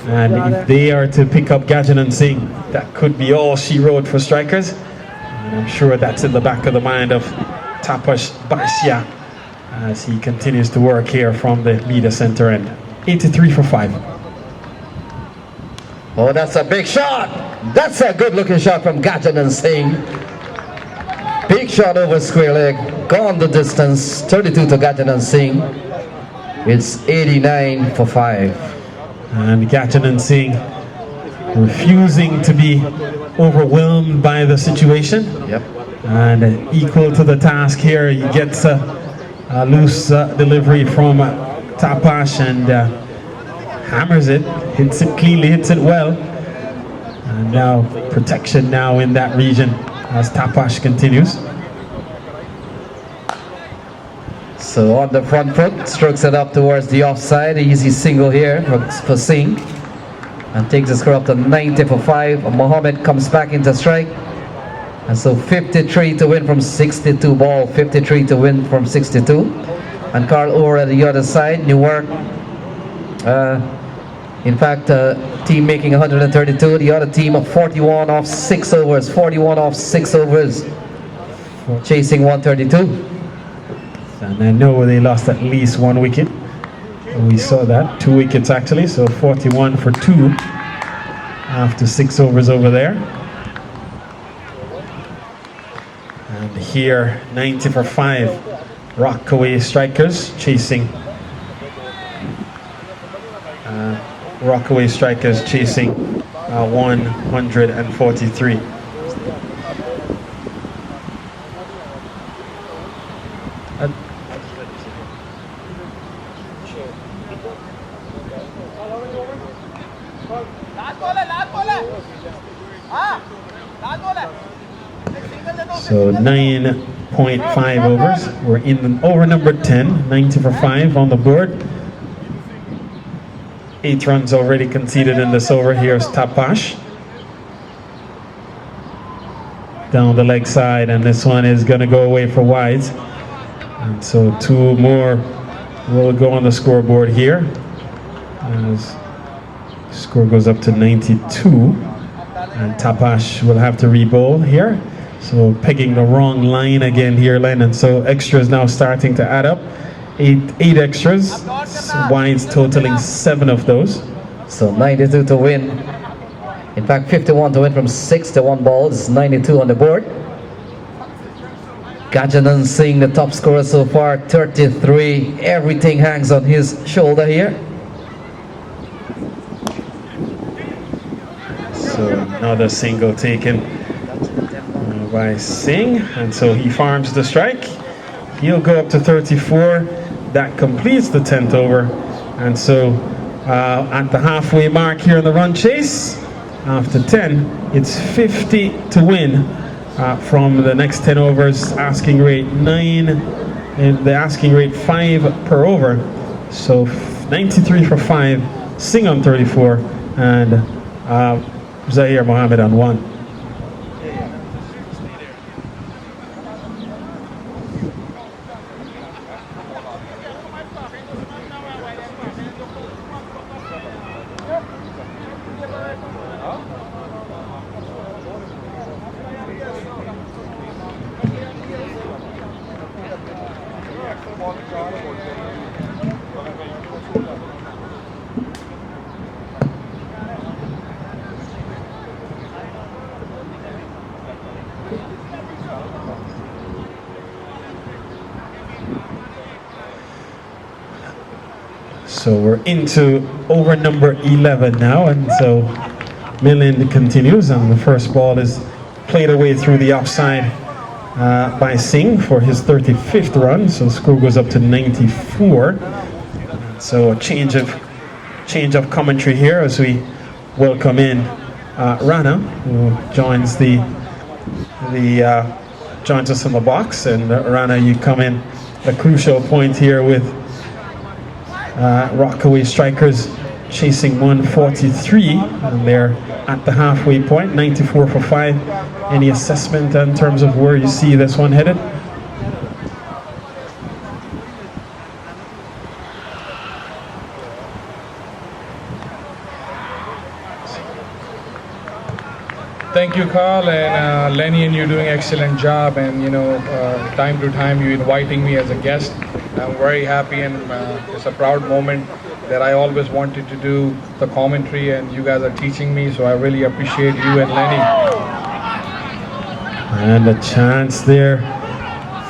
S1: And if they are to pick up Gajanand Singh, that could be all she wrote for strikers. And I'm sure that's in the back of the mind of Tapash Baisya as he continues to work here from the media center end. 83 for 5.
S2: Oh, that's a big shot. That's a good looking shot from Gajanand Singh. Big shot over square leg, gone the distance. 32 to Gajanand Singh. It's 89 for 5.
S1: And Gajanand Singh refusing to be overwhelmed by the situation.
S2: Yep.
S1: And equal to the task here. He gets a loose delivery from Tapash and hammers it, hits it cleanly, hits it well. And now protection now in that region as Tapash continues.
S2: So on the front foot, strokes it up towards the offside. Easy single here for Singh. And takes the score up to 90 for 5. Mohammed comes back into strike. And so 53 to win from 62 ball. 53 to win from 62. And Carl Orr at the other side. Newark. In fact, team making 132. The other team of 41 off 6 overs. 41 off 6 overs. Chasing 132.
S1: And I know they lost at least 1 wicket. We saw that, 2 wickets actually, so 41 for 2 after 6 overs over there. And here, 90 for 5, Rockaway strikers chasing. Rockaway strikers chasing 143. So 9.5 overs. We're in over number 10, 90 for 5 on the board. 8 runs already conceded in this over. Here's Tapash. Down the leg side, and this one is going to go away for wides. And so 2 more will go on the scoreboard here. As score goes up to 92. And Tapash will have to re-bowl here. So pegging the wrong line again here, Len. And so extras now starting to add up. 8 extras, wides totaling 7 of those.
S2: So 92 to win. In fact, 51 to win from 61 balls, 92 on the board. Gajanand Singh, the top scorer so far, 33. Everything hangs on his shoulder here.
S1: So another single taken by Singh, and so he farms the strike. He'll go up to 34. That completes the 10th over, and so at the halfway mark here in the run chase, after 10, it's 50 to win from the next 10 overs. Asking rate 9, and the asking rate 5 per over. So 93 for 5, Singh on 34, and Zahir Mohammed on 1. So we're into over number 11 now, and so Millen continues, and the first ball is played away through the offside by Singh for his 35th run. So the score goes up to 94. So a change of commentary here as we welcome in Rana, who joins joins us in the box. And Rana, you come in a crucial point here with Rockaway strikers chasing 143, and they're at the halfway point, 94 for 5. Any assessment in terms of where you see this one headed?
S5: Thank you, Carl, and Lenny, and you're doing an excellent job. And time to time you're inviting me as a guest. I'm very happy, and it's a proud moment that I always wanted to do the commentary, and you guys are teaching me, so I really appreciate you and Lenny.
S1: And a chance there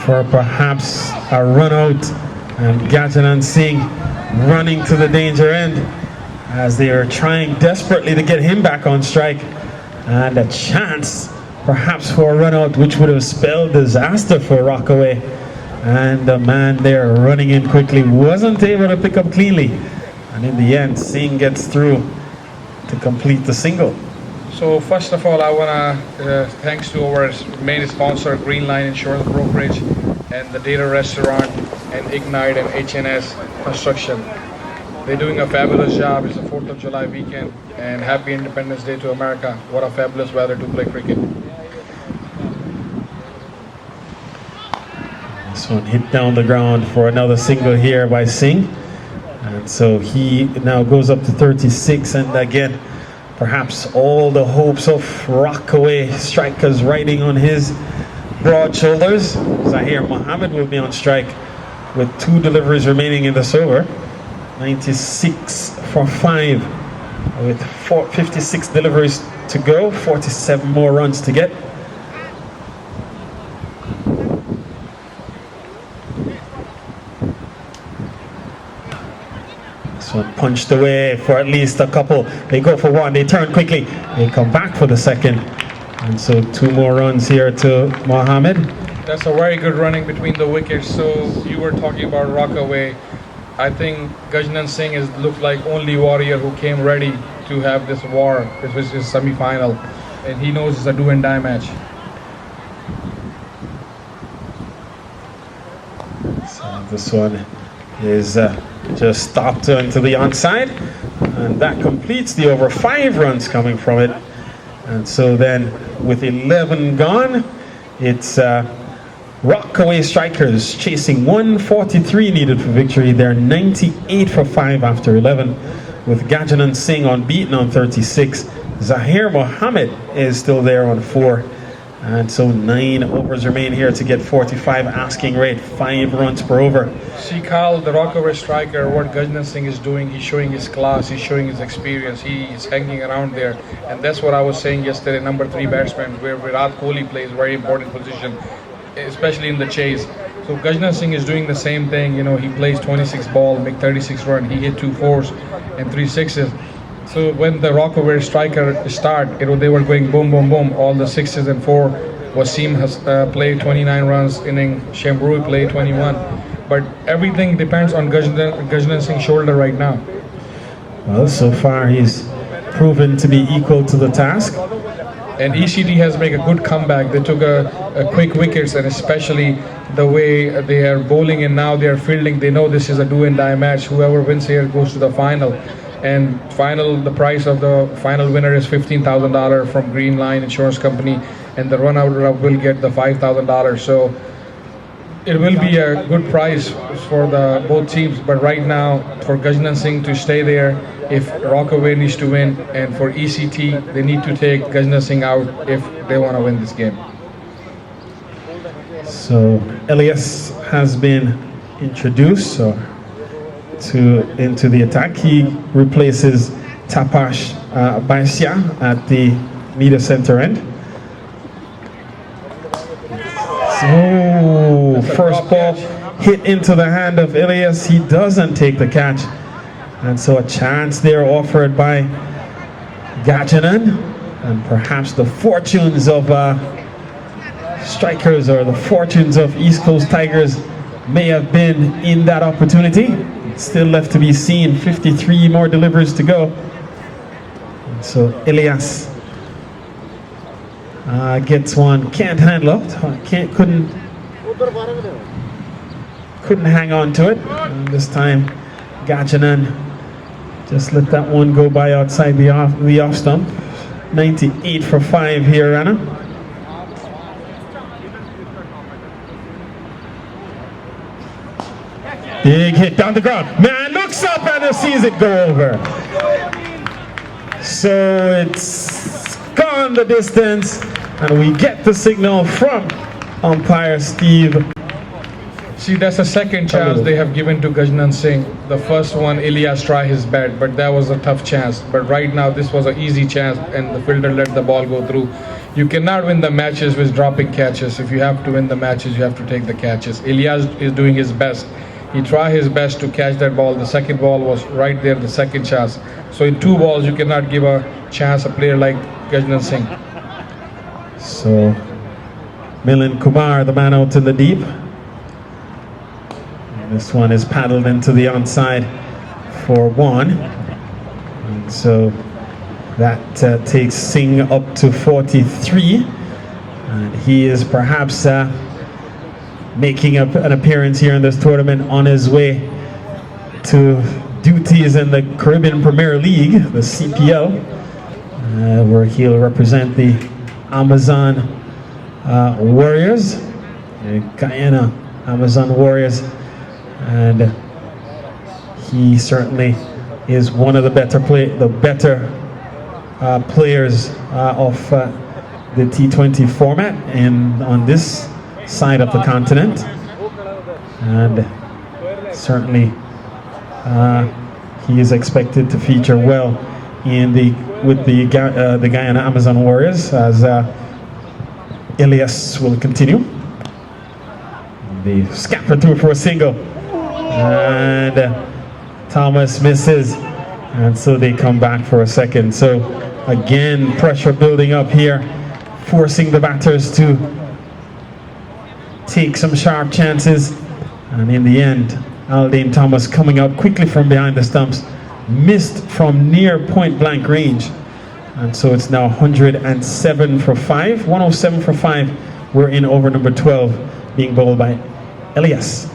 S1: for perhaps a run out, and Gajanand Singh running to the danger end as they are trying desperately to get him back on strike. And a chance perhaps for a run out, which would have spelled disaster for Rockaway. And the man there running in quickly wasn't able to pick up cleanly. And in the end, Singh gets through to complete the single.
S5: So first of all, I want to thanks to our main sponsor, Greenline Insurance Brokerage, and the Data Restaurant, and Ignite, and HNS Construction. They're doing a fabulous job. It's the 4th of July weekend, and happy Independence Day to America. What a fabulous weather to play cricket.
S1: This one hit down the ground for another single here by Singh. And so he now goes up to 36, and again, perhaps all the hopes of Rockaway strikers riding on his broad shoulders. Zahir Mohammed will be on strike with 2 deliveries remaining in this over. 96 for 5 with 56 deliveries to go, 47 more runs to get. So punched away for at least a couple. They go for one, they turn quickly, they come back for the second. And so 2 more runs here to Mohammed.
S5: That's a very good running between the wickets. So you were talking about Rockaway. I think Gajanand Singh is looked like only warrior who came ready to have this war. This was his semi-final, and he knows it's a do and die match.
S1: So this one is just stopped into the onside, and that completes the over. 5 runs coming from it. And so then with 11 gone, it's Rockaway Strikers chasing 143 needed for victory. They're 98 for 5 after 11, with Gajanand Singh unbeaten on 36. Zahir Mohammed is still there on 4. And so 9 overs remain here to get 45 asking rate, 5 runs per over.
S5: See, Carl, the Rockaway striker, what Gajanand Singh is doing, he's showing his class, he's showing his experience, he is hanging around there. And that's what I was saying yesterday, number 3 batsman, where Virat Kohli plays very important position, especially in the chase. So Gajanand Singh is doing the same thing. You know, he plays 26 ball, make 36 run. He hit 2 4s and 3 6s. So when the Rockaway striker start, they were going boom, boom, boom. All the 6s and 4. Wasim has played 29 runs inning. Shemroy played 21. But everything depends on Gajanand Singh's shoulder right now.
S1: Well, so far he's proven to be equal to the task.
S5: And ECT has made a good comeback. They took a quick wickets, and especially the way they are bowling and now they are fielding. They know this is a do and die match. Whoever wins here goes to the final. And the price of the final winner is $15,000 from Greenline Insurance Company, and the runner will get the $5,000. So it will be a good prize for both teams. But right now, for Gajanand Singh to stay there, if Rockaway needs to win, and for ECT, they need to take Gajanand Singh out if they want to win this game.
S1: So Elias has been introduced into the attack. He replaces Tapash Baisya at the media center end. So first ball hit into the hand of Elias. He doesn't take the catch. And so a chance there offered by Gajanand, and perhaps the fortunes of strikers, or the fortunes of East Coast Tigers, may have been in that opportunity. Still left to be seen. 53 more deliveries to go. And so Elias gets one, can't handle it, couldn't hang on to it. And this time Gajanand just let that one go by outside the off stump. 98 for 5 here, Rana. Big hit down the ground. Man looks up and sees it go over. So it's gone the distance, and we get the signal from umpire Steve.
S5: See, that's the second chance they have given to Gajanand Singh. The first one, Elias tried his best, but that was a tough chance. But right now, this was an easy chance, and the fielder let the ball go through. You cannot win the matches with dropping catches. If you have to win the matches, you have to take the catches. Elias is doing his best. He tried his best to catch that ball. The second ball was right there, the second chance. So in 2 balls, you cannot give a chance a player like Gajanand Singh.
S1: So Milan Kumar, the man out in the deep. This one is paddled into the onside for 1. And so that takes Singh up to 43. And he is perhaps making an appearance here in this tournament on his way to duties in the Caribbean Premier League, the CPL, where he'll represent the Amazon Warriors, Guyana Amazon Warriors. And he certainly is one of the better players of the T20 format on this side of the continent, and certainly he is expected to feature well with the Guyana Amazon Warriors as Elias will continue. The scamper through for a single, and Thomas misses, and so they come back for a second. So again, pressure building up here, forcing the batters to take some sharp chances, and in the end, Eldane Thomas coming out quickly from behind the stumps, missed from near point blank range, and so it's now 107 for 5. 107 for 5. We're in over number 12, being bowled by Elias.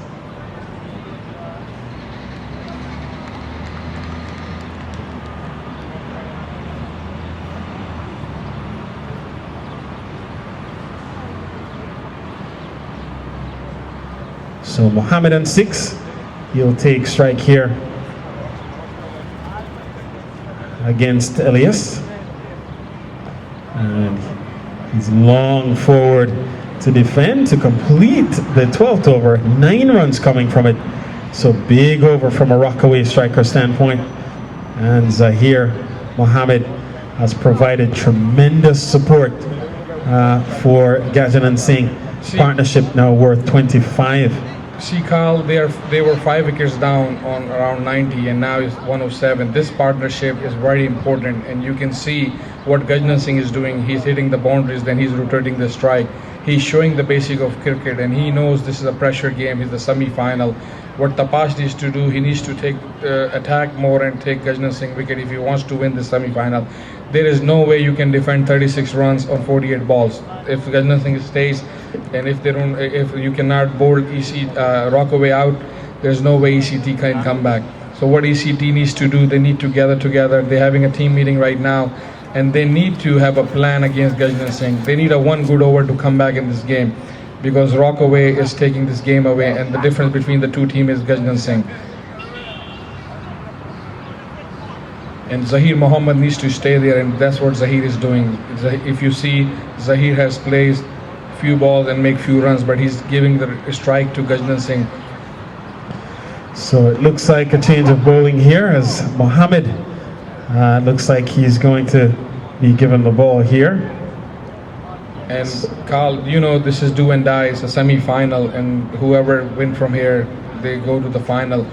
S1: So Mohammed on 6, he'll take strike here against Elias, and he's long forward to defend to complete the 12th over. 9 runs coming from it, so big over from a Rockaway striker standpoint. And Zahir Mohammed has provided tremendous support for Gajanand Singh. Partnership now worth 25.
S9: See, Carl, they were 5 wickets down on around 90, and now it's 107. This partnership is very important, and you can see what Gajanand Singh is doing. He's hitting the boundaries, then he's rotating the strike. He's showing the basic of cricket, and he knows this is a pressure game. It's the semi-final. What Tapash needs to do, he needs to take attack more and take Gajanand Singh wicket if he wants to win the semi-final. There is no way you can defend 36 runs on 48 balls. If Gajanand Singh stays, and if you cannot bowl Rockaway out, there's no way ECT can come back. So what ECT needs to do, they need to gather together. They're having a team meeting right now, and they need to have a plan against Gajanand Singh. They need a one good over to come back in this game, because Rockaway is taking this game away, and the difference between the two teams is Gajanand Singh. And Zahir Mohammed needs to stay there, and that's what Zahir is doing. If you see, Zahir has plays few balls and make few runs, but he's giving the strike to Gajanand Singh.
S1: So it looks like a change of bowling here, as Mohammed looks like he's going to be given the ball here.
S9: And Carl, you know, this is do and die. It's a semi-final, and whoever win from here, they go to the final.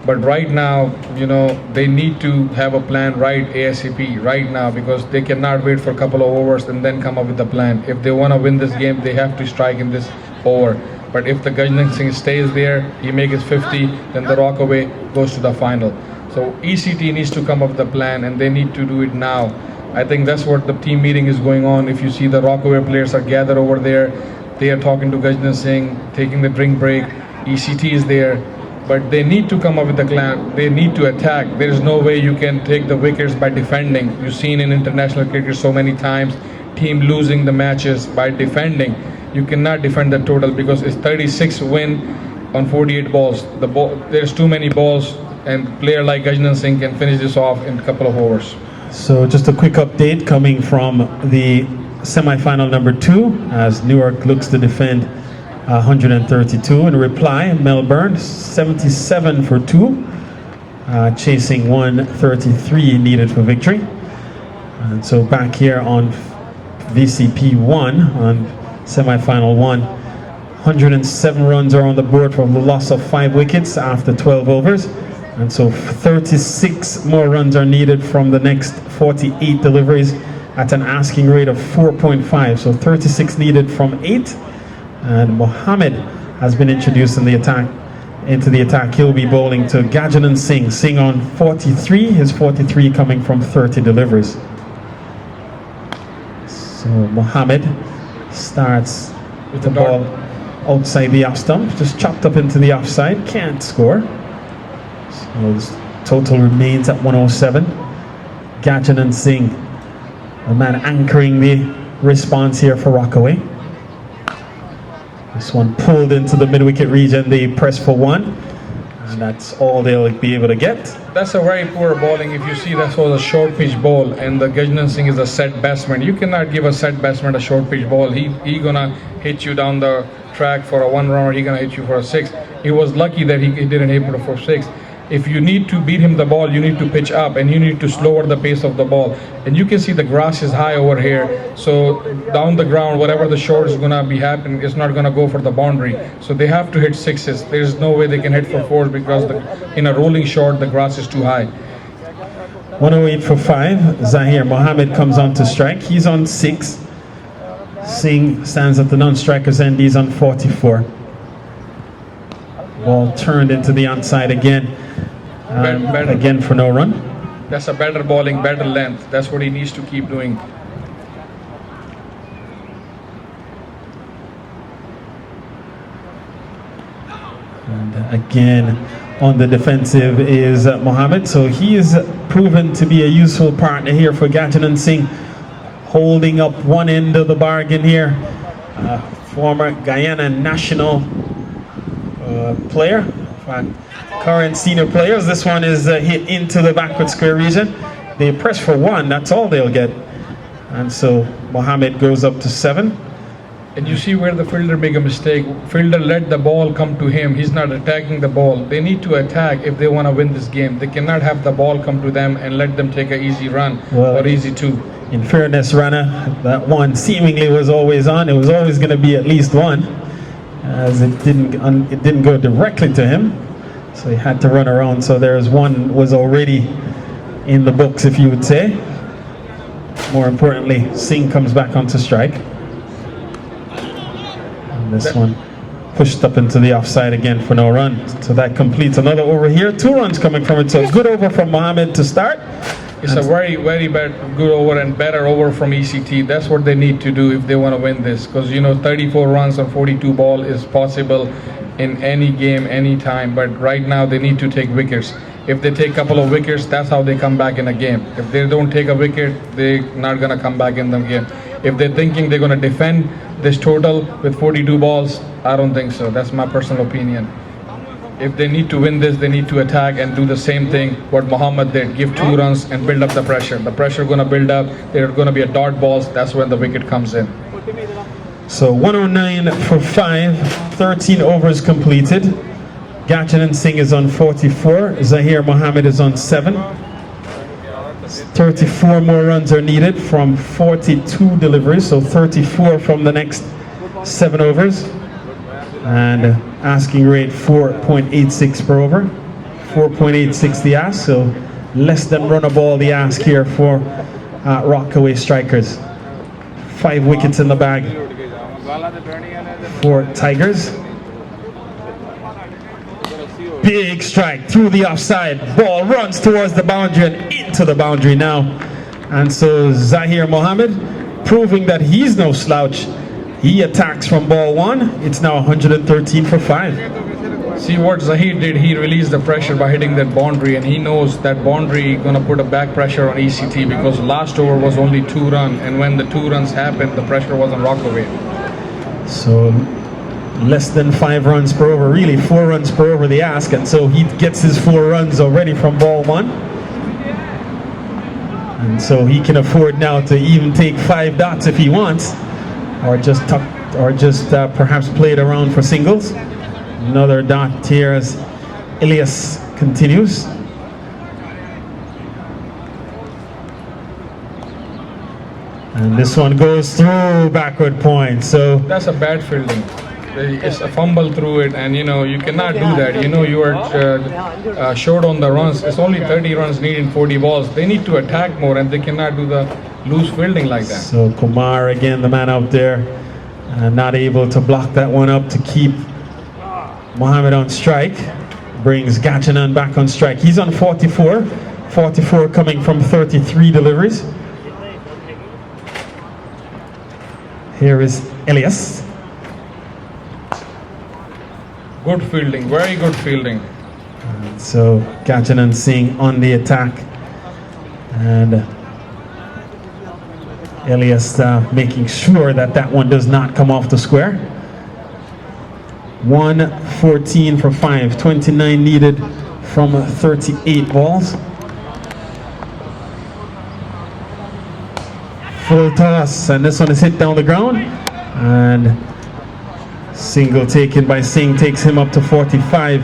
S9: But right now, you know, they need to have a plan right ASAP right now, because they cannot wait for a couple of overs and then come up with a plan. If they want to win this game, they have to strike in this over. But if the Gajanand Singh stays there, he makes it 50, then the Rockaway goes to the final. So ECT needs to come up with a plan, and they need to do it now. I think that's what the team meeting is going on. If you see, the Rockaway players are gathered over there. They are talking to Gajanand Singh, taking the drink break. ECT is there. But they need to come up with a plan. They need to attack. There is no way you can take the wickets by defending. You've seen in international cricket so many times, team losing the matches by defending. You cannot defend the total, because it's 36 win on 48 balls. There's too many balls, and a player like Gajanand Singh can finish this off in a couple of overs.
S1: So just a quick update coming from the semi-final number 2, as Newark looks to defend 132. In reply, Melbourne 77 for 2, chasing 133 needed for victory. And so back here on VCP 1, on semi-final 1, 107 runs are on the board from the loss of 5 wickets after 12 overs. And so 36 more runs are needed from the next 48 deliveries at an asking rate of 4.5. So 36 needed from 8. And Mohammed has been introduced into the attack. He'll be bowling to Gajanand Singh. Singh on 43, his 43 coming from 30 deliveries. So Mohammed starts with the ball outside the off stump, just chopped up into the offside, can't score. So this total remains at 107. Gajanand Singh, the man anchoring the response here for Rockaway. This one pulled into the mid-wicket region. They press for 1, and that's all they'll be able to get.
S9: That's a very poor bowling. If you see, that was a short pitch ball, and the Gajanand Singh is a set batsman. You cannot give a set batsman a short pitch ball. He gonna hit you down the track for a 1 run, or he gonna hit you for a 6. He was lucky that he didn't hit him for 6. If you need to beat him the ball, you need to pitch up and you need to slower the pace of the ball. And you can see the grass is high over here, so down the ground, whatever the short is gonna be happening, it's not gonna go for the boundary. So they have to hit sixes. There's no way they can hit for fours because in a rolling short, the grass is too high.
S1: 108 for 5. Zahir Mohammed comes on to strike. He's on 6. Singh stands at the non-striker's end. He's on 44. Ball turned into the onside again. Again for no run.
S9: That's a better bowling, better length. That's what he needs to keep doing.
S1: And again on the defensive is Mohammed. So he is proven to be a useful partner here for Gajanand Singh, holding up one end of the bargain here. Former Guyana national player, current senior players. This one is hit into the backward square region. They press for 1, that's all they'll get. And so Mohammed goes up to 7.
S9: And you see where the fielder make a mistake. Fielder let the ball come to him. He's not attacking the ball. They need to attack if they want to win this game. They cannot have the ball come to them and let them take an easy run or easy two.
S1: In fairness, Rana, that one seemingly was always on. It was always going to be at least one, as it didn't go directly to him. So he had to run around. So there's one was already in the books, if you would say. More importantly, Singh comes back onto strike. And this one pushed up into the offside again for no run. So that completes another over here. 2 runs coming from it. So good over from Mohammed to start.
S9: It's a very, very good over and better over from ECT. That's what they need to do if they want to win this. Because, you know, 34 runs on 42 ball is possible in any game, any time. But right now they need to take wickets. If they take a couple of wickets, that's how they come back in a game. If they don't take a wicket, they're not going to come back in the game. If they're thinking they're going to defend this total with 42 balls, I don't think so. That's my personal opinion. If they need to win this, they need to attack and do the same thing what Mohammed did. Give 2 runs and build up the pressure. The pressure going to build up. There are going to be a dot balls. That's when the wicket comes in.
S1: So 109 for 5. 13 overs completed. Gajanand Singh is on 44. Zahir Mohammed is on 7. 34 more runs are needed from 42 deliveries. So 34 from the next 7 overs. And asking rate 4.86 per over. 4.86 the ask, so less than run a ball the ask here for Rockaway strikers. 5 wickets in the bag for Tigers. Big strike through the offside. Ball runs towards the boundary and into the boundary now. And so Zahir Mohammed proving that he's no slouch. He attacks from ball 1. It's now 113 for 5.
S9: See what Zahir did, he released the pressure by hitting that boundary, and he knows that boundary gonna put a back pressure on ECT because last over was only 2 runs, and when the 2 runs happened, the pressure was on Rockaway.
S1: So less than 5 runs per over, really 4 runs per over the ask, and so he gets his 4 runs already from ball 1. And so he can afford now to even take 5 dots if he wants. Or just perhaps play it around for singles. Another dot here as Elias continues. And this one goes through backward point. So
S9: that's a bad fielding. It's a fumble through it, and you know you cannot do that. You know you are short on the runs. It's only 30 runs needed in 40 balls. They need to attack more, and they cannot do the loose fielding like that.
S1: So Kumar again, the man out there, not able to block that one up to keep Mohammed on strike. Brings Gajanand back on strike. He's on 44. 44 coming from 33 deliveries. Here is Elias.
S9: Good fielding, very good fielding.
S1: So Gajanand Singh on the attack, and Elias making sure that that one does not come off the square. 114 for 5, 29 needed from 38 balls. Full toss, and this one is hit down the ground, and single taken by Singh takes him up to 45.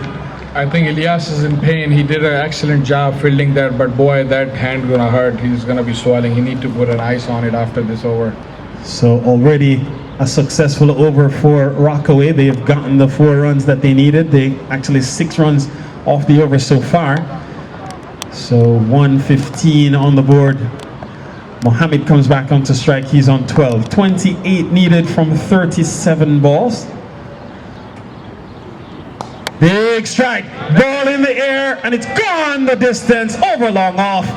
S9: I think Elias is in pain. He did an excellent job fielding that, but boy, that hand gonna hurt. He's gonna be swelling. He need to put an ice on it after this over.
S1: So already a successful over for Rockaway. They've gotten the 4 runs that they needed. They actually 6 runs off the over so far. So 115 on the board. Mohammed comes back onto strike. He's on 12. 28 needed from 37 balls. Big strike, ball in the air, and it's gone the distance, over long off.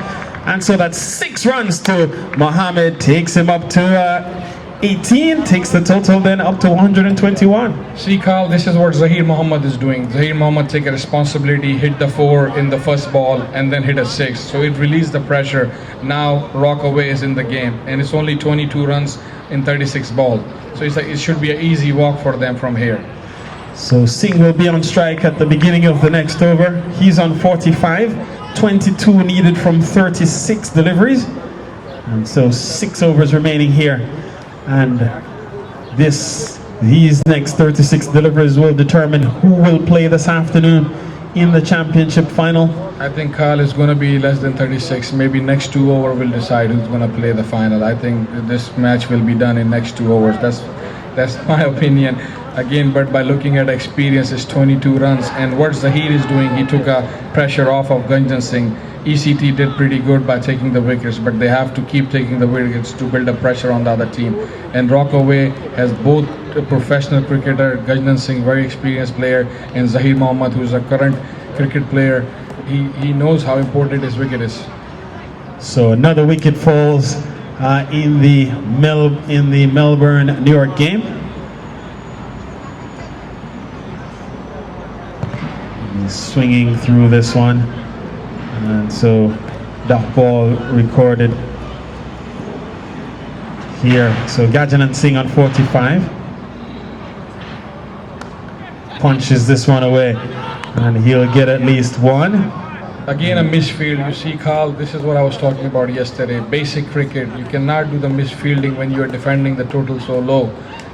S1: And so that's 6 runs to Mohammed, takes him up to 18, takes the total then up to 121.
S9: See, Carl, this is what Zahir Mohammed is doing. Zahir Mohammed take a responsibility, hit the 4 in the first ball, and then hit a 6. So it released the pressure. Now Rockaway is in the game, and it's only 22 runs in 36 balls. So it's like it should be an easy walk for them from here.
S1: So Singh will be on strike at the beginning of the next over. He's on 45, 22 needed from 36 deliveries. And so 6 overs remaining here. And these next 36 deliveries will determine who will play this afternoon in the championship final.
S9: I think Carl is going to be less than 36. Maybe next 2 over will decide who's going to play the final. I think this match will be done in next 2 overs. That's my opinion. Again, but by looking at experience, it's 22 runs. And what Zahir is doing, he took a pressure off of Gajanand Singh. ECT did pretty good by taking the wickets, but they have to keep taking the wickets to build up pressure on the other team. And Rockaway has both a professional cricketer, Gajanand Singh, very experienced player, and Zahir Mohammed, who's a current cricket player. He knows how important his wicket is.
S1: So another wicket falls in the Melbourne, New York game. He's swinging through this one, and so that ball recorded here. So Gajanand Singh on 45 punches this one away, and he'll get at least 1.
S9: Again, a misfield. You see, Carl, this is what I was talking about yesterday. Basic cricket, you cannot do the misfielding when you are defending the total so low.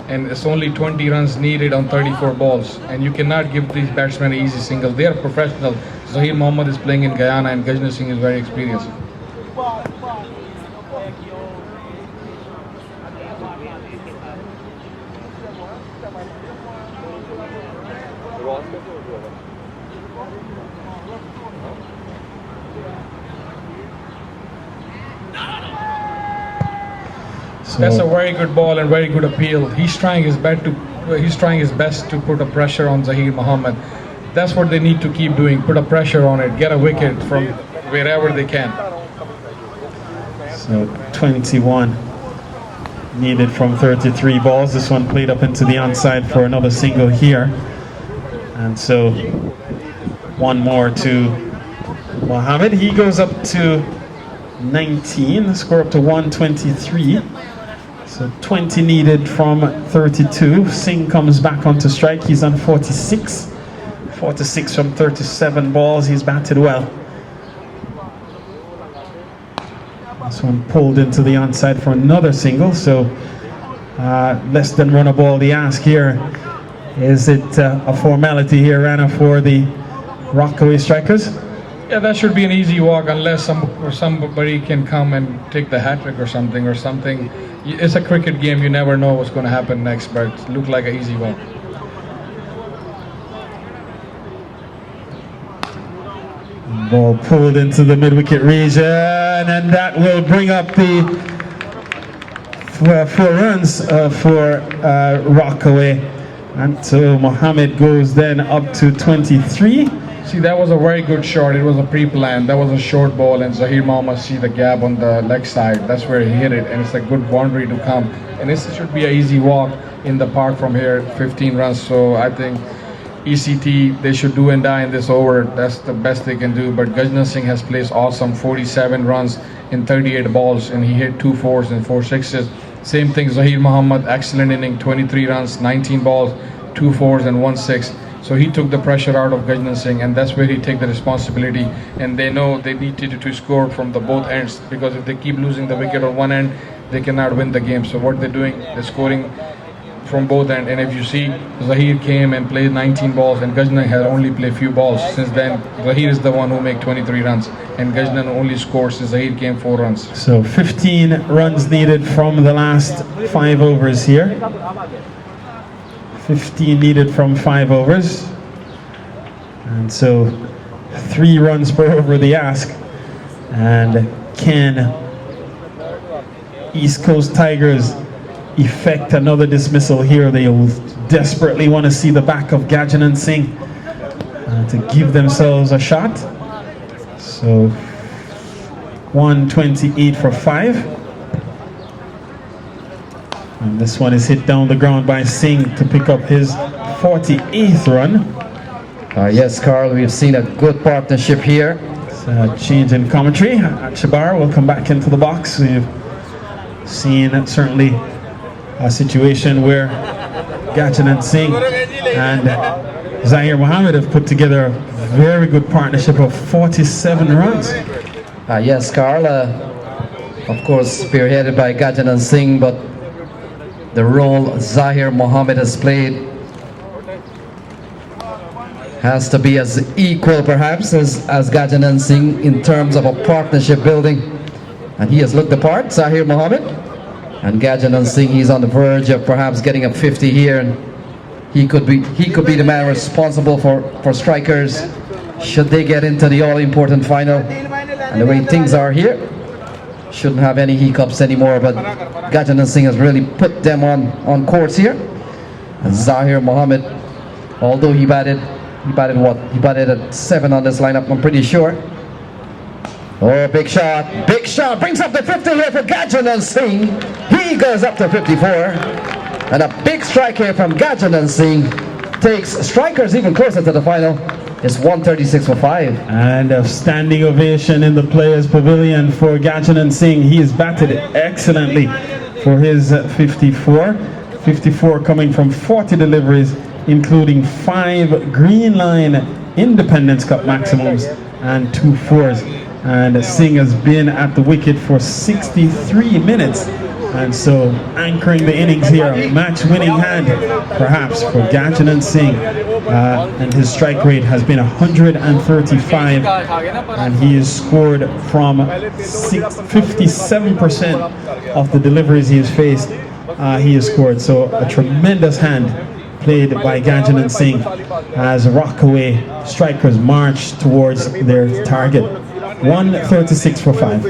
S9: And it's only 20 runs needed on 34 balls. And you cannot give these batsmen easy singles. They are professional. Zahir Mohammed is playing in Guyana, and Gajanand Singh is very experienced. That's a very good ball and very good appeal. He's trying his best to put a pressure on Zahir Mohammed. That's what they need to keep doing. Put a pressure on it. Get a wicket from wherever they can.
S1: So 21 needed from 33 balls. This one played up into the onside for another single here. And so 1 more to Mohammed. He goes up to 19. The score up to 123. So 20 needed from 32. Singh comes back onto strike. He's on 46. 46 from 37 balls. He's batted well. This one pulled into the onside for another single. So less than run a ball. The ask here, is it a formality here, Rana, for the Rockaway strikers?
S9: Yeah, that should be an easy walk unless somebody can come and take the hat-trick or something. It's a cricket game, you never know what's going to happen next, but it looked like an easy walk.
S1: Ball pulled into the mid-wicket region, and that will bring up the 4 runs for Rockaway. And so Mohammed goes then up to 23.
S9: See, that was a very good shot. It was a pre-planned. That was a short ball, and Zahir Mohammed see the gap on the leg side. That's where he hit it, and it's a good boundary to come. And this should be an easy walk in the park from here, 15 runs. So I think ECT, they should do and die in this over. That's the best they can do. But Gajanand Singh has placed awesome, 47 runs in 38 balls, and he hit 2 4s and 4 6s. Same thing, Zahir Mohammed, excellent inning, 23 runs, 19 balls, 2 4s and 1 6. So he took the pressure out of Gajanand Singh, and that's where he take the responsibility. And they know they need to score from the both ends, because if they keep losing the wicket on one end, they cannot win the game. So what they're doing, they're scoring from both ends. And if you see, Zahir came and played 19 balls, and Gajanand had only played few balls. Since then, Zahir is the one who made 23 runs, and Gajanand only scored since Zahir came 4 runs.
S1: So 15 runs needed from the last 5 overs here. 15 needed from 5 overs. And so 3 runs per over the ask. And can East Coast Tigers effect another dismissal here? They will desperately want to see the back of Gajanand Singh to give themselves a shot. So 128 for 5. And this one is hit down the ground by Singh to pick up his 48th run.
S2: Yes, Carl, we've seen a good partnership here.
S1: Change in commentary. Achabar will come back into the box. We've seen certainly a situation where Gajanand Singh and Zahir Mohammed have put together a very good partnership of 47 runs.
S2: Yes, Carl, of course spearheaded by Gajanand Singh, but the role Zahir Mohammed has played has to be as equal perhaps as Gajanand Singh in terms of a partnership building, and he has looked the part, Zahir Mohammed. And Gajanand Singh, he's on the verge of perhaps getting a 50 here, and he could be the man responsible for strikers should they get into the all-important final. And the way things are here, shouldn't have any hiccups anymore, but Gajanand Singh has really put them on course here. And Zahir Mohammed, although he batted what? He batted at 7 on this lineup, I'm pretty sure. Oh, big shot, brings up the 50 here for Gajanand Singh. He goes up to 54. And a big strike here from Gajanand Singh takes strikers even closer to the final. It's 136 for 5.
S1: And a standing ovation in the Players Pavilion for Gajanand Singh. He has batted excellently for his 54. 54 coming from 40 deliveries, including 5 Greenline Independence Cup maximums and 2 fours. And Singh has been at the wicket for 63 minutes. And so anchoring the innings here, a match-winning hand perhaps for Gajanand Singh. And his strike rate has been 135. And he has scored from 57% of the deliveries he has faced. He has scored. So a tremendous hand played by Gajanand Singh as Rockaway strikers march towards their target. 136 for 5.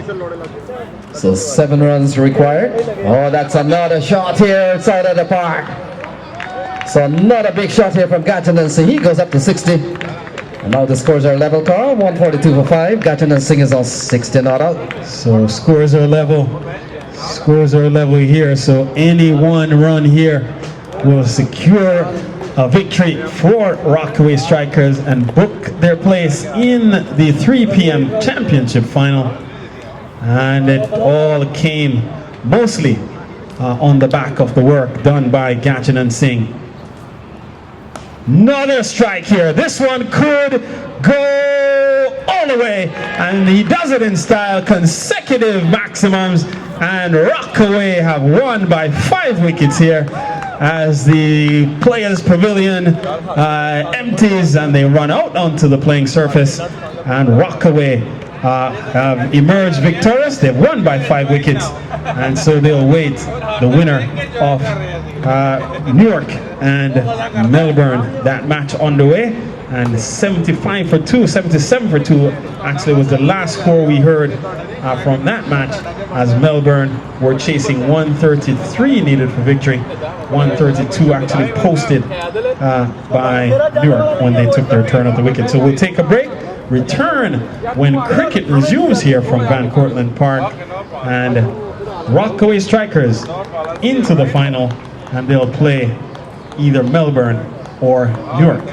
S2: So 7 runs required. Oh, that's another shot here outside of the park. So another big shot here from Gajanand Singh. He goes up to 60. And now the scores are level, Carl. 142 for 5. Gajanand Singh is on 60 not out.
S1: So scores are level. Scores are level here. So any one run here will secure a victory for Rockaway strikers and book their place in the 3 p.m. championship final. And it all came mostly on the back of the work done by Gajanand Singh. Another strike here. This one could go all the way, and he does it in style. Consecutive maximums, and Rockaway have won by 5 wickets here as the Players Pavilion empties and they run out onto the playing surface, and Rockaway have emerged victorious. They've won by 5 wickets, and so they'll wait the winner of Newark and Melbourne. That match underway, and 75 for 2, 77 for 2 actually was the last score we heard from that match, as Melbourne were chasing 133 needed for victory. 132 actually posted by Newark when they took their turn at the wicket. So we'll take a break, return when cricket resumes here from Van Cortlandt Park, and Rockaway strikers into the final, and they'll play either Melbourne or Newark.